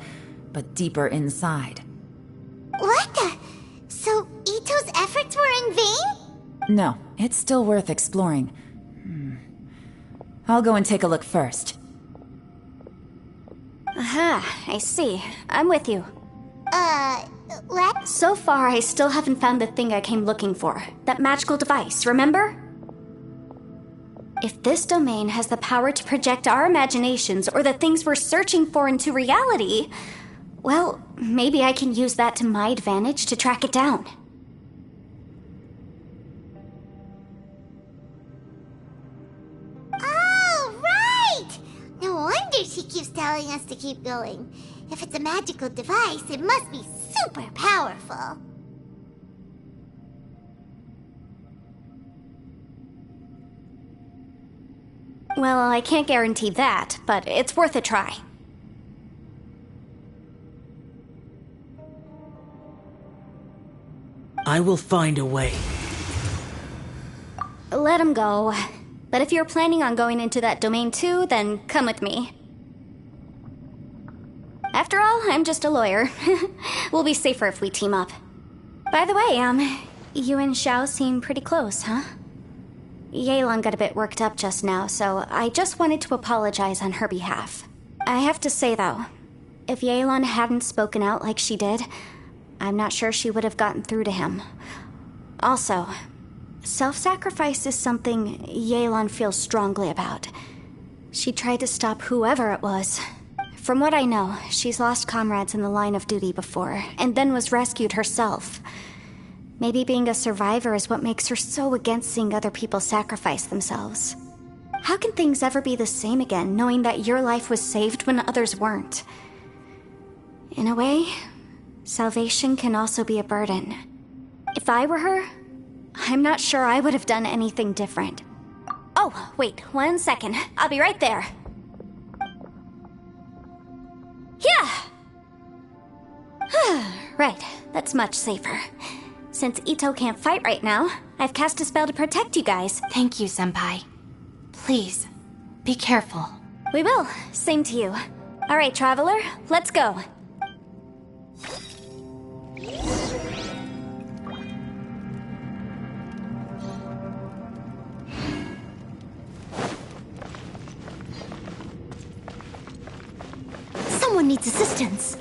[SPEAKER 5] but deeper inside.
[SPEAKER 1] What the? So Ito's efforts were in vain?
[SPEAKER 5] No, it's still worth exploring. I'll go and take a look first.
[SPEAKER 2] Aha, I see. I'm with you.
[SPEAKER 1] What?
[SPEAKER 2] So far, I still haven't found the thing I came looking for. That magical device, remember? If this domain has the power to project our imaginations or the things we're searching for into reality, well, maybe I can use that to my advantage to track it down.
[SPEAKER 1] Oh, right! No wonder she keeps telling us to keep going. If it's a magical device, it must be super powerful.
[SPEAKER 2] Well, I can't guarantee that, but it's worth a try.
[SPEAKER 10] I will find a way.
[SPEAKER 2] Let him go. But if you're planning on going into that domain too, then come with me. After all, I'm just a lawyer. We'll be safer if we team up. By the way, you and Xiao seem pretty close, huh? Yelan got a bit worked up just now, so I just wanted to apologize on her behalf. I have to say, though, if Yelan hadn't spoken out like she did, I'm not sure she would have gotten through to him. Also, self-sacrifice is something Yelan feels strongly about. She tried to stop whoever it was. From what I know, she's lost comrades in the line of duty before, and then was rescued herself. Maybe being a survivor is what makes her so against seeing other people sacrifice themselves. How can things ever be the same again, knowing that your life was saved when others weren't? In a way, salvation can also be a burden. If I were her, I'm not sure I would have done anything different. Oh, wait, 1 second. I'll be right there. Yeah! Right, that's much safer. Since Ito can't fight right now, I've cast a spell to protect you guys.
[SPEAKER 4] Thank you, Senpai. Please, be careful.
[SPEAKER 2] We will. Same to you. All right, Traveler, let's go.
[SPEAKER 1] Someone needs assistance.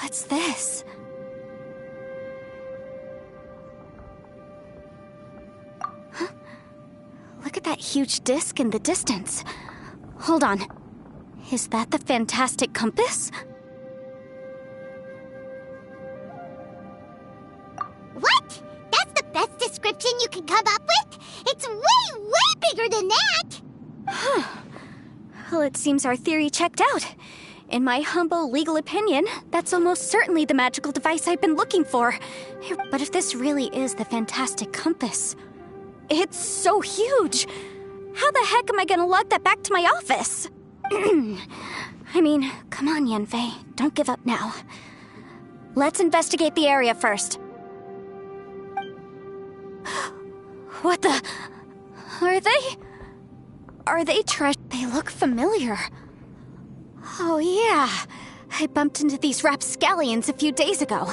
[SPEAKER 2] What's this? Huh? Look at that huge disc in the distance. Hold on. Is that the fantastic compass?
[SPEAKER 1] What? That's the best description you can come up with? It's way, way bigger than that!
[SPEAKER 2] Huh. Well, it seems our theory checked out. In my humble legal opinion, that's almost certainly the magical device I've been looking for. But if this really is the fantastic compass, it's so huge! How the heck am I gonna lug that back to my office? I mean, come on, Yanfei. Don't give up now. Let's investigate the area first. What the... Are they They look familiar. Oh yeah, I bumped into these rapscallions a few days ago.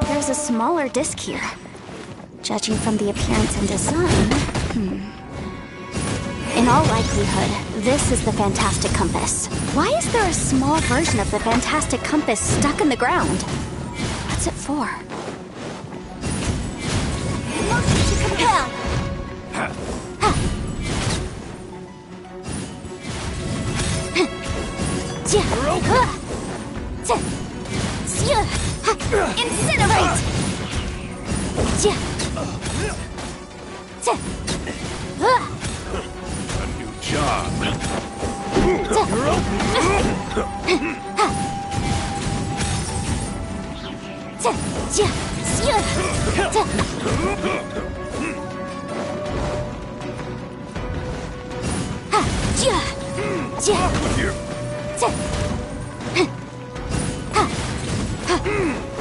[SPEAKER 2] There's a smaller disc here. Judging from the appearance and design, in all likelihood, this is the fantastic compass. Why is there a small version of the fantastic compass stuck in the ground? What's it for?
[SPEAKER 1] Motion to compel! Incinerate!
[SPEAKER 11] A new job.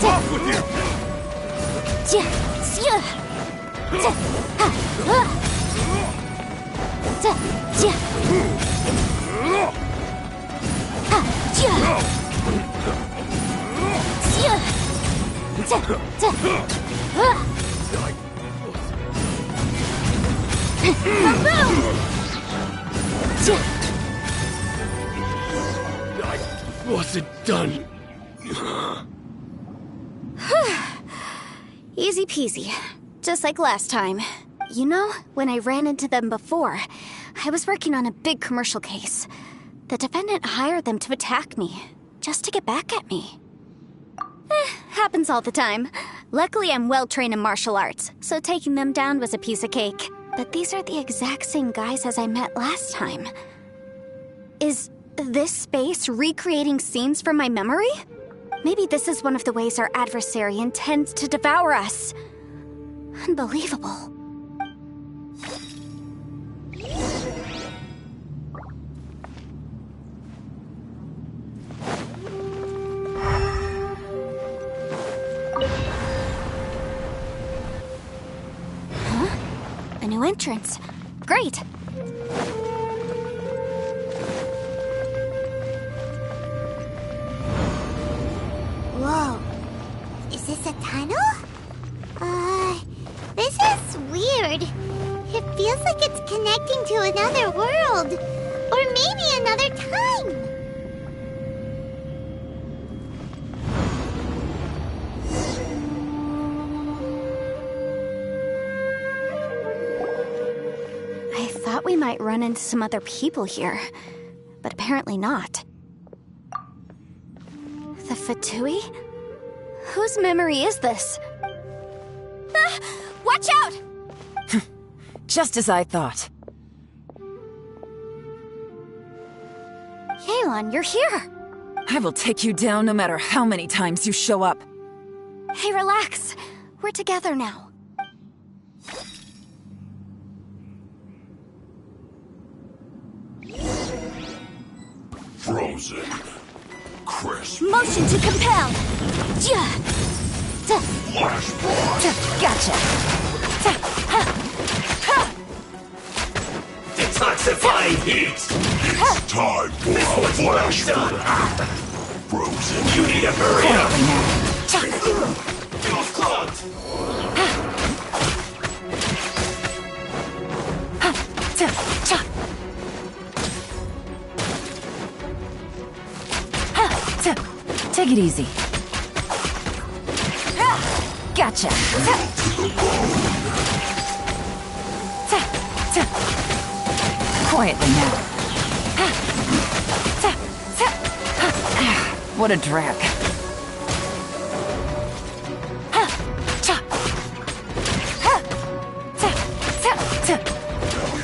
[SPEAKER 11] Off with you! I wasn't done.
[SPEAKER 2] Easy peasy. Just like last time. You know, when I ran into them before, I was working on a big commercial case. The defendant hired them to attack me, just to get back at me. Happens all the time. Luckily, I'm well trained in martial arts, so taking them down was a piece of cake. but these are the exact same guys as I met last time. Is this space recreating scenes from my memory? Maybe this is one of the ways our adversary intends to devour us. Unbelievable. Huh? A new entrance. Great.
[SPEAKER 1] Whoa. Is this a tunnel? This is weird. It feels like it's connecting to another world. Or maybe another time.
[SPEAKER 2] I thought we might run into some other people here, but apparently not. The Fatui? Whose memory is this? Ah! Watch out!
[SPEAKER 5] Just as I thought.
[SPEAKER 2] Yelan, you're here!
[SPEAKER 5] I will take you down no matter how many times you show up.
[SPEAKER 2] Hey, relax. We're together now.
[SPEAKER 11] Frozen. Crisp.
[SPEAKER 2] Motion to compel!
[SPEAKER 11] Flashpoint.
[SPEAKER 2] Gotcha!
[SPEAKER 11] Detoxifying heat. It's time for a flashpoint. Frozen. You need to hurry up. Feels clogged.
[SPEAKER 5] Take it easy. Gotcha. Quietly now. What a drag.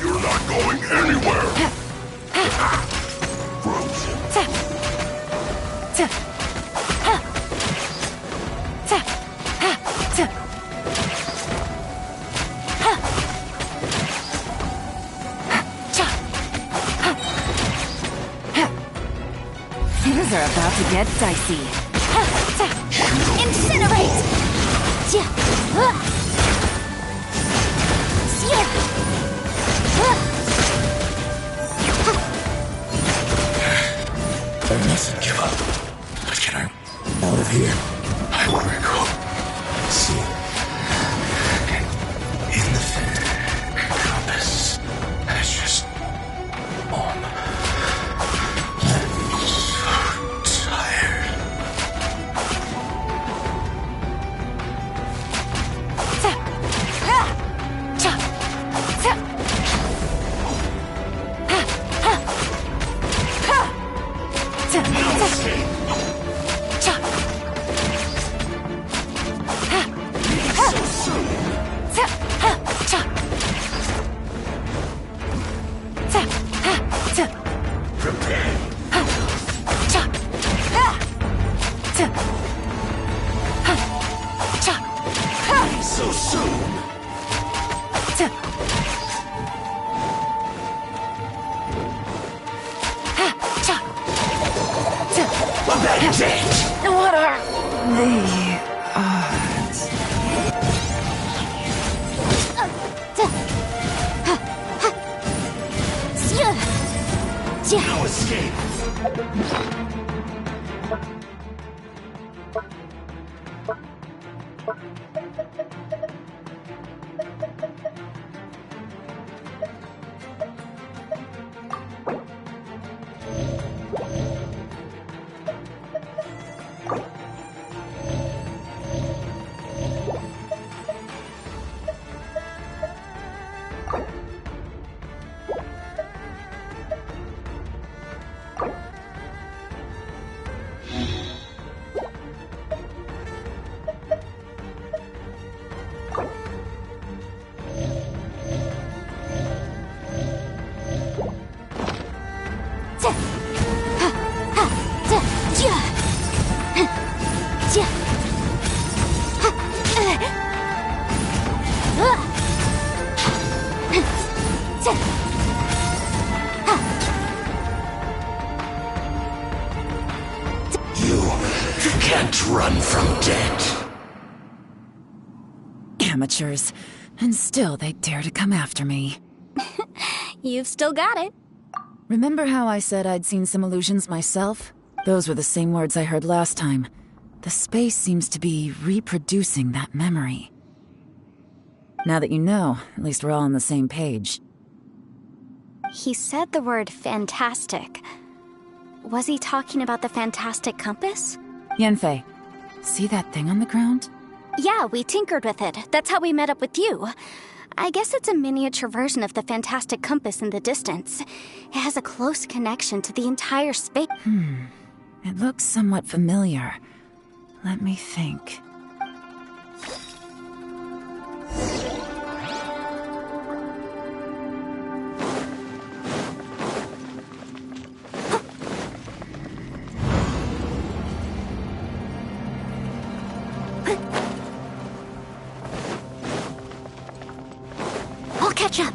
[SPEAKER 11] You're not going anywhere. Frozen.
[SPEAKER 5] Things are about to get dicey.
[SPEAKER 2] Incinerate!
[SPEAKER 11] I mustn't give up. But can I out of here? I want to go. See. In the compass. It's just I'm so tired. So soon.
[SPEAKER 5] What are the odds?
[SPEAKER 11] No escape. You can't run from death.
[SPEAKER 5] Amateurs. And still they dare to come after me.
[SPEAKER 2] You've still got it.
[SPEAKER 5] Remember how I said I'd seen some illusions myself? Those were the same words I heard last time. The space seems to be reproducing that memory. Now that you know, at least we're all on the same page.
[SPEAKER 2] He said the word fantastic. Was he talking about the fantastic compass?
[SPEAKER 5] Yanfei, see that thing on the ground?
[SPEAKER 2] Yeah, we tinkered with it. That's how we met up with you. I guess it's a miniature version of the fantastic compass in the distance. It has a close connection to the entire space.
[SPEAKER 5] It looks somewhat familiar. Let me think.
[SPEAKER 2] I'll catch up.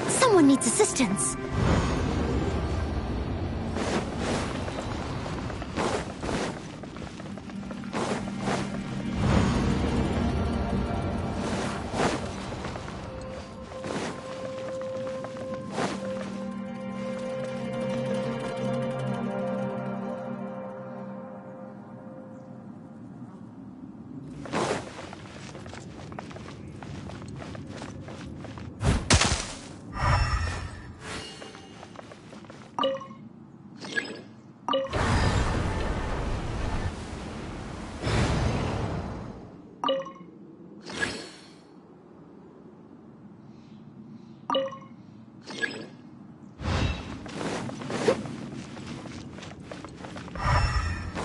[SPEAKER 2] Someone needs assistance.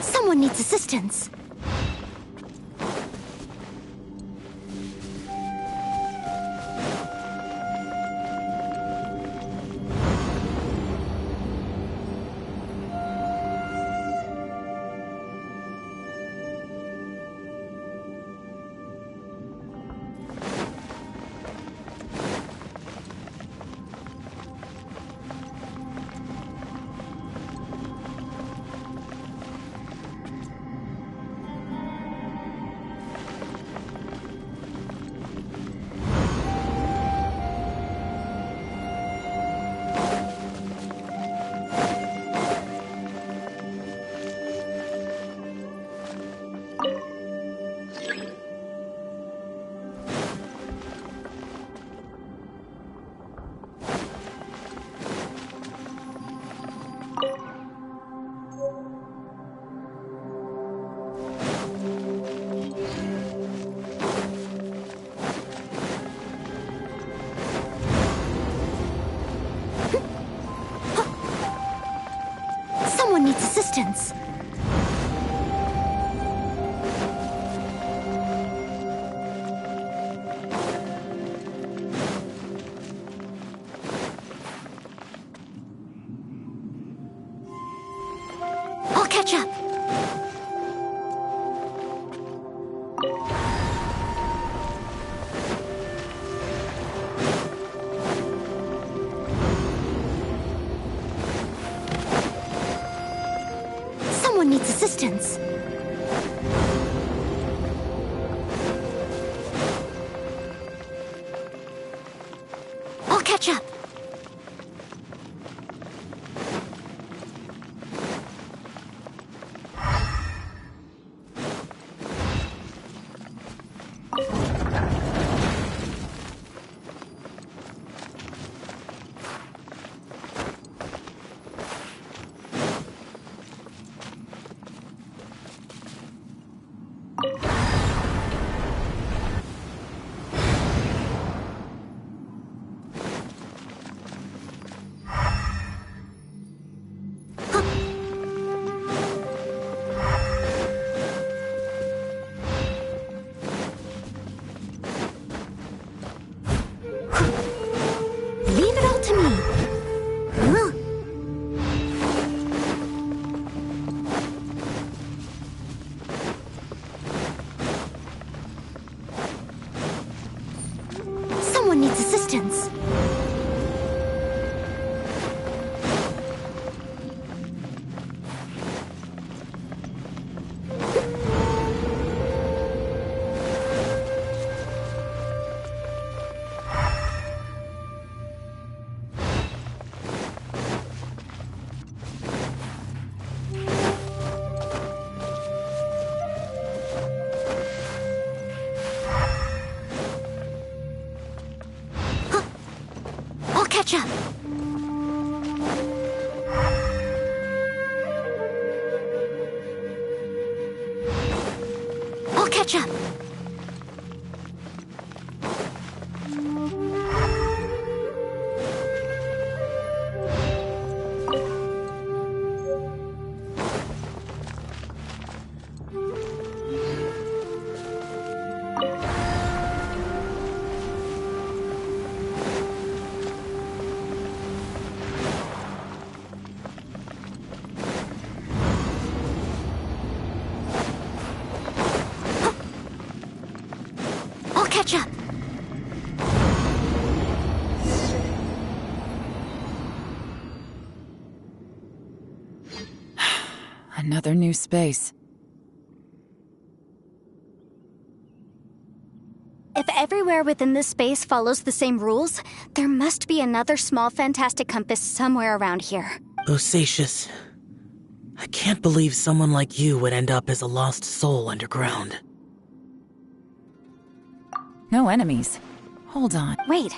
[SPEAKER 2] Someone needs assistance. Someone needs assistance. I'll catch up. Someone needs assistance. I'll catch up. catch up. I'll catch up. Catch up.
[SPEAKER 5] Another new space.
[SPEAKER 2] If everywhere within this space follows the same rules, there must be another small fantastic compass somewhere around here.
[SPEAKER 6] Bosacius, I can't believe someone like you would end up as a lost soul underground.
[SPEAKER 5] No enemies. Hold on.
[SPEAKER 2] Wait,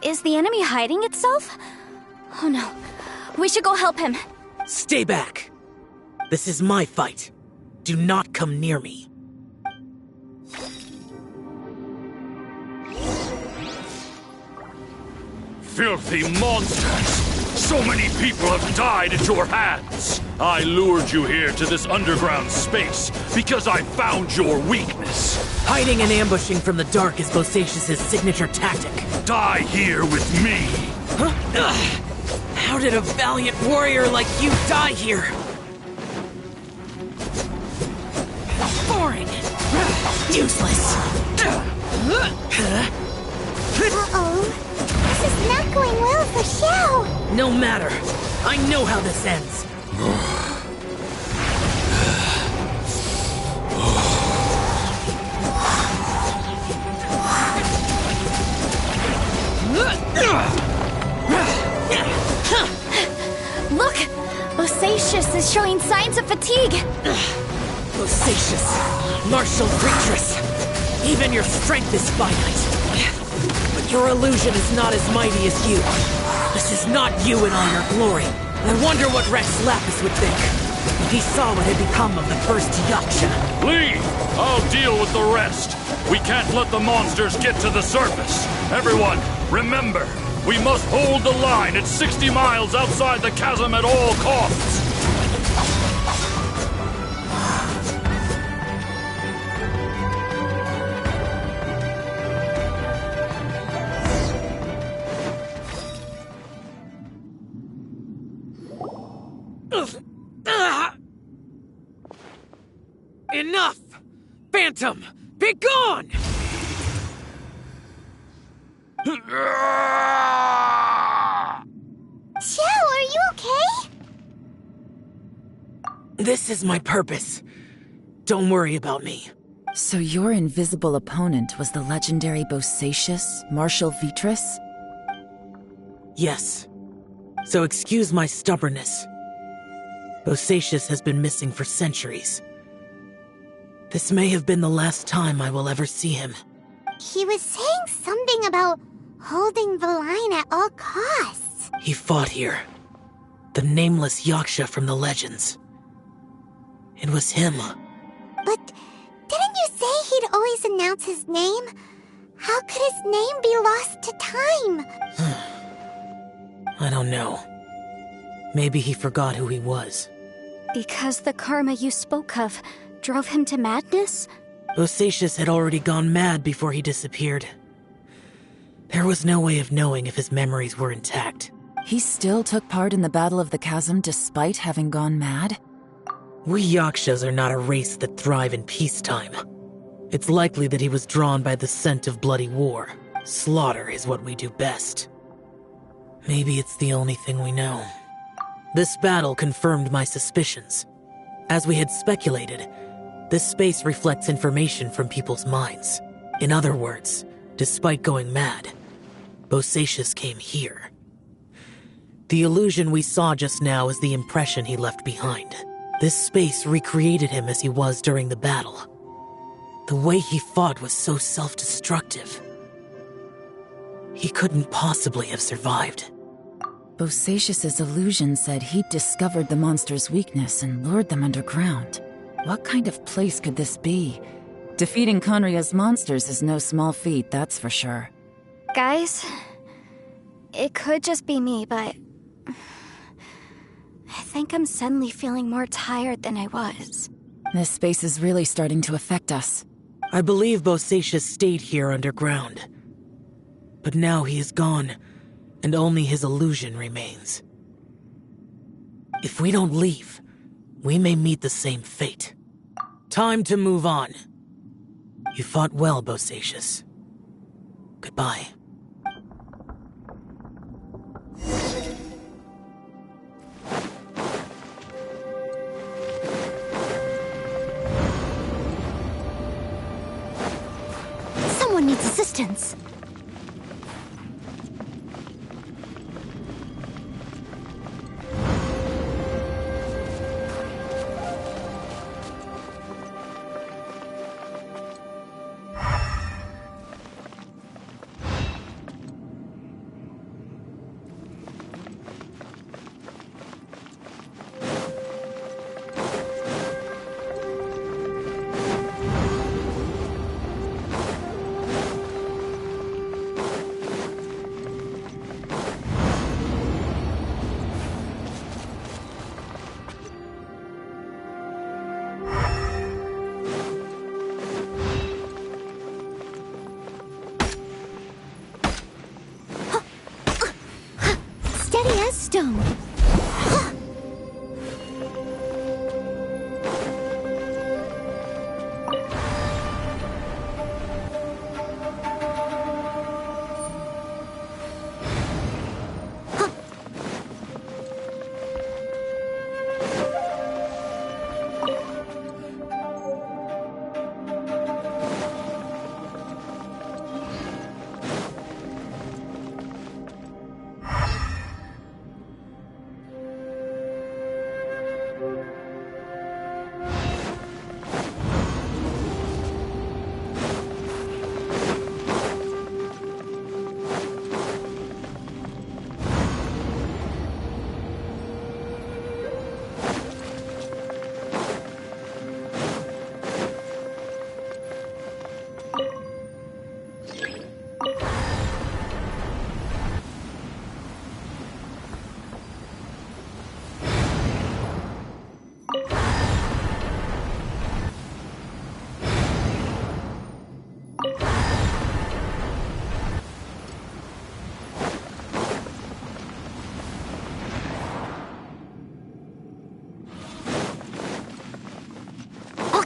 [SPEAKER 2] is the enemy hiding itself? Oh no, we should go help him.
[SPEAKER 6] Stay back! This is my fight. Do not come near me.
[SPEAKER 11] Filthy monsters! So many people have died at your hands! I lured you here to this underground space because I found your weakness.
[SPEAKER 6] Hiding and ambushing from the dark is Bosacius' signature tactic.
[SPEAKER 11] Die here with me!
[SPEAKER 6] Huh? How did a valiant warrior like you die here? Boring! Useless!
[SPEAKER 1] Uh-oh. This is not going well for Xiao.
[SPEAKER 6] No matter. I know how this ends.
[SPEAKER 2] Look! Bosacius is showing signs of fatigue.
[SPEAKER 6] Bosacius, martial creaturess. Even your strength is finite. But your illusion is not as mighty as you. This is not you in all your glory. I wonder what Rex Lapis would think if he saw what had become of the first Yaksha.
[SPEAKER 11] Leave! I'll deal with the rest. We can't let the monsters get to the surface. Everyone, remember, we must hold the line at 60 miles outside the chasm at all costs.
[SPEAKER 6] Enough! Phantom, be gone!
[SPEAKER 1] Xiao, are you okay?
[SPEAKER 6] This is my purpose. Don't worry about me.
[SPEAKER 5] So your invisible opponent was the legendary Bosacius, Marshal Vitris?
[SPEAKER 6] Yes. So excuse my stubbornness. Bosacius has been missing for centuries. This may have been the last time I will ever see him.
[SPEAKER 1] He was saying something about holding the line at all costs.
[SPEAKER 6] He fought here. The nameless Yaksha from the legends. It was him.
[SPEAKER 1] But didn't you say he'd always announce his name? How could his name be lost to time?
[SPEAKER 6] I don't know. Maybe he forgot who he was.
[SPEAKER 2] Because the karma you spoke of drove him to madness?
[SPEAKER 6] Bosacius had already gone mad before he disappeared. There was no way of knowing if his memories were intact.
[SPEAKER 5] He still took part in the Battle of the Chasm despite having gone mad?
[SPEAKER 6] We Yakshas are not a race that thrive in peacetime. It's likely that he was drawn by the scent of bloody war. Slaughter is what we do best. Maybe it's the only thing we know. This battle confirmed my suspicions. As we had speculated, this space reflects information from people's minds. In other words, despite going mad, Bosacius came here. The illusion we saw just now is the impression he left behind. This space recreated him as he was during the battle. The way he fought was so self-destructive. He couldn't possibly have survived.
[SPEAKER 5] Bosacius's illusion said he'd discovered the monster's weakness and lured them underground. What kind of place could this be? Defeating Conria's monsters is no small feat, that's for sure.
[SPEAKER 2] Guys, it could just be me, but I think I'm suddenly feeling more tired than I was.
[SPEAKER 5] This space is really starting to affect us.
[SPEAKER 6] I believe Bosacius stayed here underground. But now he is gone, and only his illusion remains. If we don't leave, we may meet the same fate. Time to move on. You fought well, Bosacius. Goodbye.
[SPEAKER 1] Someone needs assistance. Steady as stone.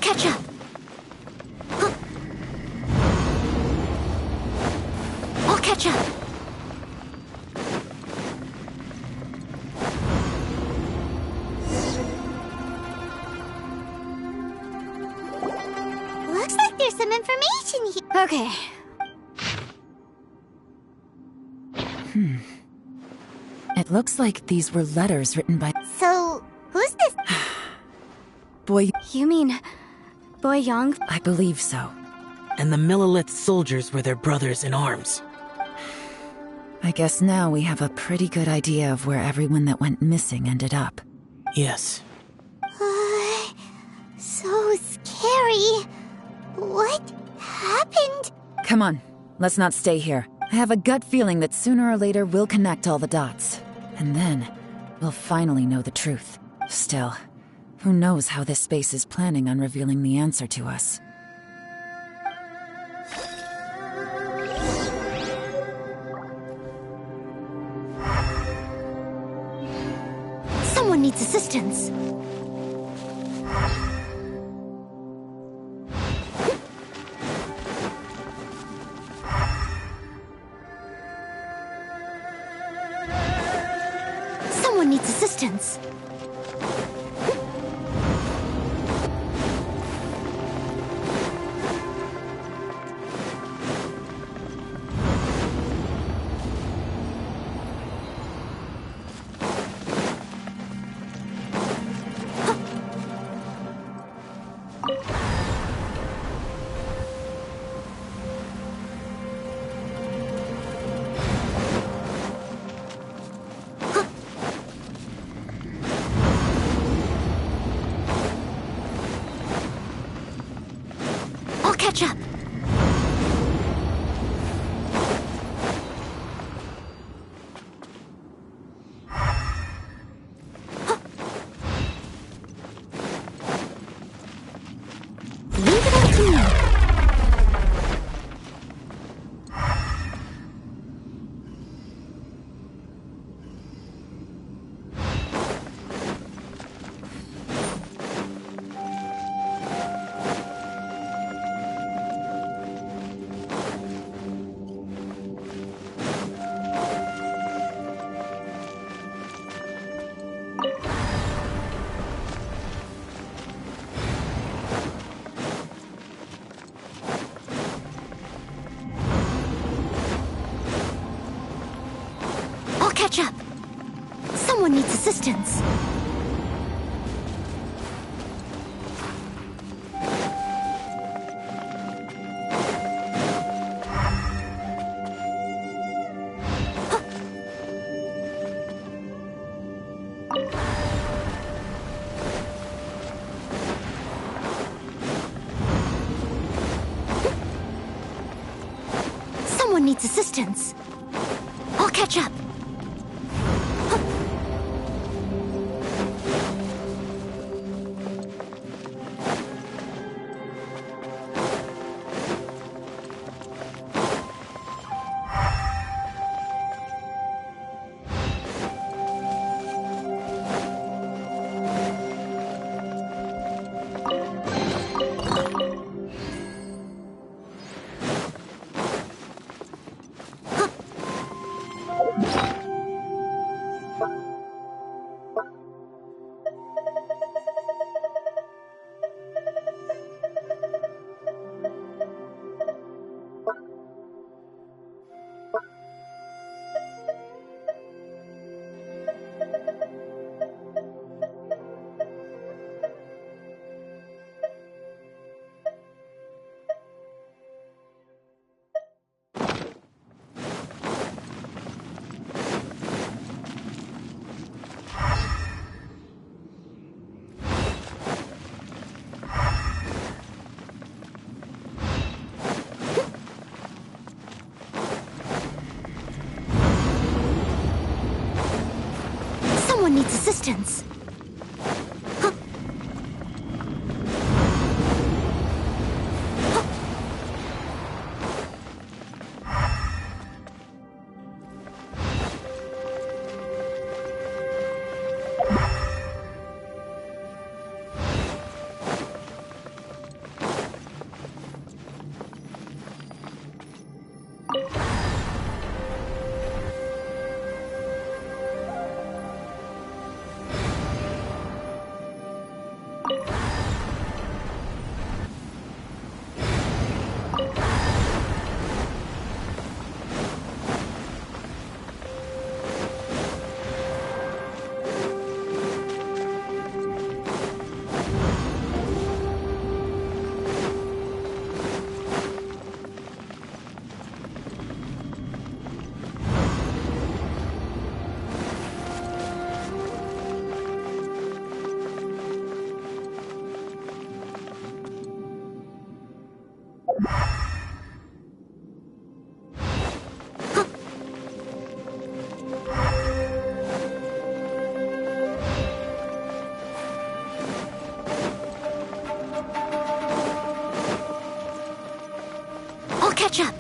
[SPEAKER 1] Catch up. I'll catch up. Looks like there's some information here.
[SPEAKER 2] Okay.
[SPEAKER 5] It looks like these were letters written by...
[SPEAKER 1] So, who's this?
[SPEAKER 5] Boy...
[SPEAKER 2] You mean... Boy Young?
[SPEAKER 5] I believe so.
[SPEAKER 6] And the Millelith soldiers were their brothers in arms.
[SPEAKER 5] I guess now we have a pretty good idea of where everyone that went missing ended up.
[SPEAKER 6] Yes.
[SPEAKER 1] So scary. What happened?
[SPEAKER 5] Come on, let's not stay here. I have a gut feeling that sooner or later we'll connect all the dots. And then, we'll finally know the truth. Still, who knows how this space is planning on revealing the answer to us.
[SPEAKER 1] Someone needs assistance. Someone needs assistance. catch up. Leave it up to me. Catch up. Someone needs assistance. Someone needs assistance. I'll catch up. Someone needs assistance. Catch up.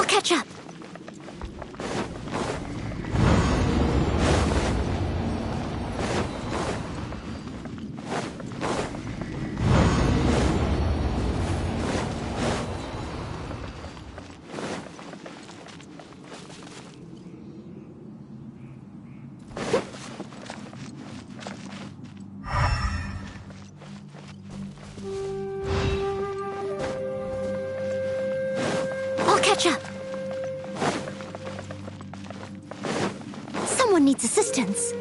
[SPEAKER 1] Catch up. needs assistance.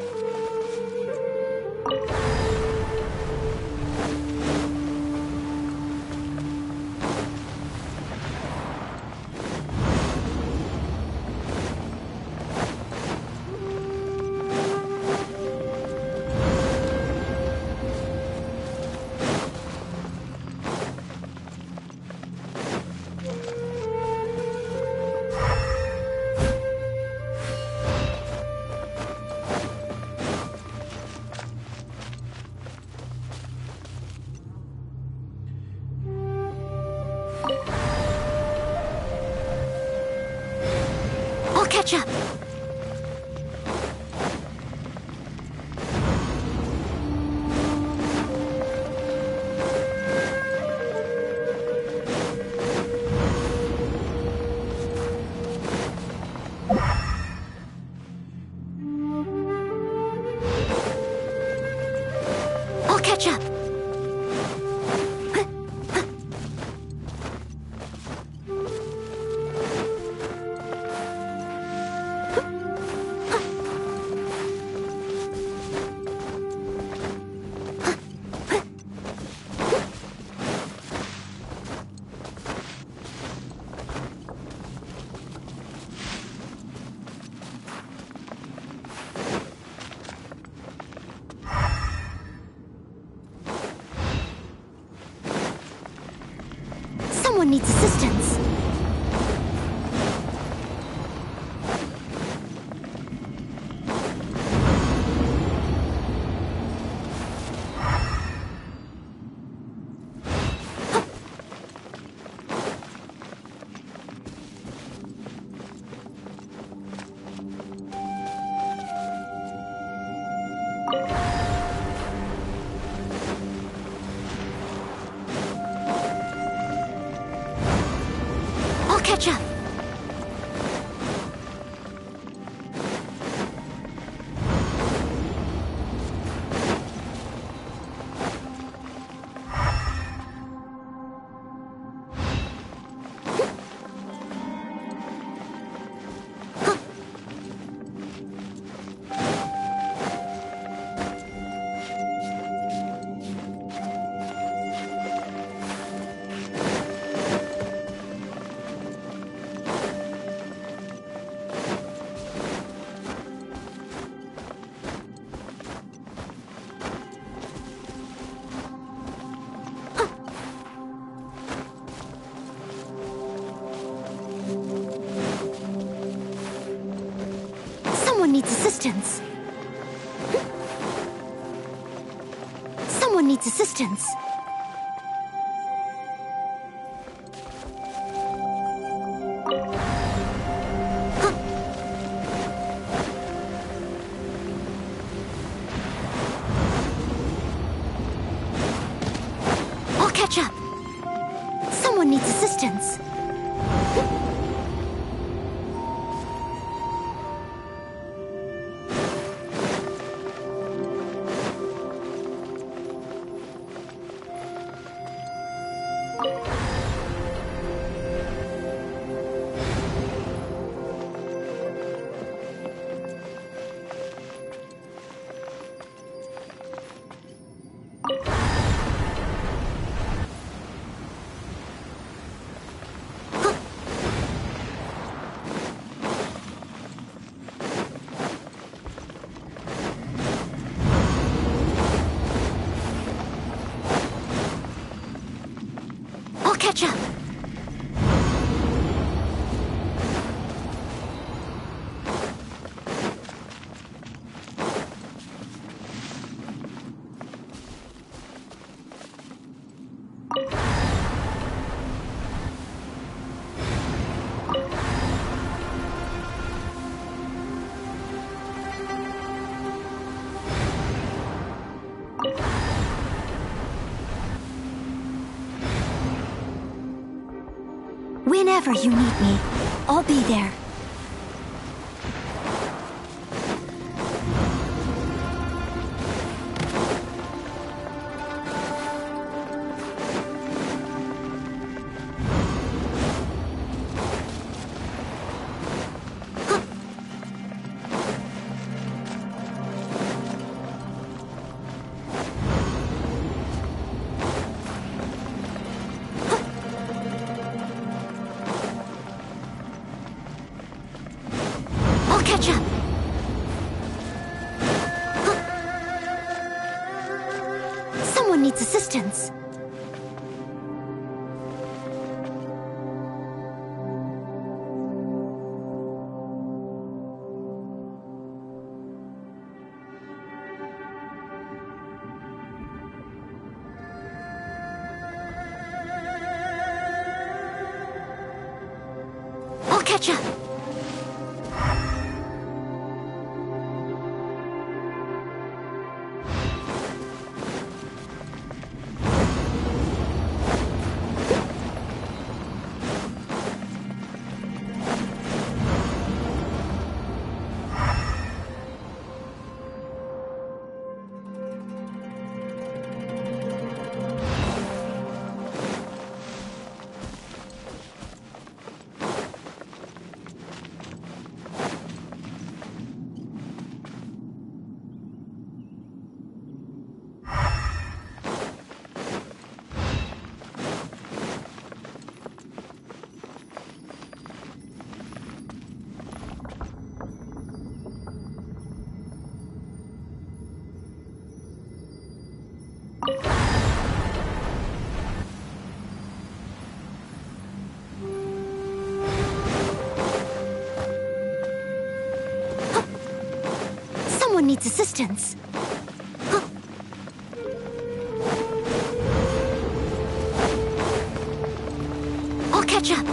[SPEAKER 1] I'll catch up. I'll catch up. Someone needs assistance. I'll catch up. Someone needs assistance. Someone needs assistance. I'll catch up. Someone needs assistance. I'll catch up. Whenever you need me, I'll be there.
[SPEAKER 2] Someone needs assistance. I'll catch up. Someone needs assistance. I'll catch up.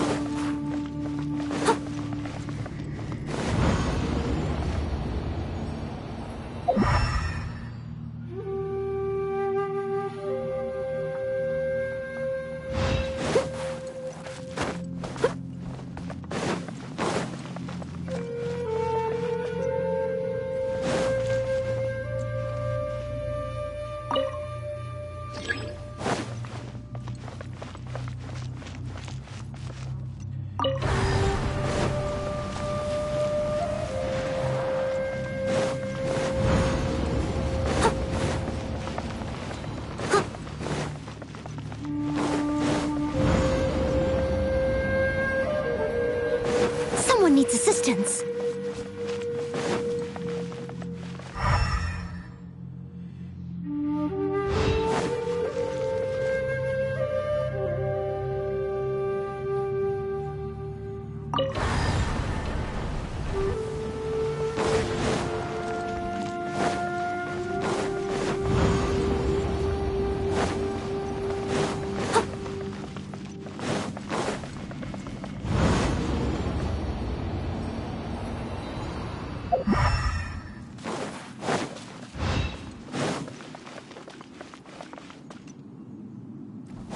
[SPEAKER 2] Someone needs assistance.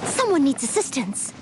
[SPEAKER 2] Someone needs assistance.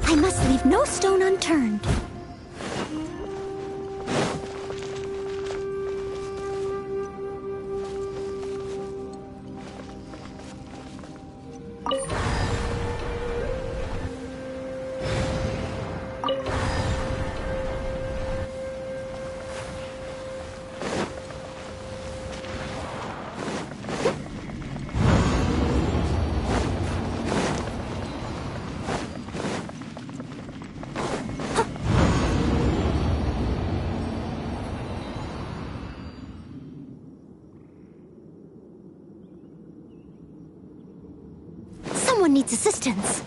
[SPEAKER 2] I must leave no stone unturned. needs assistance.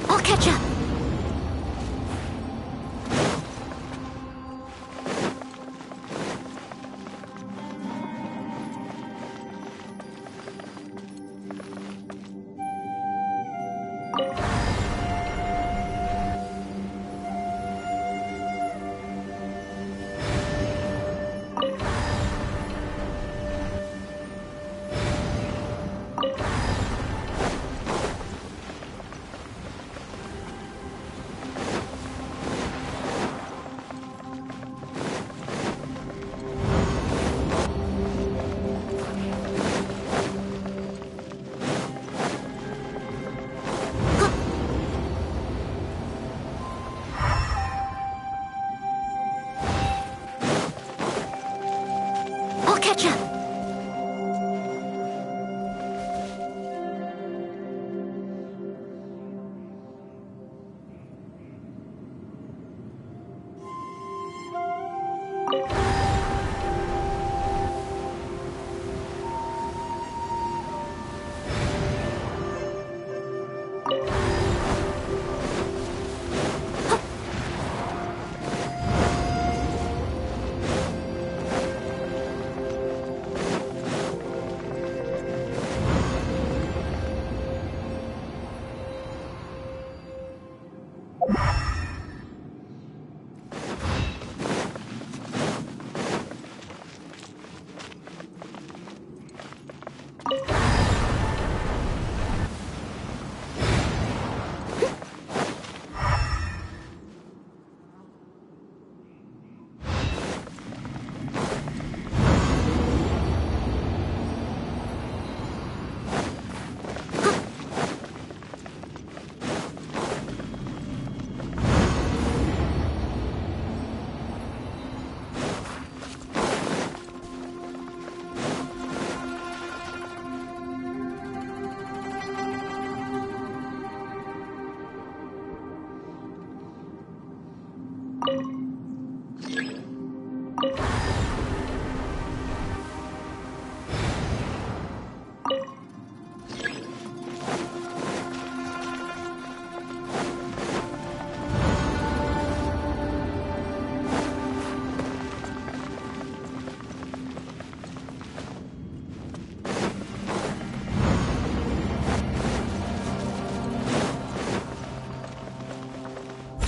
[SPEAKER 2] I'll catch up. I'll catch up.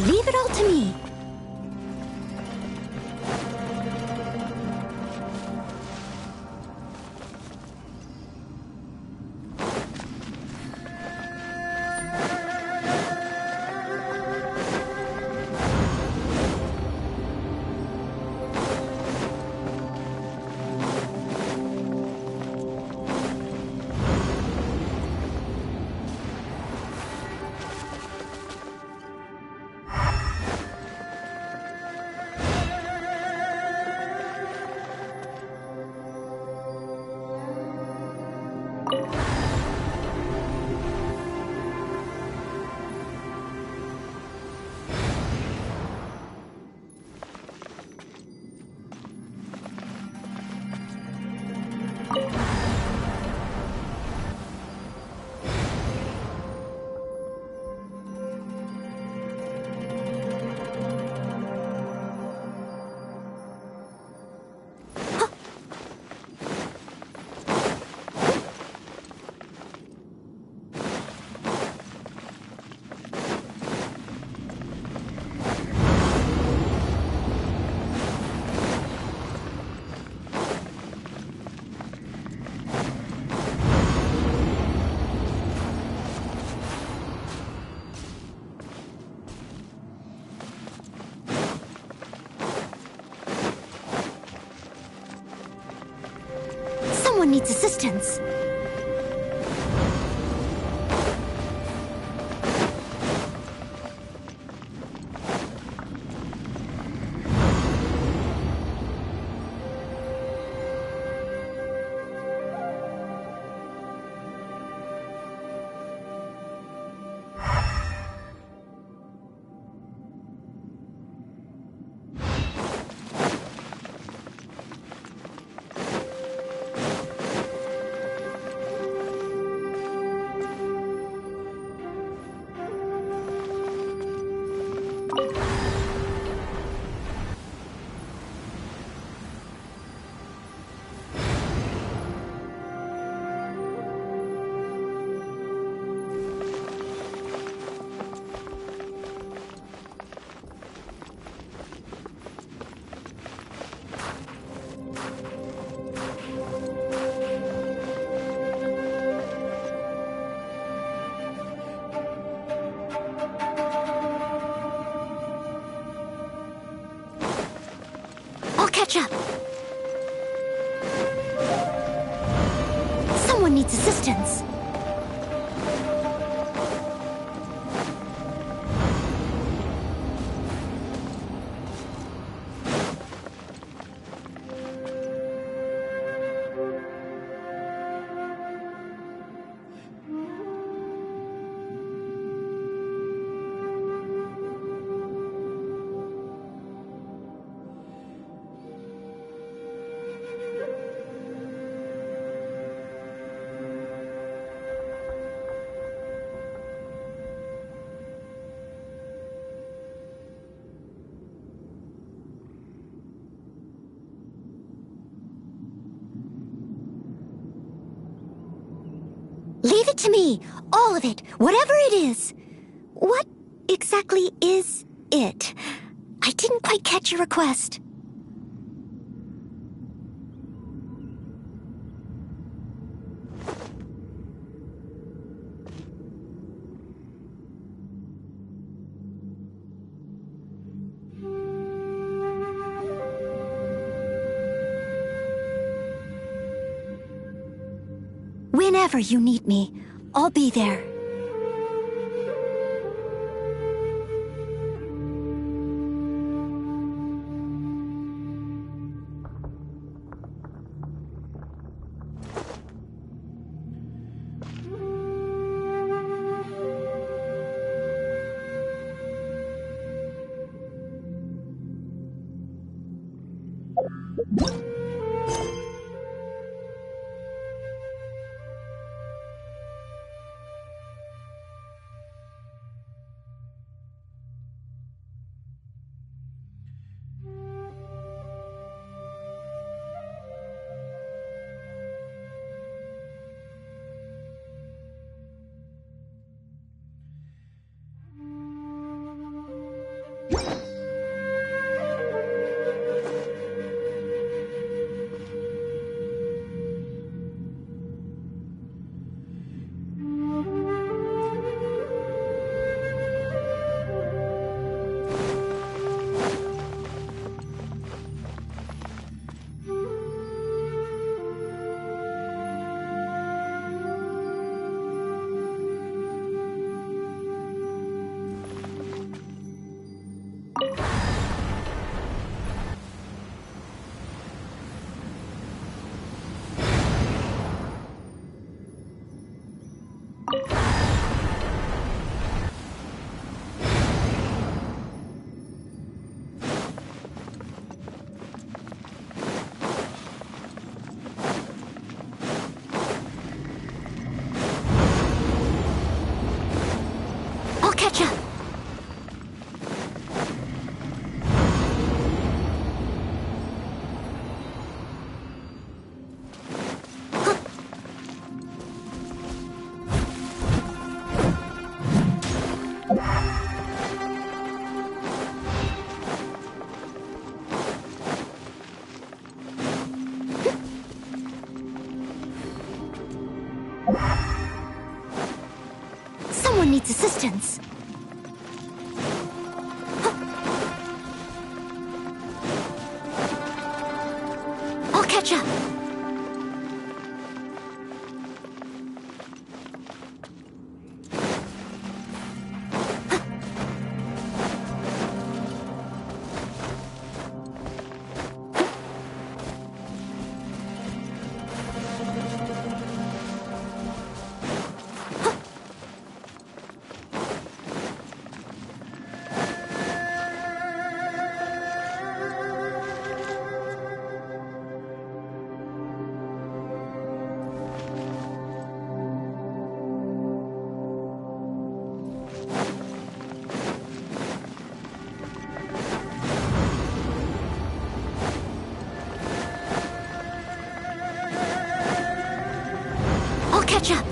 [SPEAKER 2] Leave it all to me. Someone needs assistance.
[SPEAKER 1] catch up. Someone needs assistance. Leave it to me. All of it. Whatever it is. What exactly is it? I didn't quite catch your request. Whenever you need me, I'll be there. Catch up. Someone needs assistance. I'll catch up. Catch up.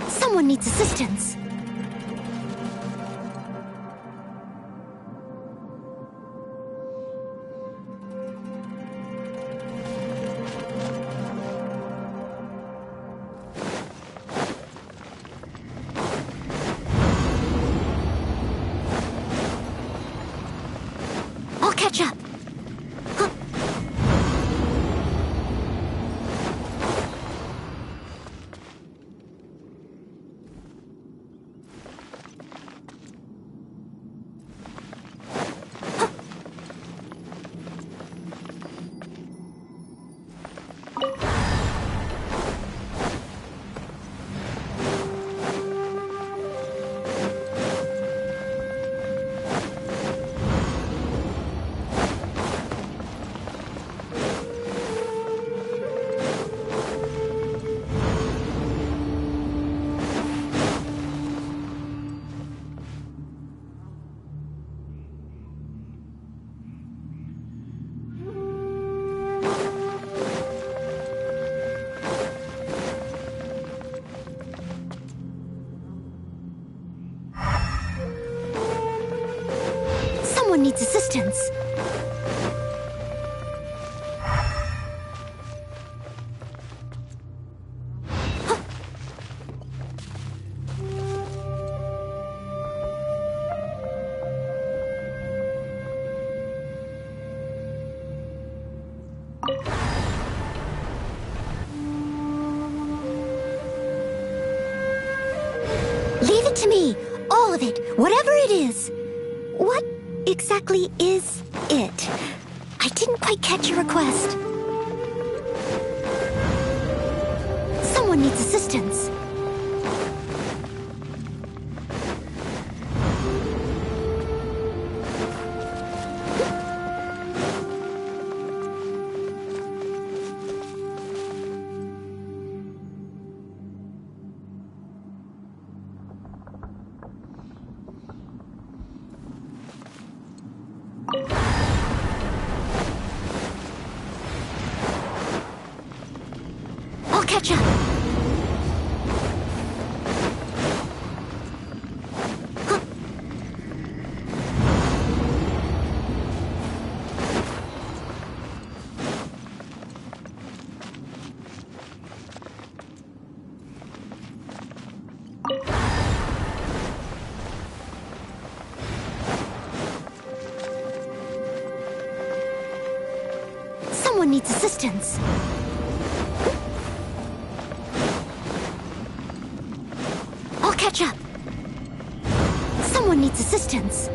[SPEAKER 1] Someone needs assistance. catch up. Someone needs assistance. Leave it to me. All of it. Whatever it is. What exactly is it? I didn't quite catch your request. Someone needs assistance. I'll catch up. Someone needs assistance. I'll catch up. Someone needs assistance.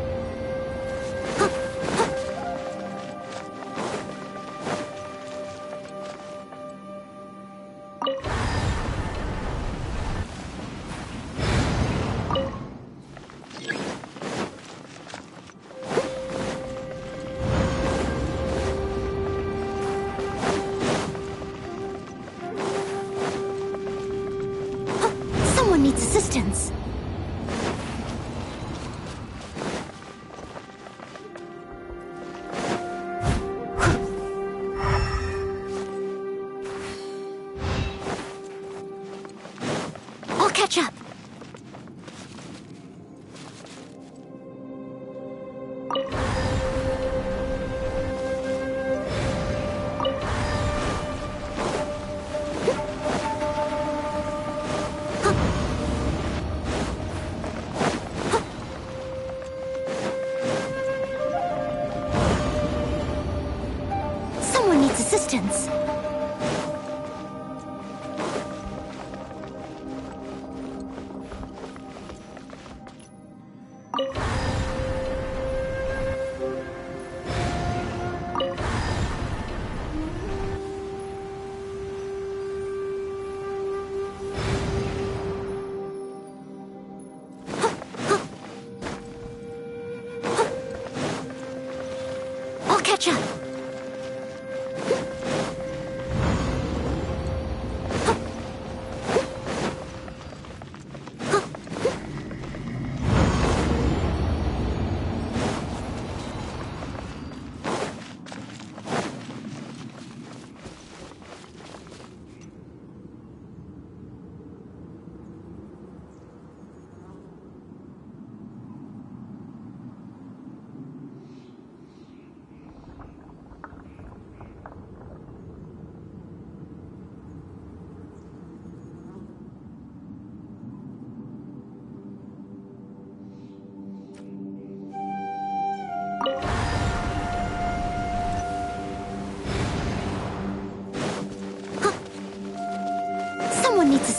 [SPEAKER 1] Someone needs assistance. I'll catch up. Someone needs assistance. I'll catch up.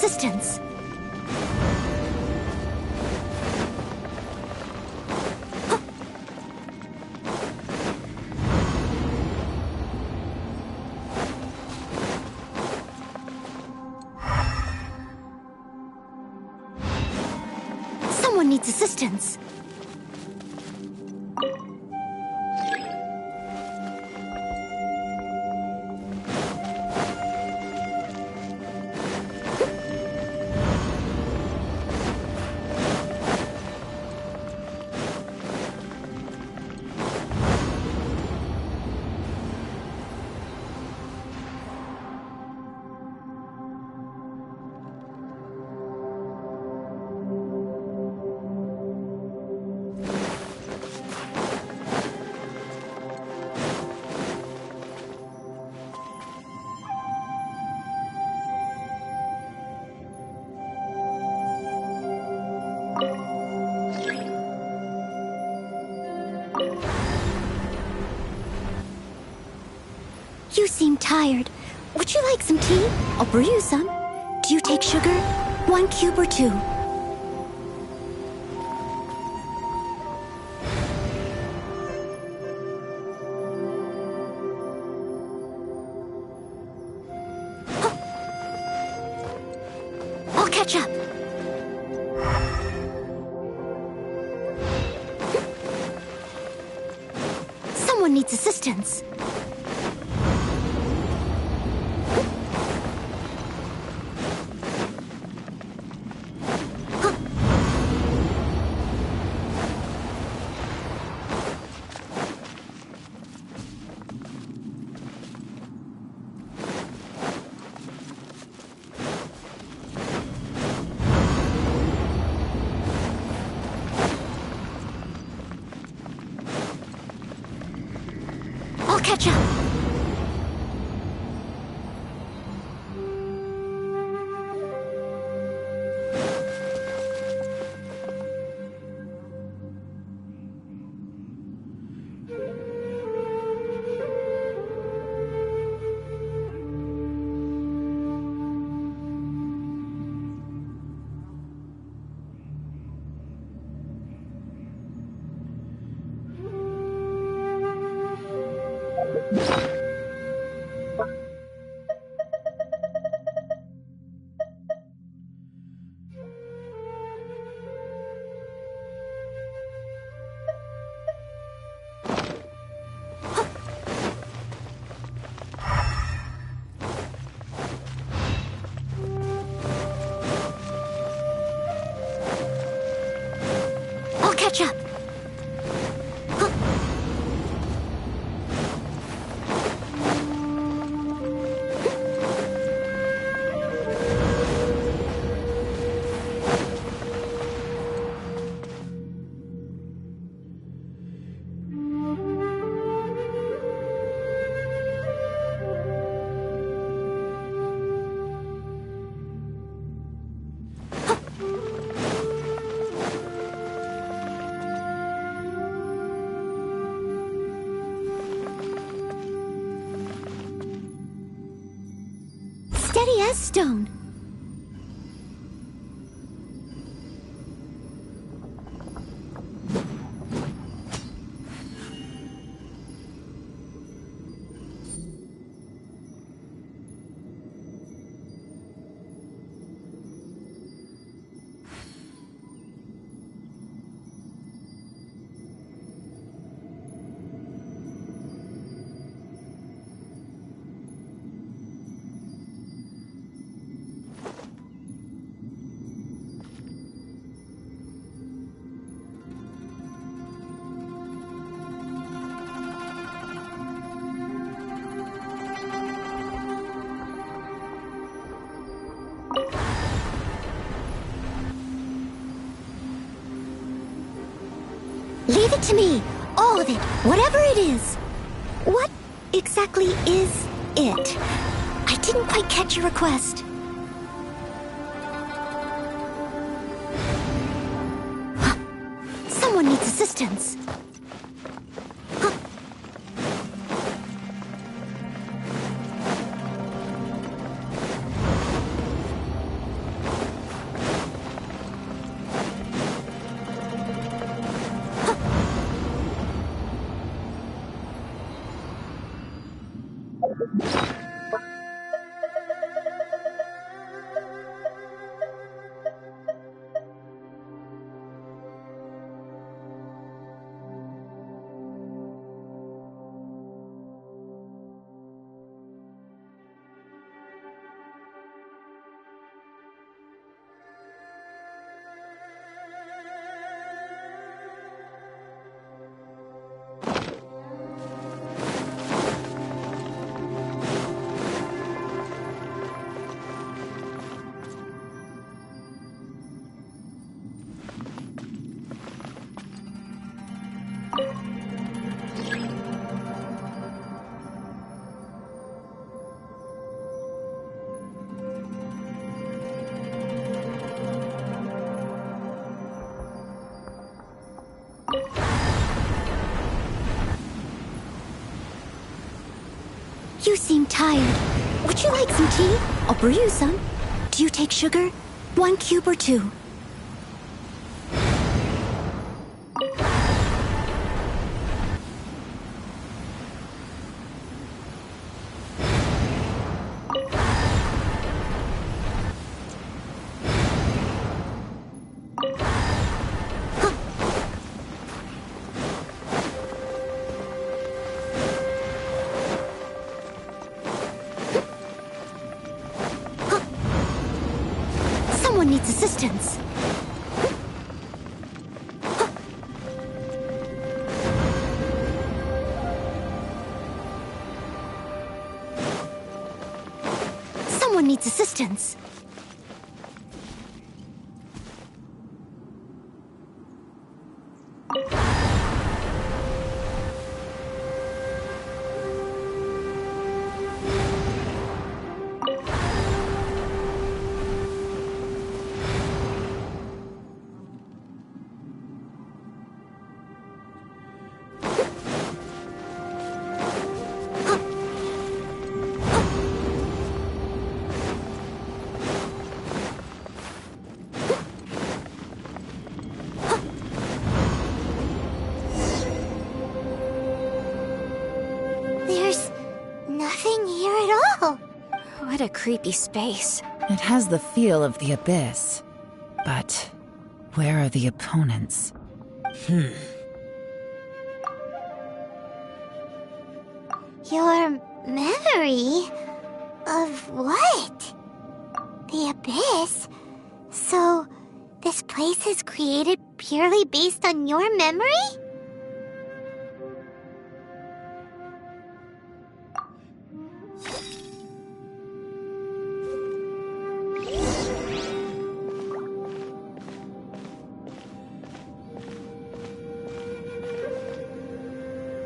[SPEAKER 2] assistance. Someone needs assistance. You seem tired. Would you like some tea? I'll brew you some. Do you take sugar? 1 cube or 2? I'll catch up. Someone needs assistance. I'll catch up. I'll catch up. Steady as stone. Leave it to me. All of it. Whatever it is. What exactly is it? I didn't quite catch your request. Huh. Someone needs assistance. Huh. You seem tired. Would you like some tea? I'll brew you some. Do you take sugar? 1 cube or 2? Someone needs assistance. Someone needs assistance. There's nothing here at all. What a creepy space.
[SPEAKER 5] It has the feel of the abyss. But where are the opponents?
[SPEAKER 1] Your memory? Of what? The abyss? So, this place is created purely based on your memory?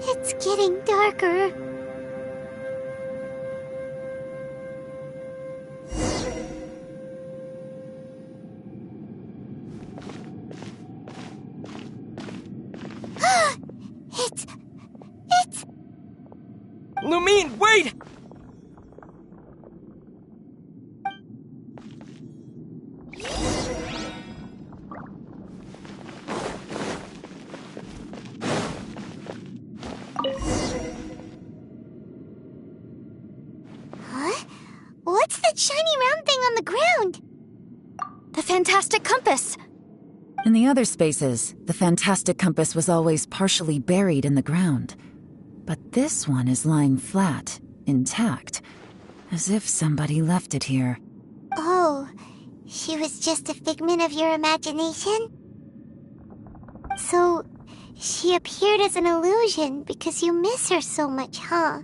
[SPEAKER 1] It's getting darker. It's...
[SPEAKER 3] Lumine, wait!
[SPEAKER 1] Huh? What's that shiny round thing on the ground?
[SPEAKER 2] The fantastic compass.
[SPEAKER 5] In the other spaces, the fantastic compass was always partially buried in the ground. But this one is lying flat, intact, as if somebody left it here.
[SPEAKER 1] Oh, she was just a figment of your imagination? So, she appeared as an illusion because you miss her so much, huh?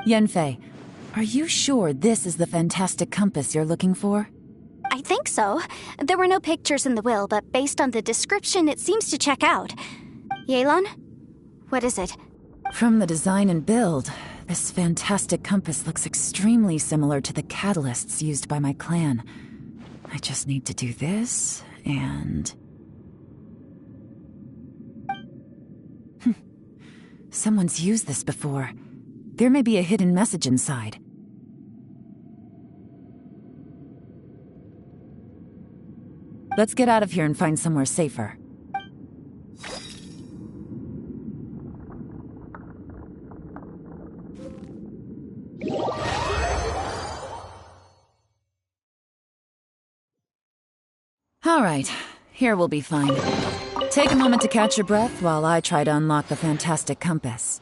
[SPEAKER 5] Yanfei, are you sure this is the fantastic compass you're looking for?
[SPEAKER 2] I think so. There were no pictures in the will, but based on the description, it seems to check out. Yelan? What is it?
[SPEAKER 5] From the design and build, this fantastic compass looks extremely similar to the catalysts used by my clan. I just need to do this, and... Someone's used this before. There may be a hidden message inside. Let's get out of here and find somewhere safer. All right, here we'll be fine. Take a moment to catch your breath while I try to unlock the fantastic compass.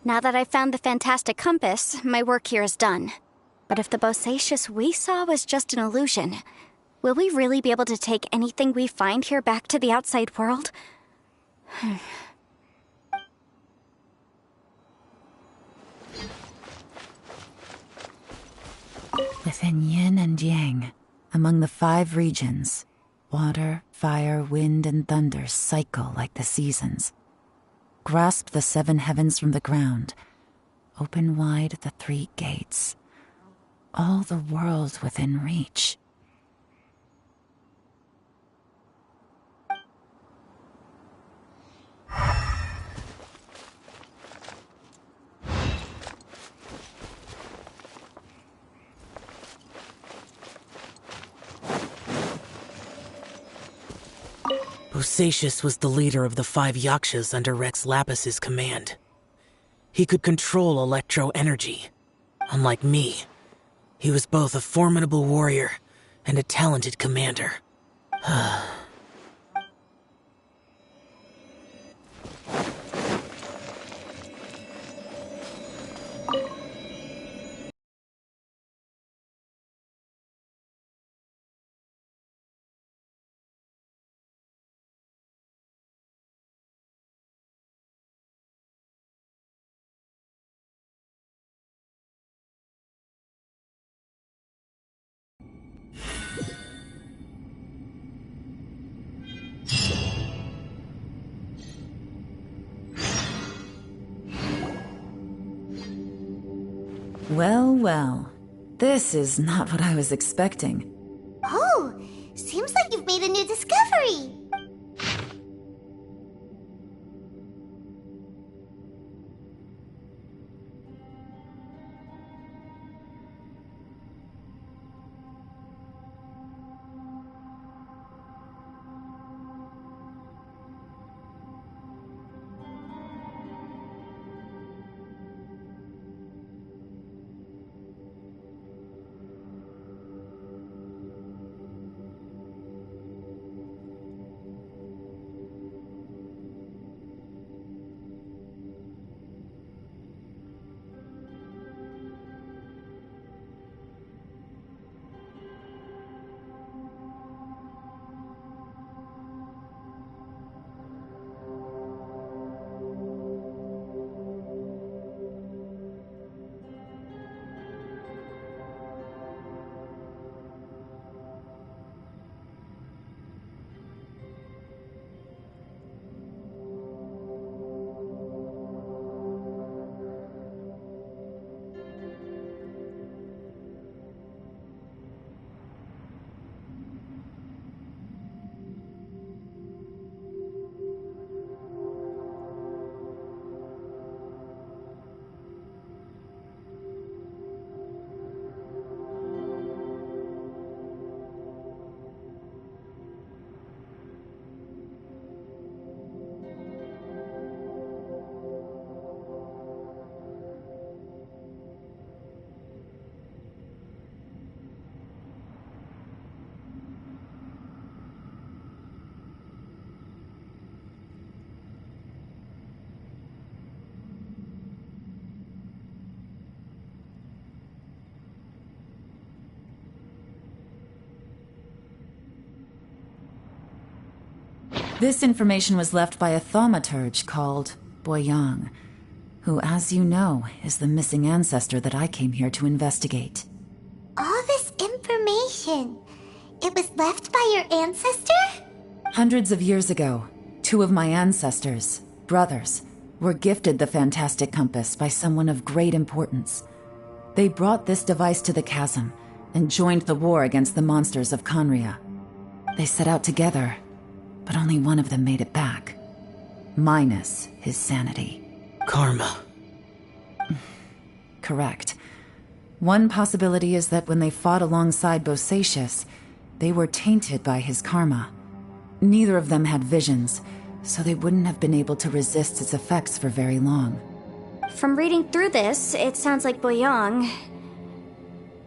[SPEAKER 2] Now that I've found the fantastic compass, my work here is done. But if the bosacious we saw was just an illusion, will we really be able to take anything we find here back to the outside world?
[SPEAKER 5] Within yin and yang, among the 5 regions, water, fire, wind, and thunder cycle like the seasons. Grasp the 7 heavens from the ground. Open wide the 3 gates. All the world within reach.
[SPEAKER 6] Bosacius was the leader of the 5 Yakshas under Rex Lapis's command. He could control electro-energy. Unlike me, he was both a formidable warrior and a talented commander.
[SPEAKER 5] Well, well. This is not what I was expecting.
[SPEAKER 1] Oh, seems like you've made a new discovery.
[SPEAKER 5] This information was left by a thaumaturge called Boyang, who, as you know, is the missing ancestor that I came here to investigate.
[SPEAKER 1] All this information, it was left by your ancestor?
[SPEAKER 5] Hundreds of years ago, 2 of my ancestors, brothers, were gifted the fantastic compass by someone of great importance. They brought this device to the chasm and joined the war against the monsters of Conria. They set out together, but only one of them made it back. Minus his sanity.
[SPEAKER 6] Karma.
[SPEAKER 5] Correct. One possibility is that when they fought alongside Bosacius, they were tainted by his karma. Neither of them had visions, so they wouldn't have been able to resist its effects for very long.
[SPEAKER 2] From reading through this, it sounds like Boyang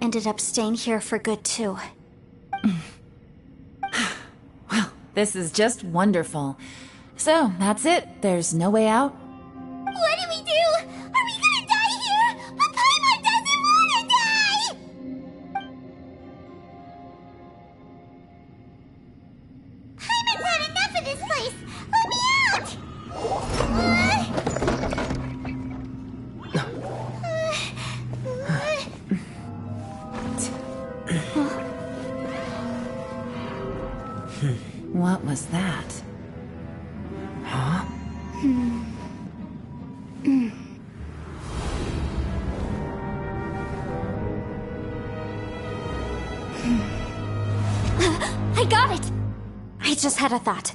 [SPEAKER 2] ended up staying here for good too.
[SPEAKER 5] Well, this is just wonderful. So, that's it. There's no way out?
[SPEAKER 1] What do we do? Are we gonna die here? But Paimon doesn't wanna die! Paimon's had enough of this place! Let me out!
[SPEAKER 5] What was that?
[SPEAKER 6] Huh?
[SPEAKER 2] I got it! I just had a thought.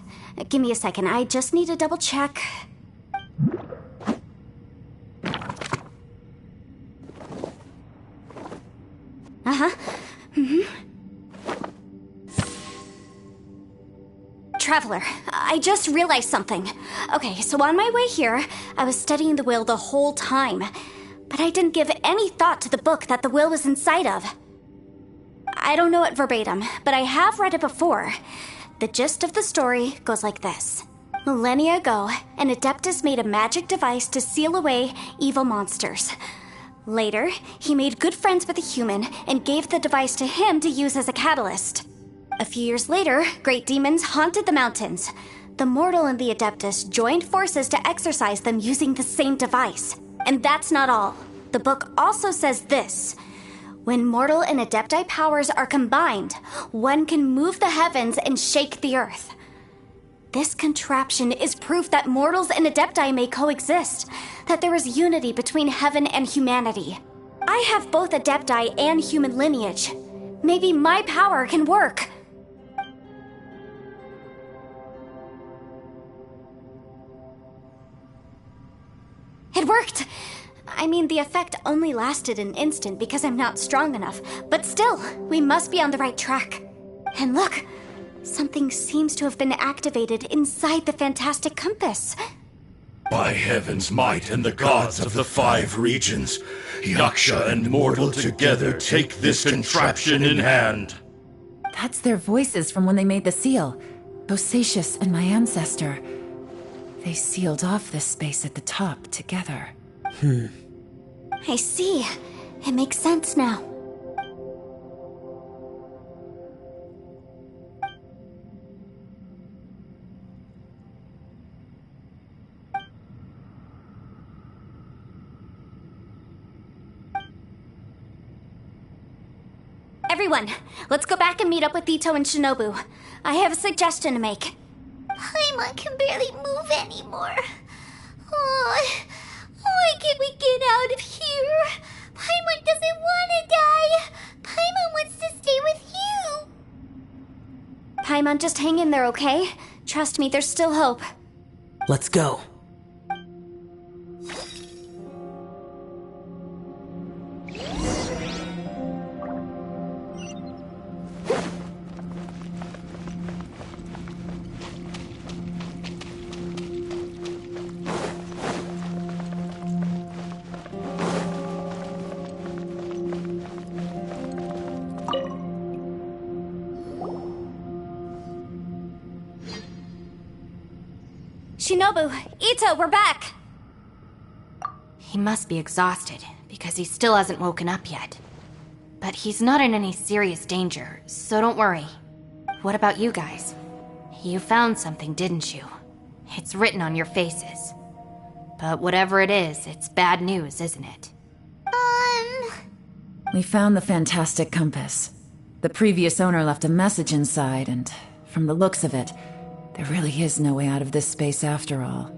[SPEAKER 2] Give me a second, I just need to double check. Traveler, I just realized something. Okay, so on my way here, I was studying the will the whole time. But I didn't give any thought to the book that the will was inside of. I don't know it verbatim, but I have read it before. The gist of the story goes like this. Millennia ago, an Adeptus made a magic device to seal away evil monsters. Later, he made good friends with a human and gave the device to him to use as a catalyst. A few years later, great demons haunted the mountains. The mortal and the Adeptus joined forces to exorcise them using the same device. And that's not all. The book also says this. When mortal and Adepti powers are combined, one can move the heavens and shake the earth. This contraption is proof that mortals and Adepti may coexist, that there is unity between heaven and humanity. I have both Adepti and human lineage. Maybe my power can work. It worked! I mean, the effect only lasted an instant because I'm not strong enough, but still, we must be on the right track. And look, something seems to have been activated inside the fantastic compass.
[SPEAKER 12] By heaven's might and the gods of the 5 regions, Yaksha and mortal together take this contraption in hand.
[SPEAKER 5] That's their voices from when they made the seal. Bosacius and my ancestor. They sealed off this space at the top together.
[SPEAKER 2] I see. It makes sense now. Everyone, let's go back and meet up with Ito and Shinobu. I have a suggestion to make.
[SPEAKER 1] Paimon can barely move anymore. Oh, why can't we get out of here? Paimon doesn't want to die. Paimon wants to stay with you.
[SPEAKER 2] Paimon, just hang in there, okay? Trust me, there's still hope.
[SPEAKER 6] Let's go.
[SPEAKER 2] Shinobu, Ito, we're back!
[SPEAKER 4] He must be exhausted, because he still hasn't woken up yet. But he's not in any serious danger, so don't worry. What about you guys? You found something, didn't you? It's written on your faces. But whatever it is, it's bad news, isn't it?
[SPEAKER 5] We found the fantastic compass. The previous owner left a message inside, and from the looks of it, there really is no way out of this space after all.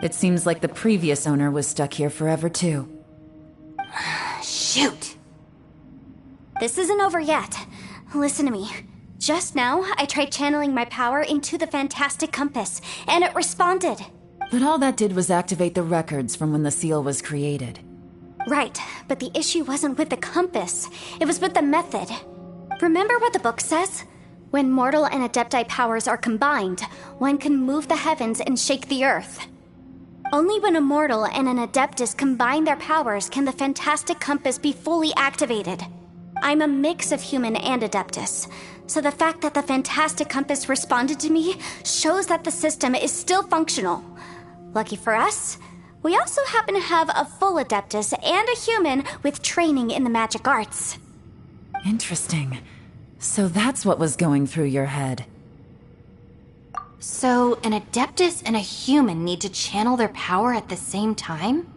[SPEAKER 5] It seems like the previous owner was stuck here forever too.
[SPEAKER 4] Shoot!
[SPEAKER 2] This isn't over yet. Listen to me. Just now, I tried channeling my power into the fantastic compass, and it responded.
[SPEAKER 5] But all that did was activate the records from when the seal was created.
[SPEAKER 2] Right, but the issue wasn't with the compass. It was with the method. Remember what the book says? When mortal and Adepti powers are combined, one can move the heavens and shake the earth. Only when a mortal and an Adeptus combine their powers can the fantastic compass be fully activated. I'm a mix of human and Adeptus, so the fact that the fantastic compass responded to me shows that the system is still functional. Lucky for us, we also happen to have a full Adeptus and a human with training in the magic arts.
[SPEAKER 5] Interesting. So that's what was going through your head.
[SPEAKER 4] So, an Adeptus and a human need to channel their power at the same time?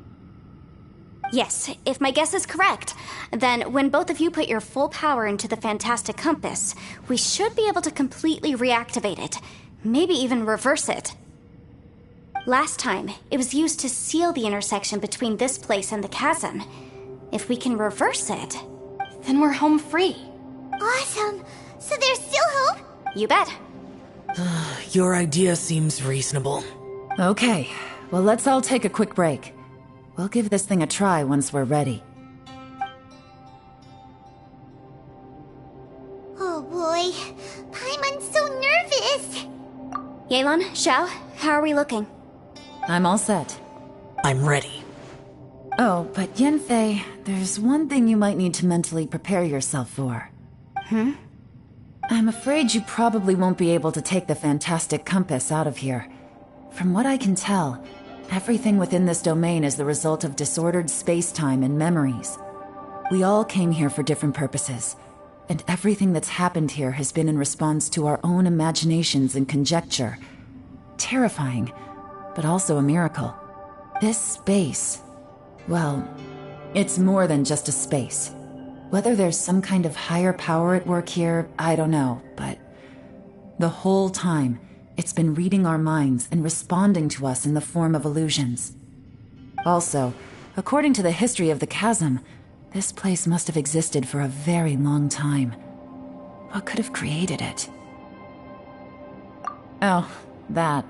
[SPEAKER 2] Yes, if my guess is correct, then when both of you put your full power into the fantastic compass, we should be able to completely reactivate it, maybe even reverse it. Last time, it was used to seal the intersection between this place and the chasm. If we can reverse it,
[SPEAKER 4] then we're home free.
[SPEAKER 1] Awesome! So there's still hope?
[SPEAKER 2] You bet.
[SPEAKER 6] Your idea seems reasonable.
[SPEAKER 5] Okay, well let's all take a quick break. We'll give this thing a try once we're ready.
[SPEAKER 1] Oh boy, Paimon's so nervous.
[SPEAKER 2] Yelan, Xiao, how are we looking?
[SPEAKER 5] I'm all set.
[SPEAKER 6] I'm ready.
[SPEAKER 5] Oh, but Yanfei, there's one thing you might need to mentally prepare yourself for. I'm afraid you probably won't be able to take the fantastic compass out of here. From what I can tell, everything within this domain is the result of disordered space-time and memories. We all came here for different purposes, and everything that's happened here has been in response to our own imaginations and conjecture. Terrifying, but also a miracle. This space, well, it's more than just a space. Whether there's some kind of higher power at work here, I don't know, but the whole time, it's been reading our minds and responding to us in the form of illusions. Also, according to the history of the chasm, this place must have existed for a very long time. What could have created it? Oh, that.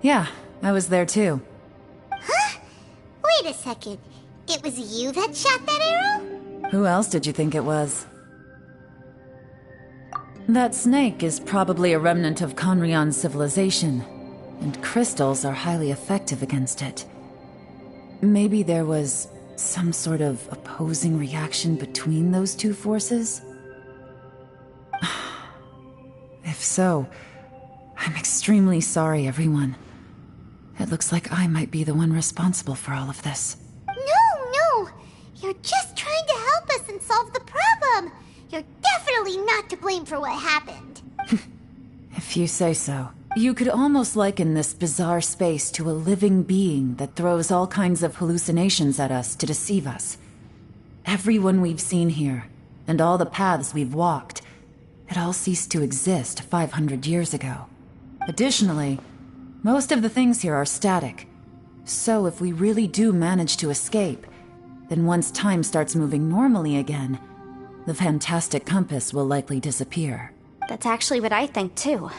[SPEAKER 5] Yeah, I was there too.
[SPEAKER 1] Huh? Wait a second. It was you that shot that arrow?
[SPEAKER 5] Who else did you think it was? That snake is probably a remnant of Conrion's civilization, and crystals are highly effective against it. Maybe there was some sort of opposing reaction between those two forces? If so, I'm extremely sorry, everyone. It looks like I might be the one responsible for all of this.
[SPEAKER 1] No! You're just trying to help us and solve the problem! You're definitely not to blame for what happened.
[SPEAKER 5] If you say so. You could almost liken this bizarre space to a living being that throws all kinds of hallucinations at us to deceive us. Everyone we've seen here, and all the paths we've walked, it all ceased to exist 500 years ago. Additionally, most of the things here are static. So if we really do manage to escape, then once time starts moving normally again, the fantastic compass will likely disappear.
[SPEAKER 2] That's actually what I think too.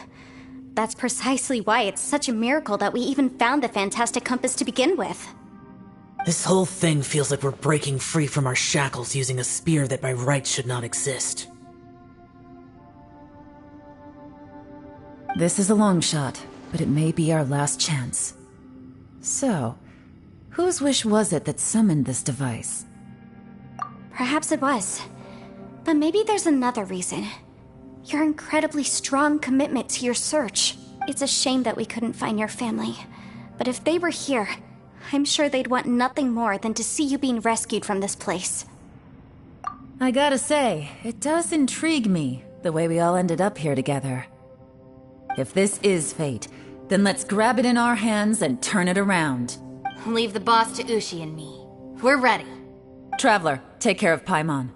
[SPEAKER 2] That's precisely why it's such a miracle that we even found the fantastic compass to begin with.
[SPEAKER 6] This whole thing feels like we're breaking free from our shackles using a spear that by rights should not exist.
[SPEAKER 5] This is a long shot, but it may be our last chance. So, whose wish was it that summoned this device?
[SPEAKER 2] Perhaps it was. But maybe there's another reason. Your incredibly strong commitment to your search. It's a shame that we couldn't find your family. But if they were here, I'm sure they'd want nothing more than to see you being rescued from this place.
[SPEAKER 5] I gotta say, it does intrigue me, the way we all ended up here together. If this is fate, then let's grab it in our hands and turn it around.
[SPEAKER 4] Leave the boss to Ushi and me. We're ready.
[SPEAKER 5] Traveler, take care of Paimon.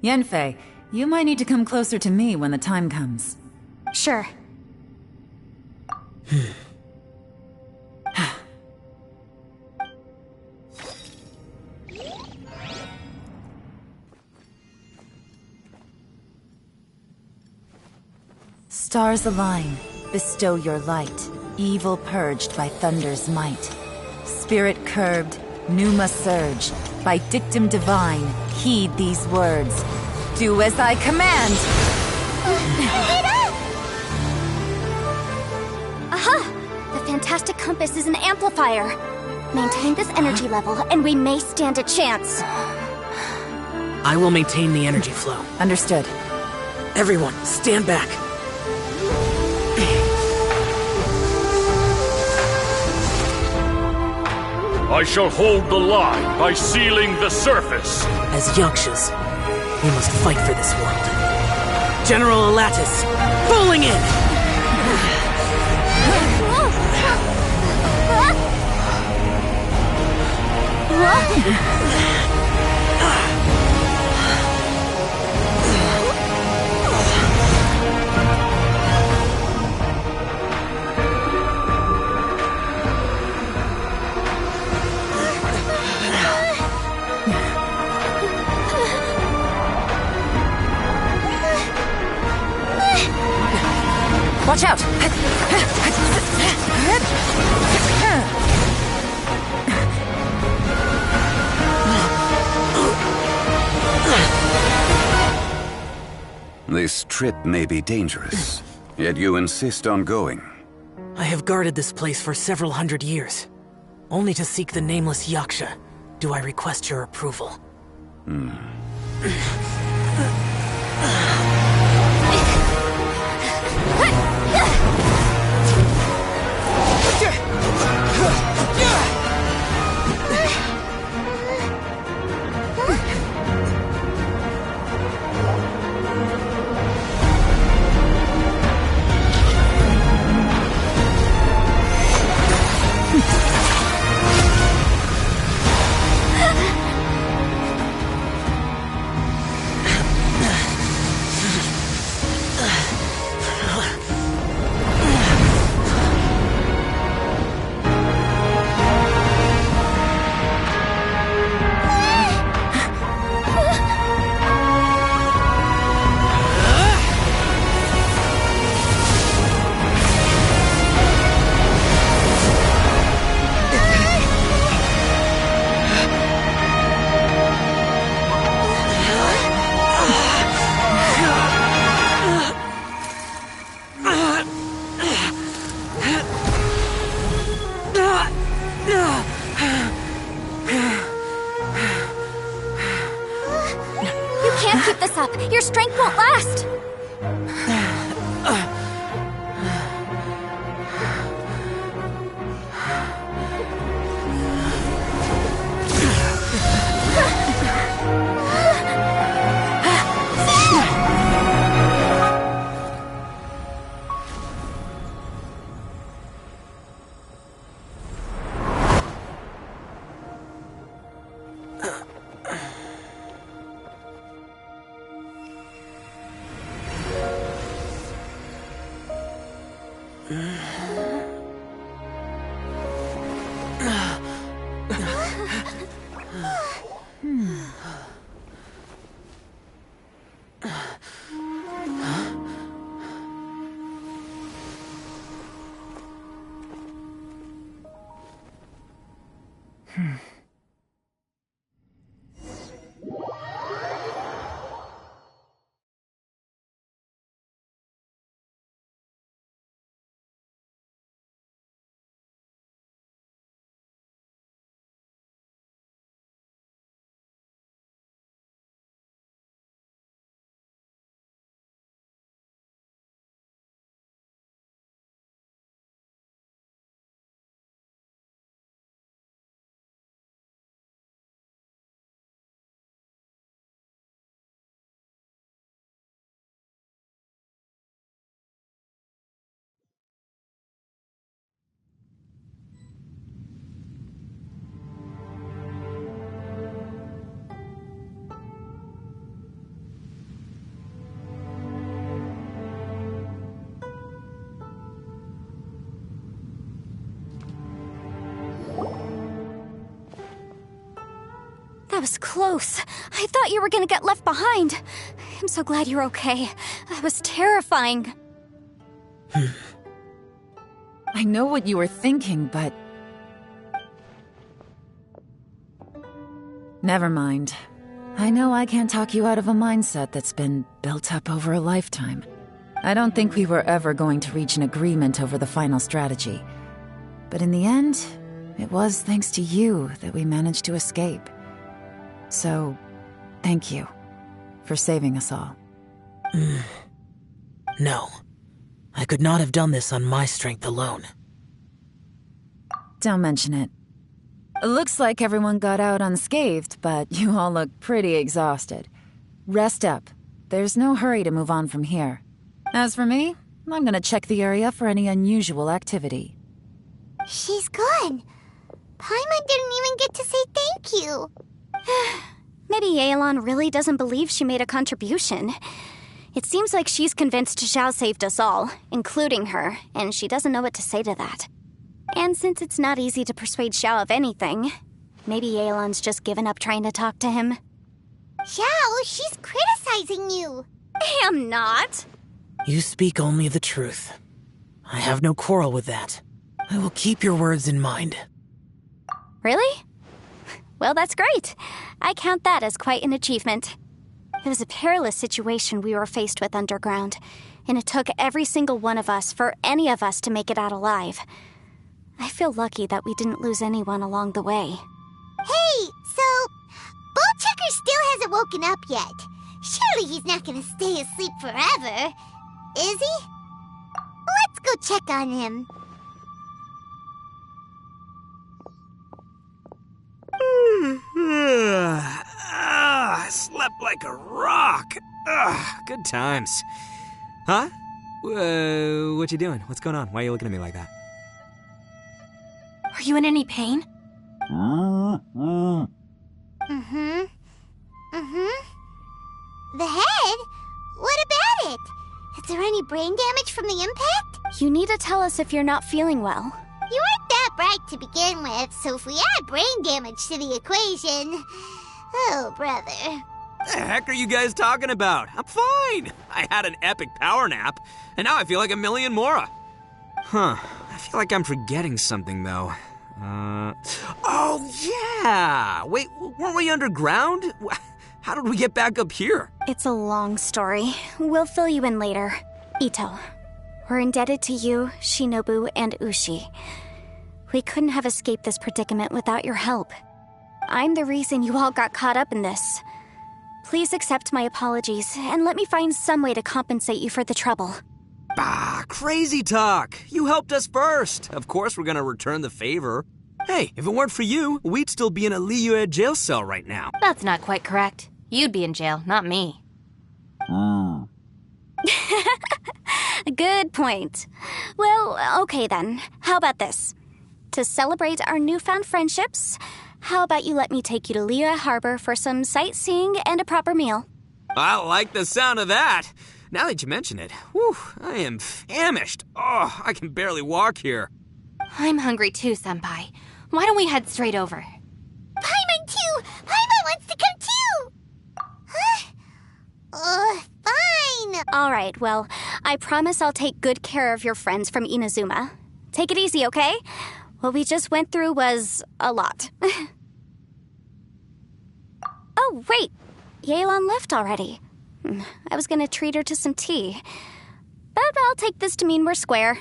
[SPEAKER 5] Yanfei, you might need to come closer to me when the time comes.
[SPEAKER 2] Sure.
[SPEAKER 5] Stars align, bestow your light, evil purged by thunder's might. Spirit curbed, pneuma surge, by dictum divine, heed these words. Do as I command!
[SPEAKER 2] Aha! The fantastic compass is an amplifier. Maintain this energy level, and we may stand a chance.
[SPEAKER 6] I will maintain the energy flow.
[SPEAKER 5] Understood.
[SPEAKER 6] Everyone, stand back.
[SPEAKER 11] I shall hold the line by sealing the surface.
[SPEAKER 6] As Yakshas, we must fight for this world. General Alatus, bowling in! Watch out!
[SPEAKER 13] This trip may be dangerous, yet you insist on going.
[SPEAKER 6] I have guarded this place for several hundred years. Only to seek the nameless Yaksha do I request your approval.
[SPEAKER 2] Your strength won't last! That was close. I thought you were gonna get left behind. I'm so glad you're okay. That was terrifying.
[SPEAKER 5] I know what you were thinking, but... Never mind. I know I can't talk you out of a mindset that's been built up over a lifetime. I don't think we were ever going to reach an agreement over the final strategy. But in the end, it was thanks to you that we managed to escape. So, thank you for saving us all.
[SPEAKER 6] No. I could not have done this on my strength alone.
[SPEAKER 5] Don't mention it. It looks like everyone got out unscathed, but you all look pretty exhausted. Rest up. There's no hurry to move on from here. As for me, I'm gonna check the area for any unusual activity.
[SPEAKER 1] She's gone. Paimon didn't even get to say thank you.
[SPEAKER 2] Maybe Yelan really doesn't believe she made a contribution. It seems like she's convinced Xiao saved us all, including her, and she doesn't know what to say to that. And since it's not easy to persuade Xiao of anything, maybe Yelan's just given up trying to talk to him.
[SPEAKER 1] Xiao, she's criticizing you.
[SPEAKER 2] I am not.
[SPEAKER 6] You speak only the truth. I have no quarrel with that. I will keep your words in mind.
[SPEAKER 2] Really? Well, that's great. I count that as quite an achievement. It was a perilous situation we were faced with underground, and it took every single one of us for any of us to make it out alive. I feel lucky that we didn't lose anyone along the way.
[SPEAKER 1] Hey, so Bullchecker still hasn't woken up yet. Surely he's not gonna stay asleep forever, is he? Let's go check on him.
[SPEAKER 3] I slept like a rock. Good times. Huh? What you doing? What's going on? Why are you looking at me like that?
[SPEAKER 4] Are you in any pain?
[SPEAKER 1] The head? What about it? Is there any brain damage from the impact?
[SPEAKER 2] You need to tell us if you're not feeling well.
[SPEAKER 1] You weren't that bright to begin with, so if we add brain damage to the equation... Oh, brother.
[SPEAKER 3] The heck are you guys talking about? I'm fine. I had an epic power nap, and now I feel like a million more. Huh. I feel like I'm forgetting something, though. Oh, yeah! Wait, weren't we underground? How did we get back up here?
[SPEAKER 2] It's a long story. We'll fill you in later. Ito, we're indebted to you, Shinobu, and Ushi. We couldn't have escaped this predicament without your help. I'm the reason you all got caught up in this. Please accept my apologies, and let me find some way to compensate you for the trouble.
[SPEAKER 3] Bah, crazy talk. You helped us first. Of course we're gonna return the favor. Hey, if it weren't for you, we'd still be in a Liyue jail cell right now.
[SPEAKER 4] That's not quite correct. You'd be in jail, not me.
[SPEAKER 2] Good point. Well, okay then. How about this? To celebrate our newfound friendships, how about you let me take you to Liyue Harbor for some sightseeing and a proper meal?
[SPEAKER 3] I like the sound of that. Now that you mention it, whew, I am famished. Oh, I can barely walk here.
[SPEAKER 4] I'm hungry too, Senpai. Why don't we head straight over?
[SPEAKER 1] Paimon too! Paimon wants to come too! Huh? Fine.
[SPEAKER 2] All right, well, I promise I'll take good care of your friends from Inazuma. Take it easy, okay? What we just went through was a lot. Oh, wait. Yelan left already. I was gonna treat her to some tea. But I'll take this to mean we're square.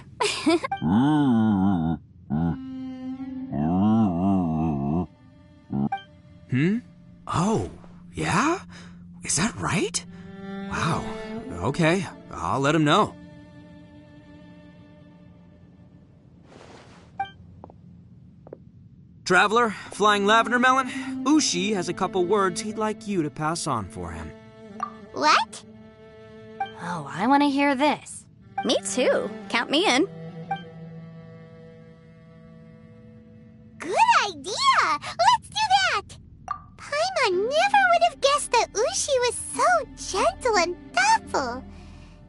[SPEAKER 3] Oh, yeah? Is that right? Wow. Okay, I'll let him know. Traveler, Flying Lavender Melon, Ushi has a couple words he'd like you to pass on for him.
[SPEAKER 1] What?
[SPEAKER 4] Oh, I want to hear this.
[SPEAKER 2] Me too. Count me in.
[SPEAKER 1] Good idea! Let's do that! Paimon never would have guessed that Ushi was so gentle and thoughtful.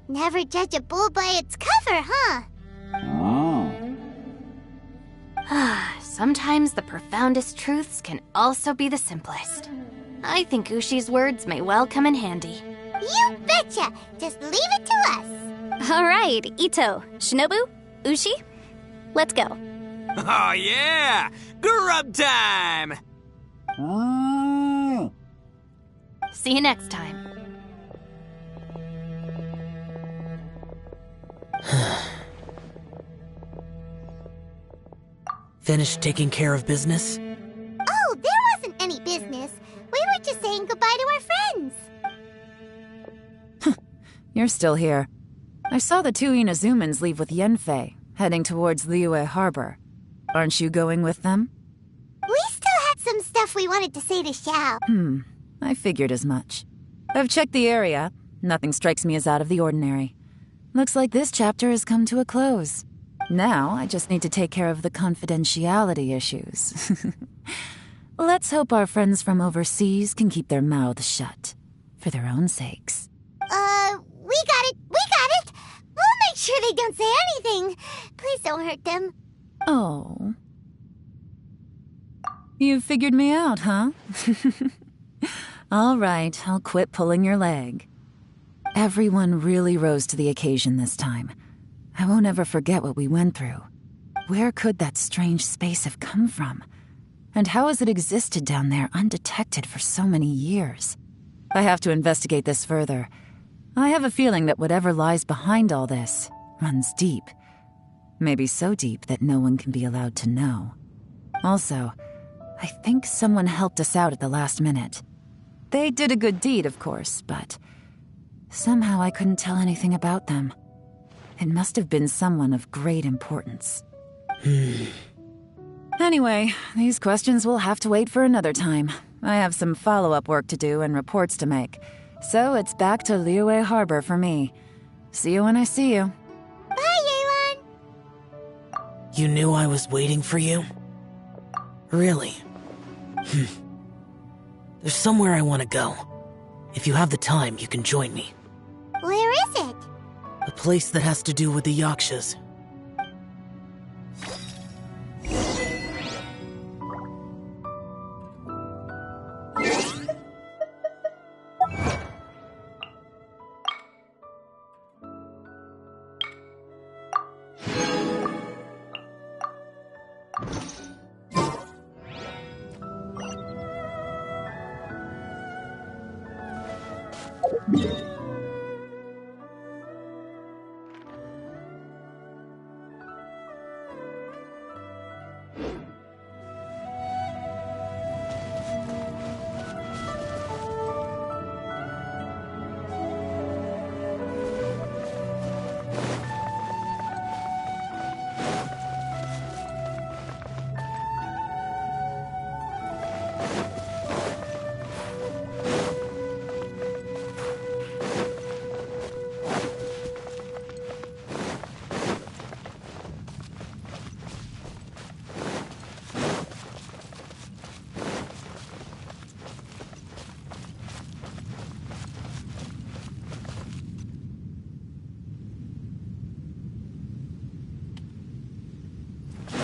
[SPEAKER 1] Never judge a bull by its cover, huh?
[SPEAKER 4] Sometimes the profoundest truths can also be the simplest. I think Ushi's words may well come in handy.
[SPEAKER 1] You betcha! Just leave it to us!
[SPEAKER 2] All right, Ito, Shinobu, Ushi, let's go.
[SPEAKER 3] Oh, yeah! Grub time!
[SPEAKER 4] See you next time.
[SPEAKER 6] Finished taking care of business?
[SPEAKER 1] Oh, there wasn't any business. We were just saying goodbye to our friends.
[SPEAKER 5] You're still here. I saw the two Inazumans leave with Yenfei, heading towards Liyue Harbor. Aren't you going with them?
[SPEAKER 1] We still had some stuff we wanted to say to Xiao.
[SPEAKER 5] I figured as much. I've checked the area. Nothing strikes me as out of the ordinary. Looks like this chapter has come to a close. Now, I just need to take care of the confidentiality issues. Let's hope our friends from overseas can keep their mouths shut. For their own sakes.
[SPEAKER 1] We got it! We'll make sure they don't say anything. Please don't hurt them.
[SPEAKER 5] Oh. You figured me out, huh? All right, I'll quit pulling your leg. Everyone really rose to the occasion this time. I won't ever forget what we went through. Where could that strange space have come from? And how has it existed down there undetected for so many years? I have to investigate this further. I have a feeling that whatever lies behind all this runs deep. Maybe so deep that no one can be allowed to know. Also, I think someone helped us out at the last minute. They did a good deed, of course, but somehow I couldn't tell anything about them. It must have been someone of great importance. Anyway, these questions will have to wait for another time. I have some follow-up work to do and reports to make. So it's back to Liyue Harbor for me. See you when I see you.
[SPEAKER 1] Bye, Yelan!
[SPEAKER 6] You knew I was waiting for you? Really? There's somewhere I want to go. If you have the time, you can join me.
[SPEAKER 1] Where is it?
[SPEAKER 6] A place that has to do with the Yakshas.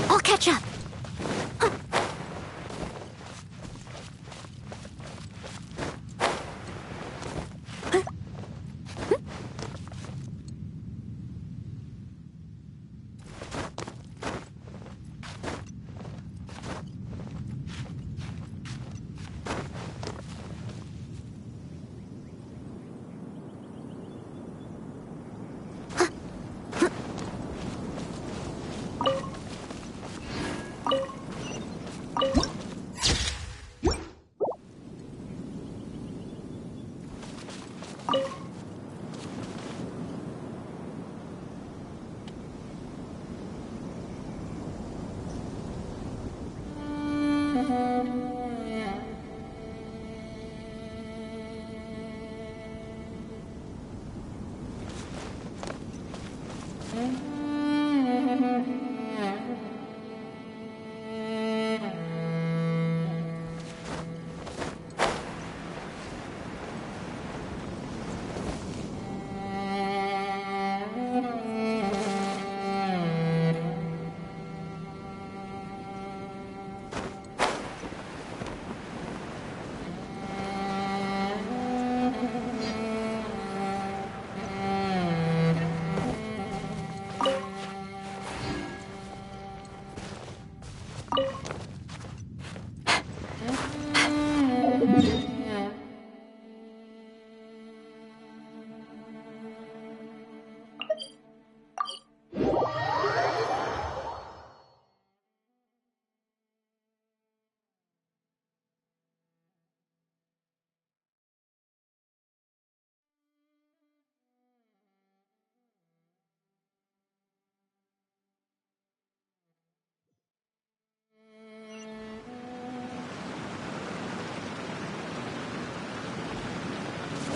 [SPEAKER 1] I'll catch up.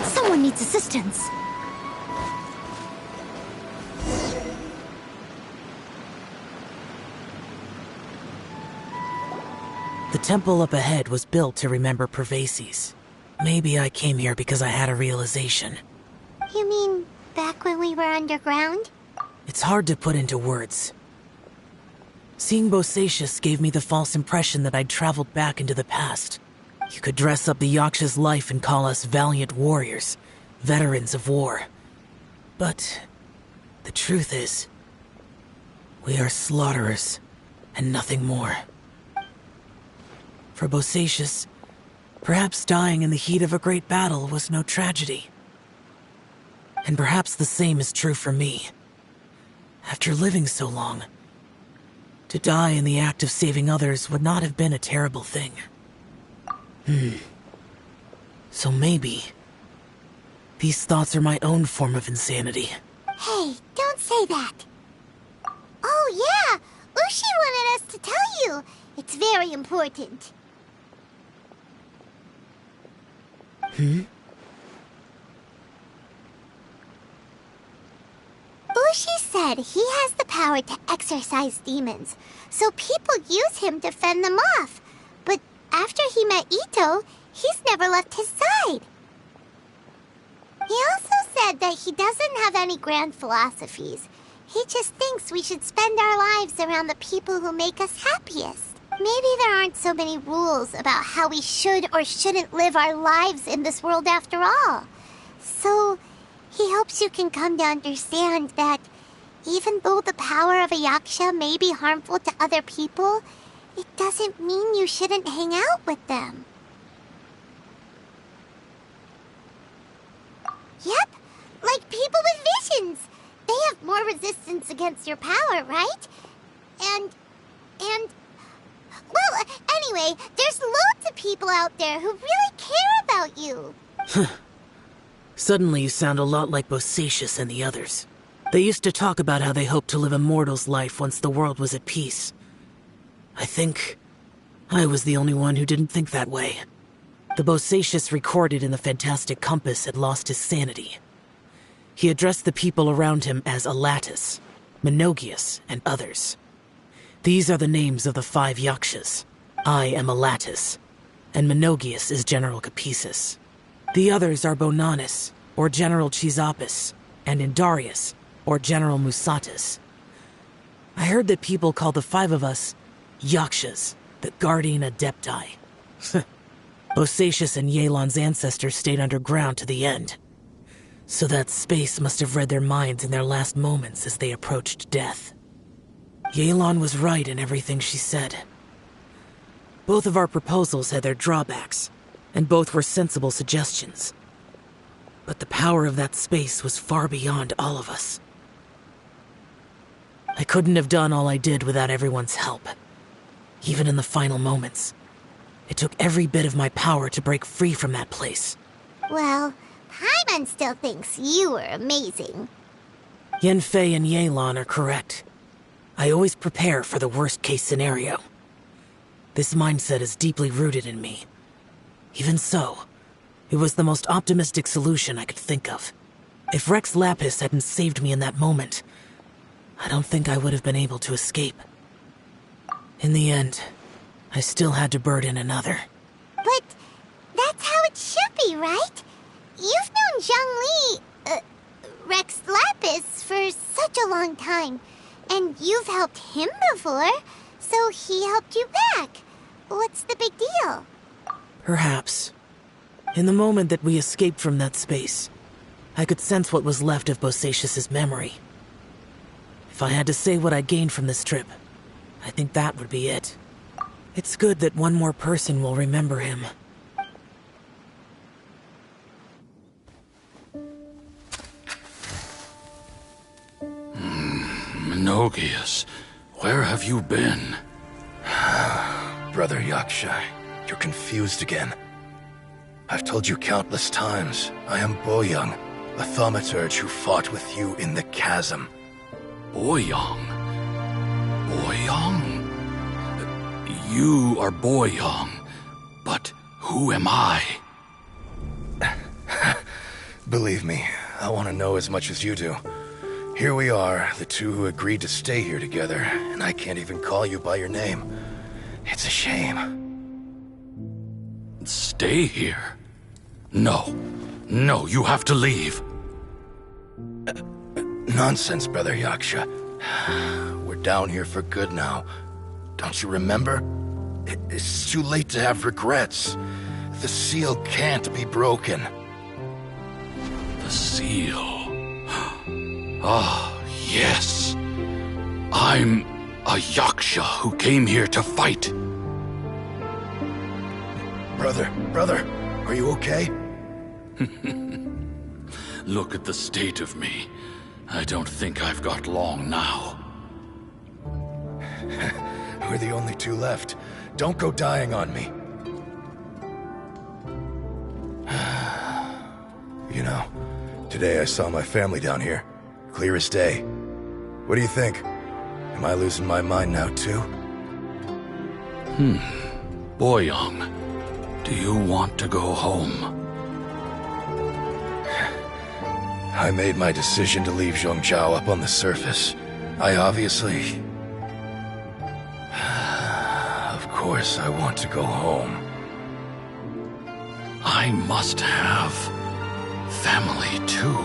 [SPEAKER 1] Someone needs assistance.
[SPEAKER 6] The temple up ahead was built to remember Pervases. Maybe I came here because I had a realization.
[SPEAKER 1] You mean back when we were underground?
[SPEAKER 6] It's hard to put into words. Seeing Bosacius gave me the false impression that I'd traveled back into the past. You could dress up the Yaksha's life and call us valiant warriors, veterans of war. But the truth is, we are slaughterers and nothing more. For Bosacius, Perhaps dying in the heat of a great battle was no tragedy. And perhaps the same is true for me. After living so long, to die in the act of saving others would not have been a terrible thing. So maybe these thoughts are my own form of insanity.
[SPEAKER 1] Hey, don't say that. Oh yeah, Ushi wanted us to tell you. It's very important. Ushi said he has the power to exorcise demons, so people use him to fend them off. But after he met Ito, he's never left his side. He also said that he doesn't have any grand philosophies. He just thinks we should spend our lives around the people who make us happiest. Maybe there aren't so many rules about how we should or shouldn't live our lives in this world after all. So, he hopes you can come to understand that even though the power of a yaksha may be harmful to other people, it doesn't mean you shouldn't hang out with them. Yep, like people with visions. They have more resistance against your power, right? And... Well, anyway, there's loads of people out there who really care about you.
[SPEAKER 6] Suddenly you sound a lot like Bosacius and the others. They used to talk about how they hoped to live a mortal's life once the world was at peace. I think I was the only one who didn't think that way. The Bosacius recorded in the Fantastic Compass had lost his sanity. He addressed the people around him as Alatus, Menogius, and others. These are the names of the 5 yakshas. I am Alatus, and Menogius is General Capisis. The others are Bonanis, or General Chisapis, and Indarius, or General Musatus. I heard that people call the 5 of us yakshas, the Guardian Adepti. Bosacius and Yelan's ancestors stayed underground to the end. So that space must have read their minds in their last moments as they approached death. Yelan was right in everything she said. Both of our proposals had their drawbacks, and both were sensible suggestions. But the power of that space was far beyond all of us. I couldn't have done all I did without everyone's help. Even in the final moments, it took every bit of my power to break free from that place.
[SPEAKER 1] Well, Paimon still thinks you were amazing.
[SPEAKER 6] Yanfei and Yelan are correct. I always prepare for the worst-case scenario. This mindset is deeply rooted in me. Even so, it was the most optimistic solution I could think of. If Rex Lapis hadn't saved me in that moment, I don't think I would have been able to escape. In the end, I still had to burden another.
[SPEAKER 1] But that's how it should be, right? You've known Zhang Li, Rex Lapis, for such a long time. And you've helped him before, so he helped you back. What's the big deal?
[SPEAKER 6] Perhaps. In the moment that we escaped from that space, I could sense what was left of Bosacius's memory. If I had to say what I gained from this trip, I think that would be it. It's good that one more person will remember him.
[SPEAKER 12] Menogius, where have you been?
[SPEAKER 13] Brother Yaksha, you're confused again. I've told you countless times, I am Boyoung, a thaumaturge who fought with you in the chasm.
[SPEAKER 12] Boyoung? Boyoung? You are Boyoung, but who am I?
[SPEAKER 13] Believe me, I want to know as much as you do. Here we are, the two who agreed to stay here together, and I can't even call you by your name. It's a shame.
[SPEAKER 12] Stay here? No. No, you have to leave.
[SPEAKER 13] Nonsense, Brother Yaksha. We're down here for good now. Don't you remember? It's too late to have regrets. The seal can't be broken.
[SPEAKER 12] The seal... Ah, yes. I'm a yaksha who came here to fight.
[SPEAKER 13] Brother, are you okay?
[SPEAKER 12] Look at the state of me. I don't think I've got long now.
[SPEAKER 13] We're the only two left. Don't go dying on me. You know, today I saw my family down here. Clear as day. What do you think? Am I losing my mind now too?
[SPEAKER 12] Boyoung, do you want to go home?
[SPEAKER 13] I made my decision to leave Zhongzhou up on the surface. I obviously... Of course I want to go home.
[SPEAKER 12] I must have family too.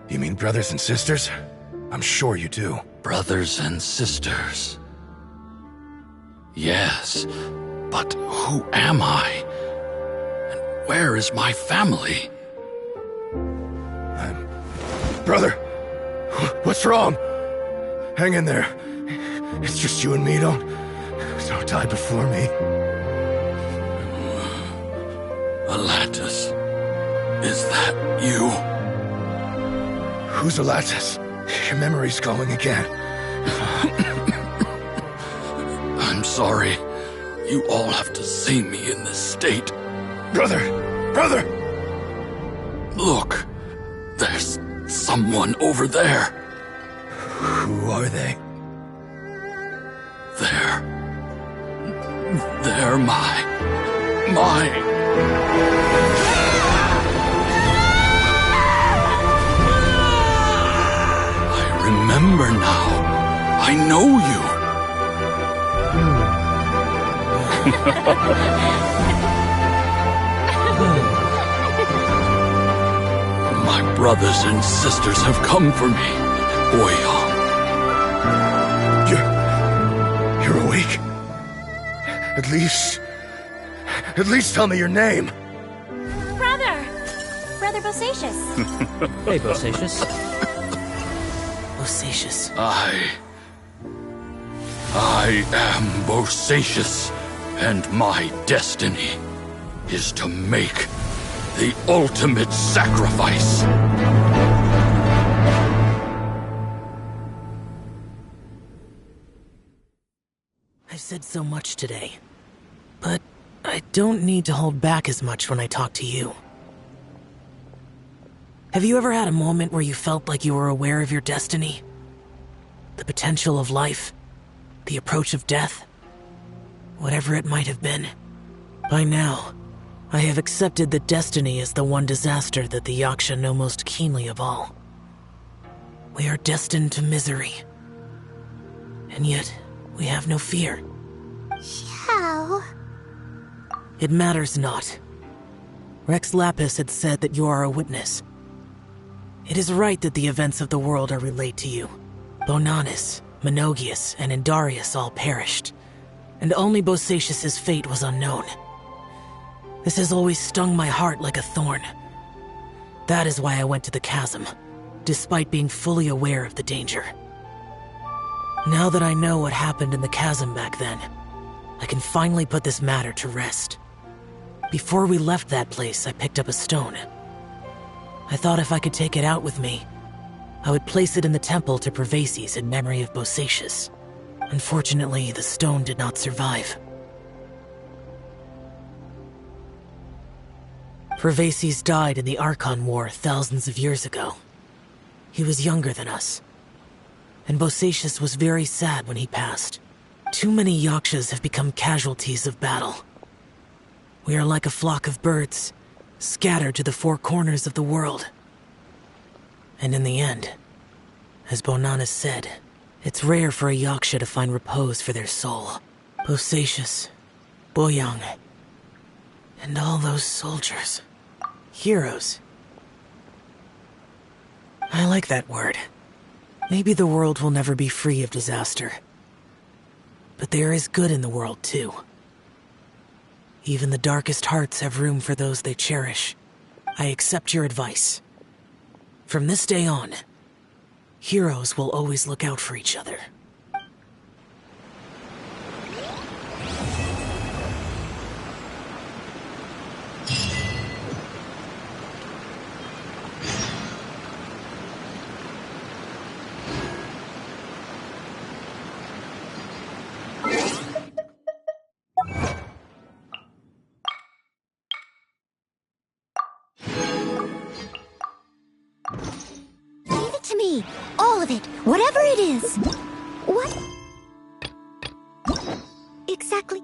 [SPEAKER 13] You mean brothers and sisters? I'm sure you do.
[SPEAKER 12] Brothers and sisters. Yes, but who am I? And where is my family?
[SPEAKER 13] Brother, what's wrong? Hang in there. It's just you and me, don't die before me.
[SPEAKER 12] Alatus, is that you?
[SPEAKER 13] Who's Alatus? Your memory's going again.
[SPEAKER 12] I'm sorry. You all have to see me in this state.
[SPEAKER 13] Brother!
[SPEAKER 12] Look, there's someone over there.
[SPEAKER 13] Who are they?
[SPEAKER 12] They're my... I remember now. I know you. My brothers and sisters have come for me, Boyoung.
[SPEAKER 13] You're awake? At least tell me your name.
[SPEAKER 1] Brother Bosacius.
[SPEAKER 10] Hey, Bosacius.
[SPEAKER 6] Bosacius.
[SPEAKER 12] I am Bosacius, and my destiny is to make the ultimate sacrifice.
[SPEAKER 6] I've said so much today, but I don't need to hold back as much when I talk to you. Have you ever had a moment where you felt like you were aware of your destiny? The potential of life? The approach of death? Whatever it might have been. By now, I have accepted that destiny is the one disaster that the Yaksha know most keenly of all. We are destined to misery. And yet, we have no fear.
[SPEAKER 1] How?
[SPEAKER 6] It matters not. Rex Lapis had said that you are a witness. It is right that the events of the world are relayed to you. Bonanis, Menogius, and Indarius all perished, and only Bosacius' fate was unknown. This has always stung my heart like a thorn. That is why I went to the chasm, despite being fully aware of the danger. Now that I know what happened in the chasm back then, I can finally put this matter to rest. Before we left that place, I picked up a stone. I thought if I could take it out with me, I would place it in the temple to Pervases in memory of Bosacius. Unfortunately, the stone did not survive. Pervases died in the Archon War thousands of years ago. He was younger than us, and Bosacius was very sad when he passed. Too many Yakshas have become casualties of battle. We are like a flock of birds, scattered to the four corners of the world. And in the end, as Bonanis said, it's rare for a Yaksha to find repose for their soul. Bosacius, Boyoung, and all those soldiers. Heroes. I like that word. Maybe the world will never be free of disaster. But there is good in the world, too. Even the darkest hearts have room for those they cherish. I accept your advice. From this day on, heroes will always look out for each other.
[SPEAKER 1] me. All of it. Whatever it is. What? Exactly.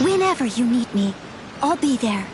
[SPEAKER 1] Whenever you need me, I'll be there.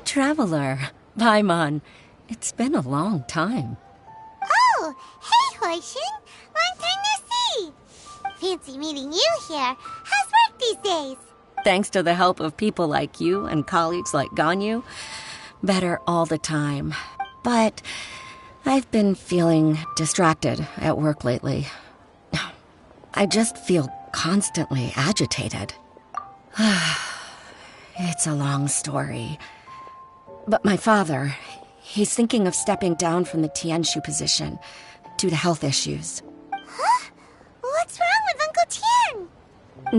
[SPEAKER 14] Traveler, Paimon, it's been a long time.
[SPEAKER 1] Oh, hey, Hoishin. Long time no see. Fancy meeting you here. How's work these days?
[SPEAKER 14] Thanks to the help of people like you and colleagues like Ganyu, better all the time. But I've been feeling distracted at work lately. I just feel constantly agitated. It's a long story. But my father, he's thinking of stepping down from the Tianshu position due to health issues.
[SPEAKER 1] Huh? What's wrong with Uncle Tian?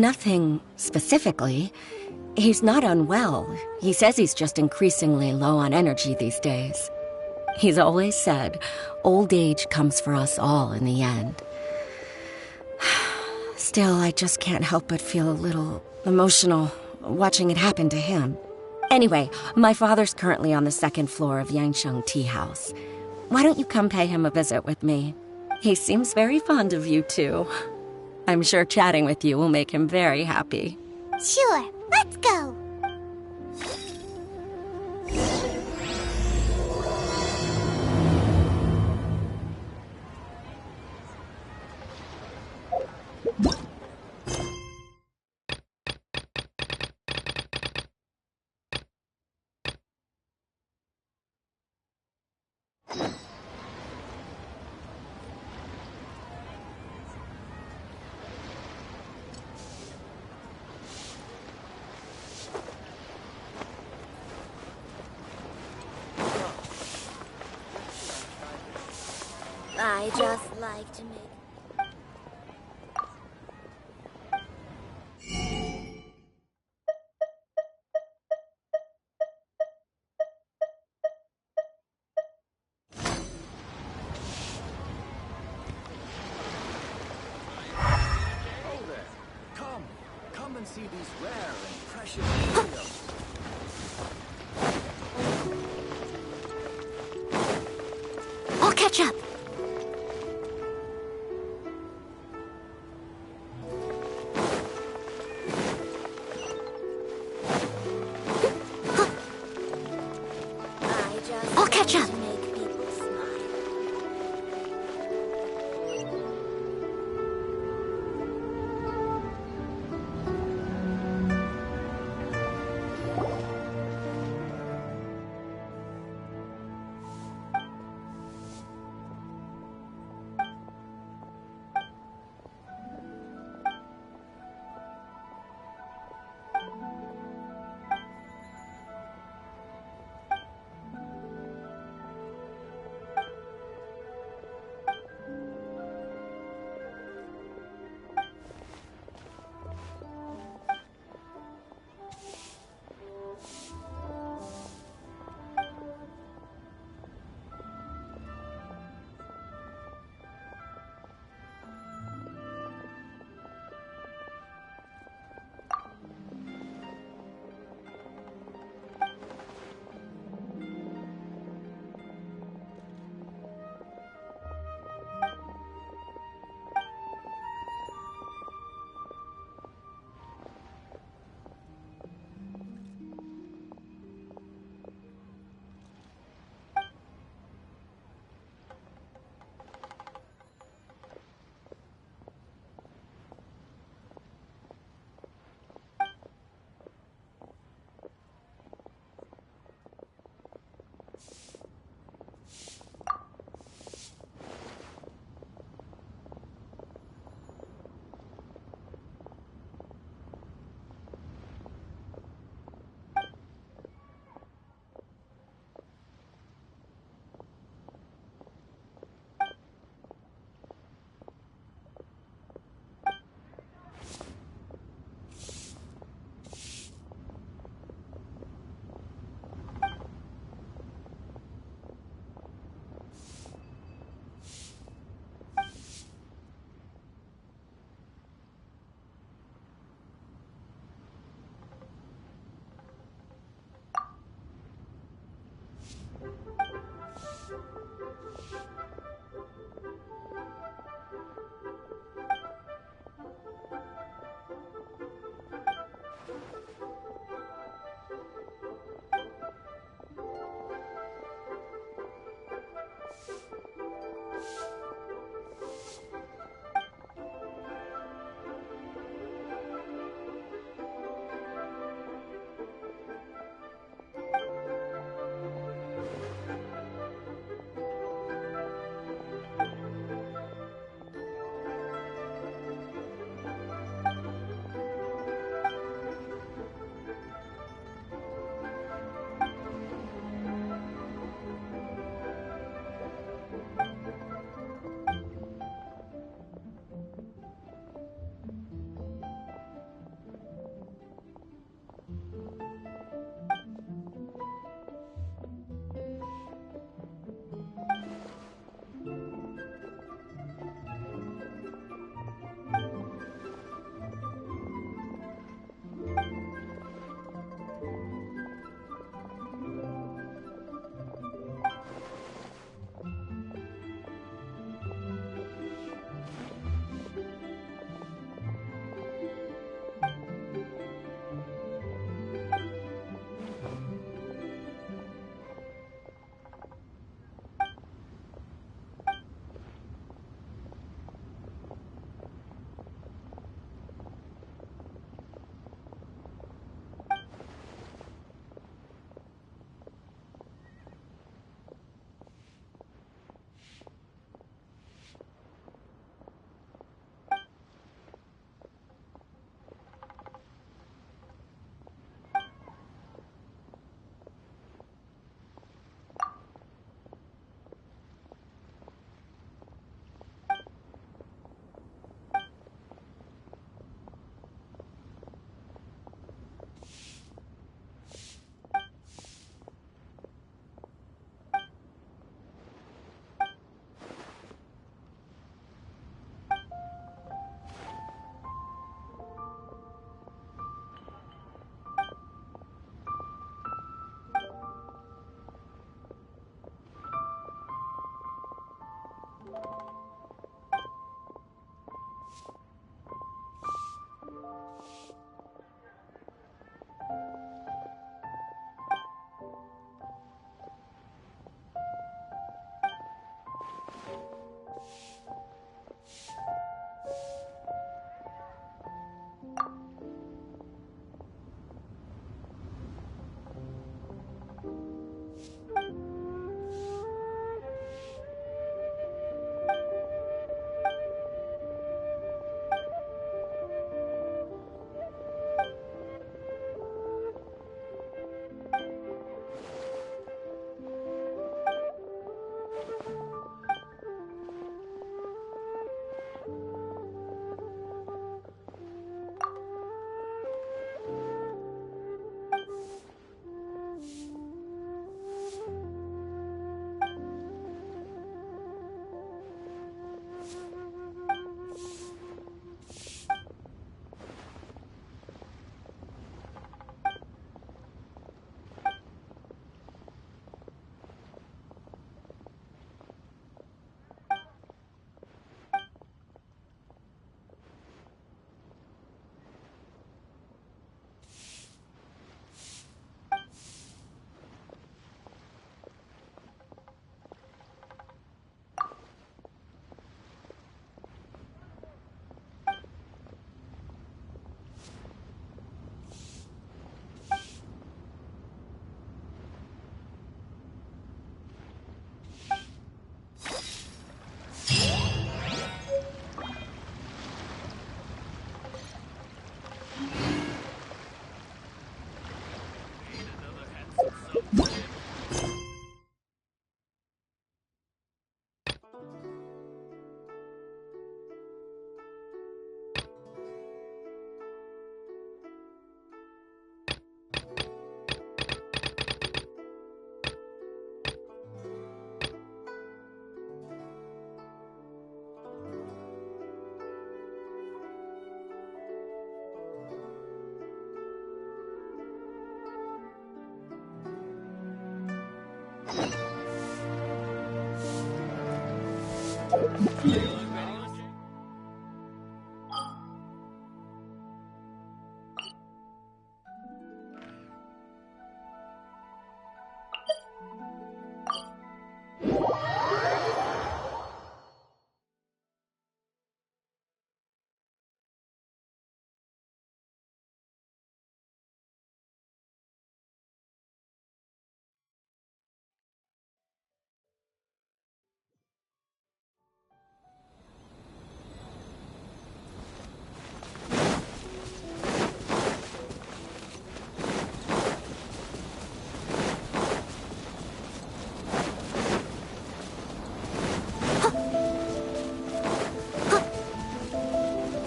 [SPEAKER 14] Nothing specifically. He's not unwell. He says he's just increasingly low on energy these days. He's always said, old age comes for us all in the end. Still, I just can't help but feel a little emotional watching it happen to him. Anyway, my father's currently on the second floor of Yangsheng Tea House. Why don't you come pay him a visit with me? He seems very fond of you, too. I'm sure chatting with you will make him very happy.
[SPEAKER 1] Sure, let's go. I just like to make...
[SPEAKER 15] Come and see these rare and precious materials.
[SPEAKER 1] I'll catch up. I'll catch up.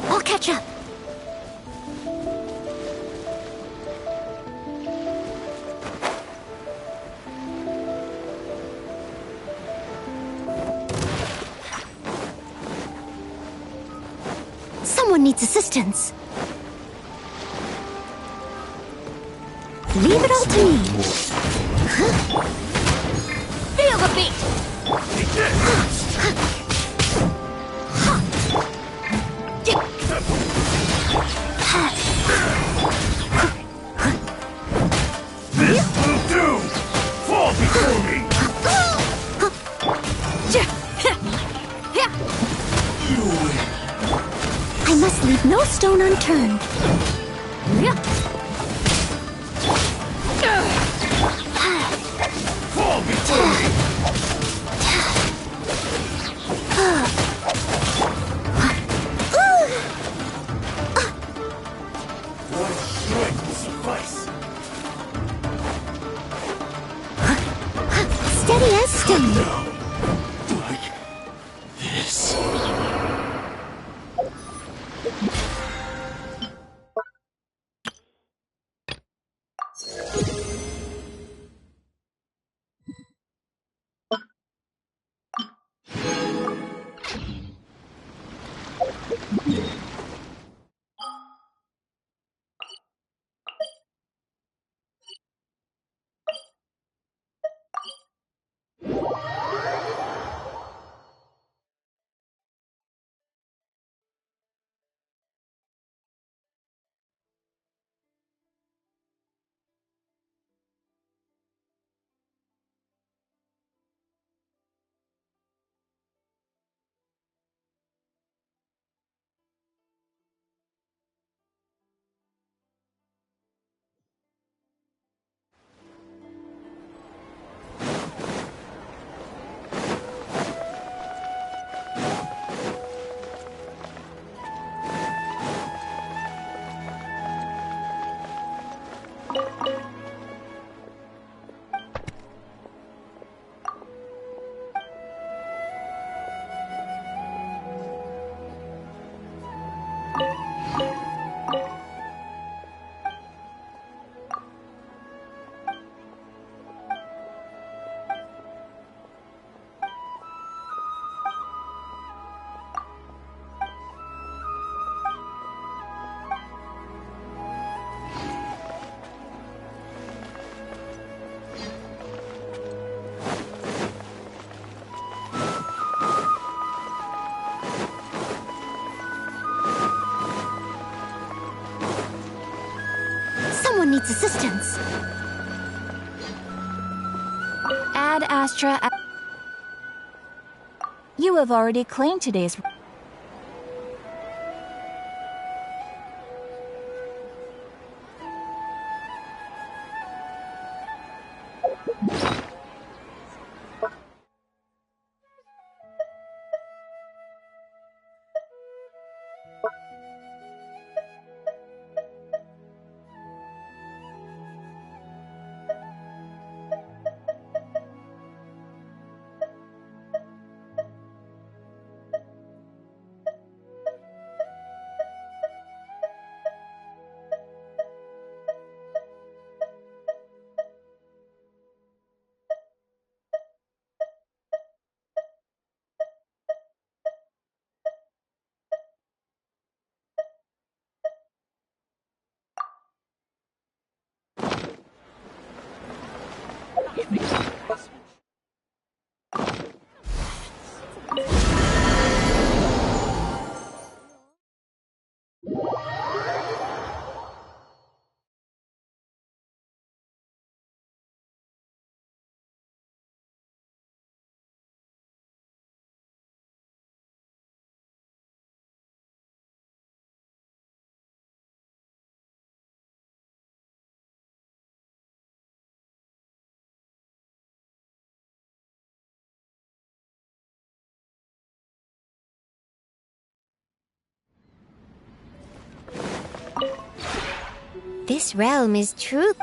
[SPEAKER 1] I'll catch up. Someone needs assistance. Leave it all to me. Feel the beat!
[SPEAKER 12] This will do! Fall before me!
[SPEAKER 1] I must leave no stone unturned.
[SPEAKER 12] Fall before me! One strike will suffice.
[SPEAKER 1] Steady as stone.
[SPEAKER 12] Like this.
[SPEAKER 1] Someone needs assistance.
[SPEAKER 2] Ad Astra. You have already claimed today's.
[SPEAKER 1] This realm is true.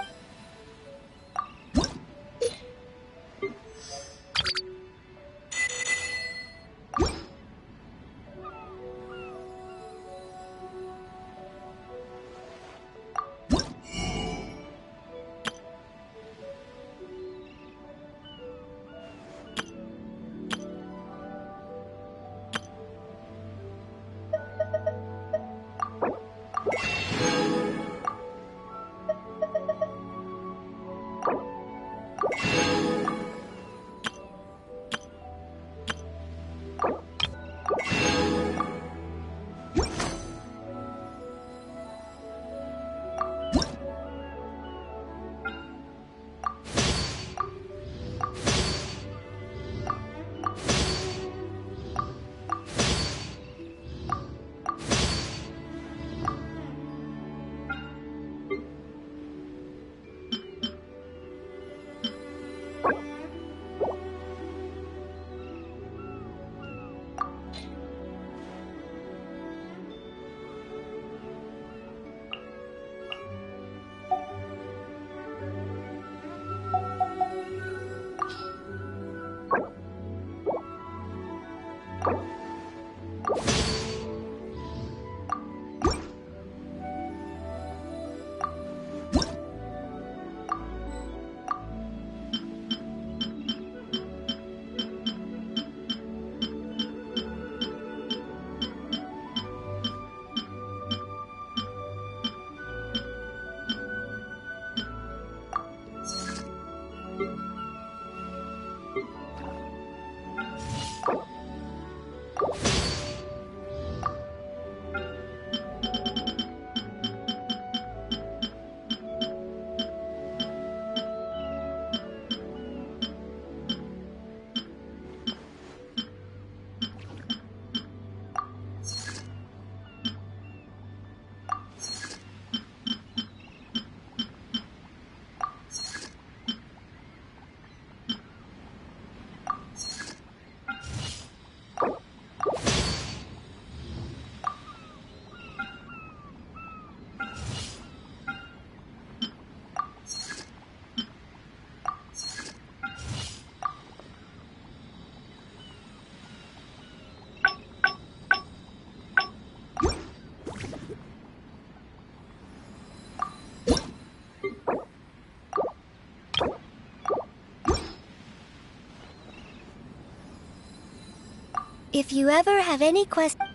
[SPEAKER 1] If you ever have any questions...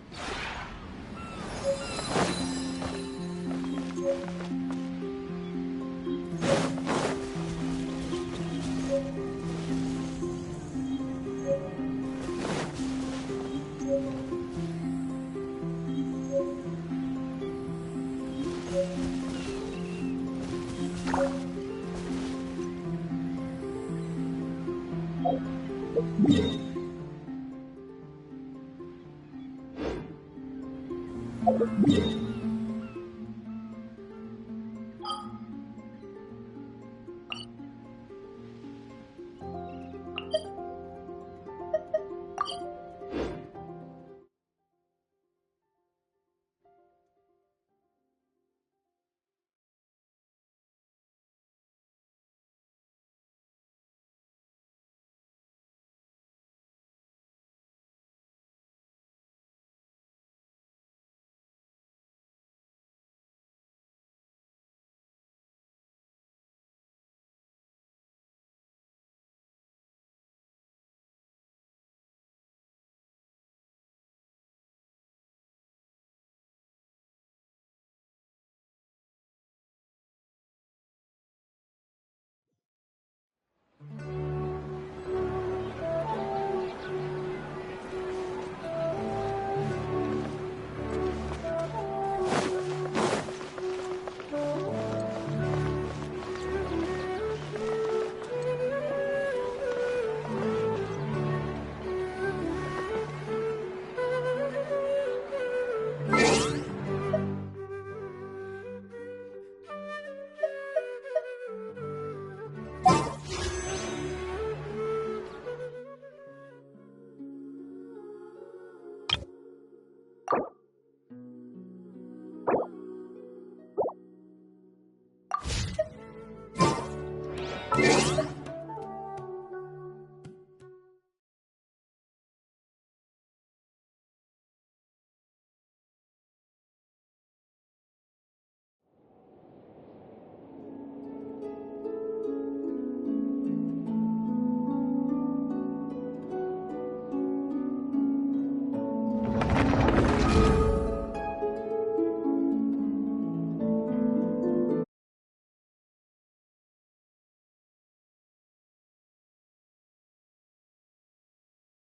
[SPEAKER 16] Yeah.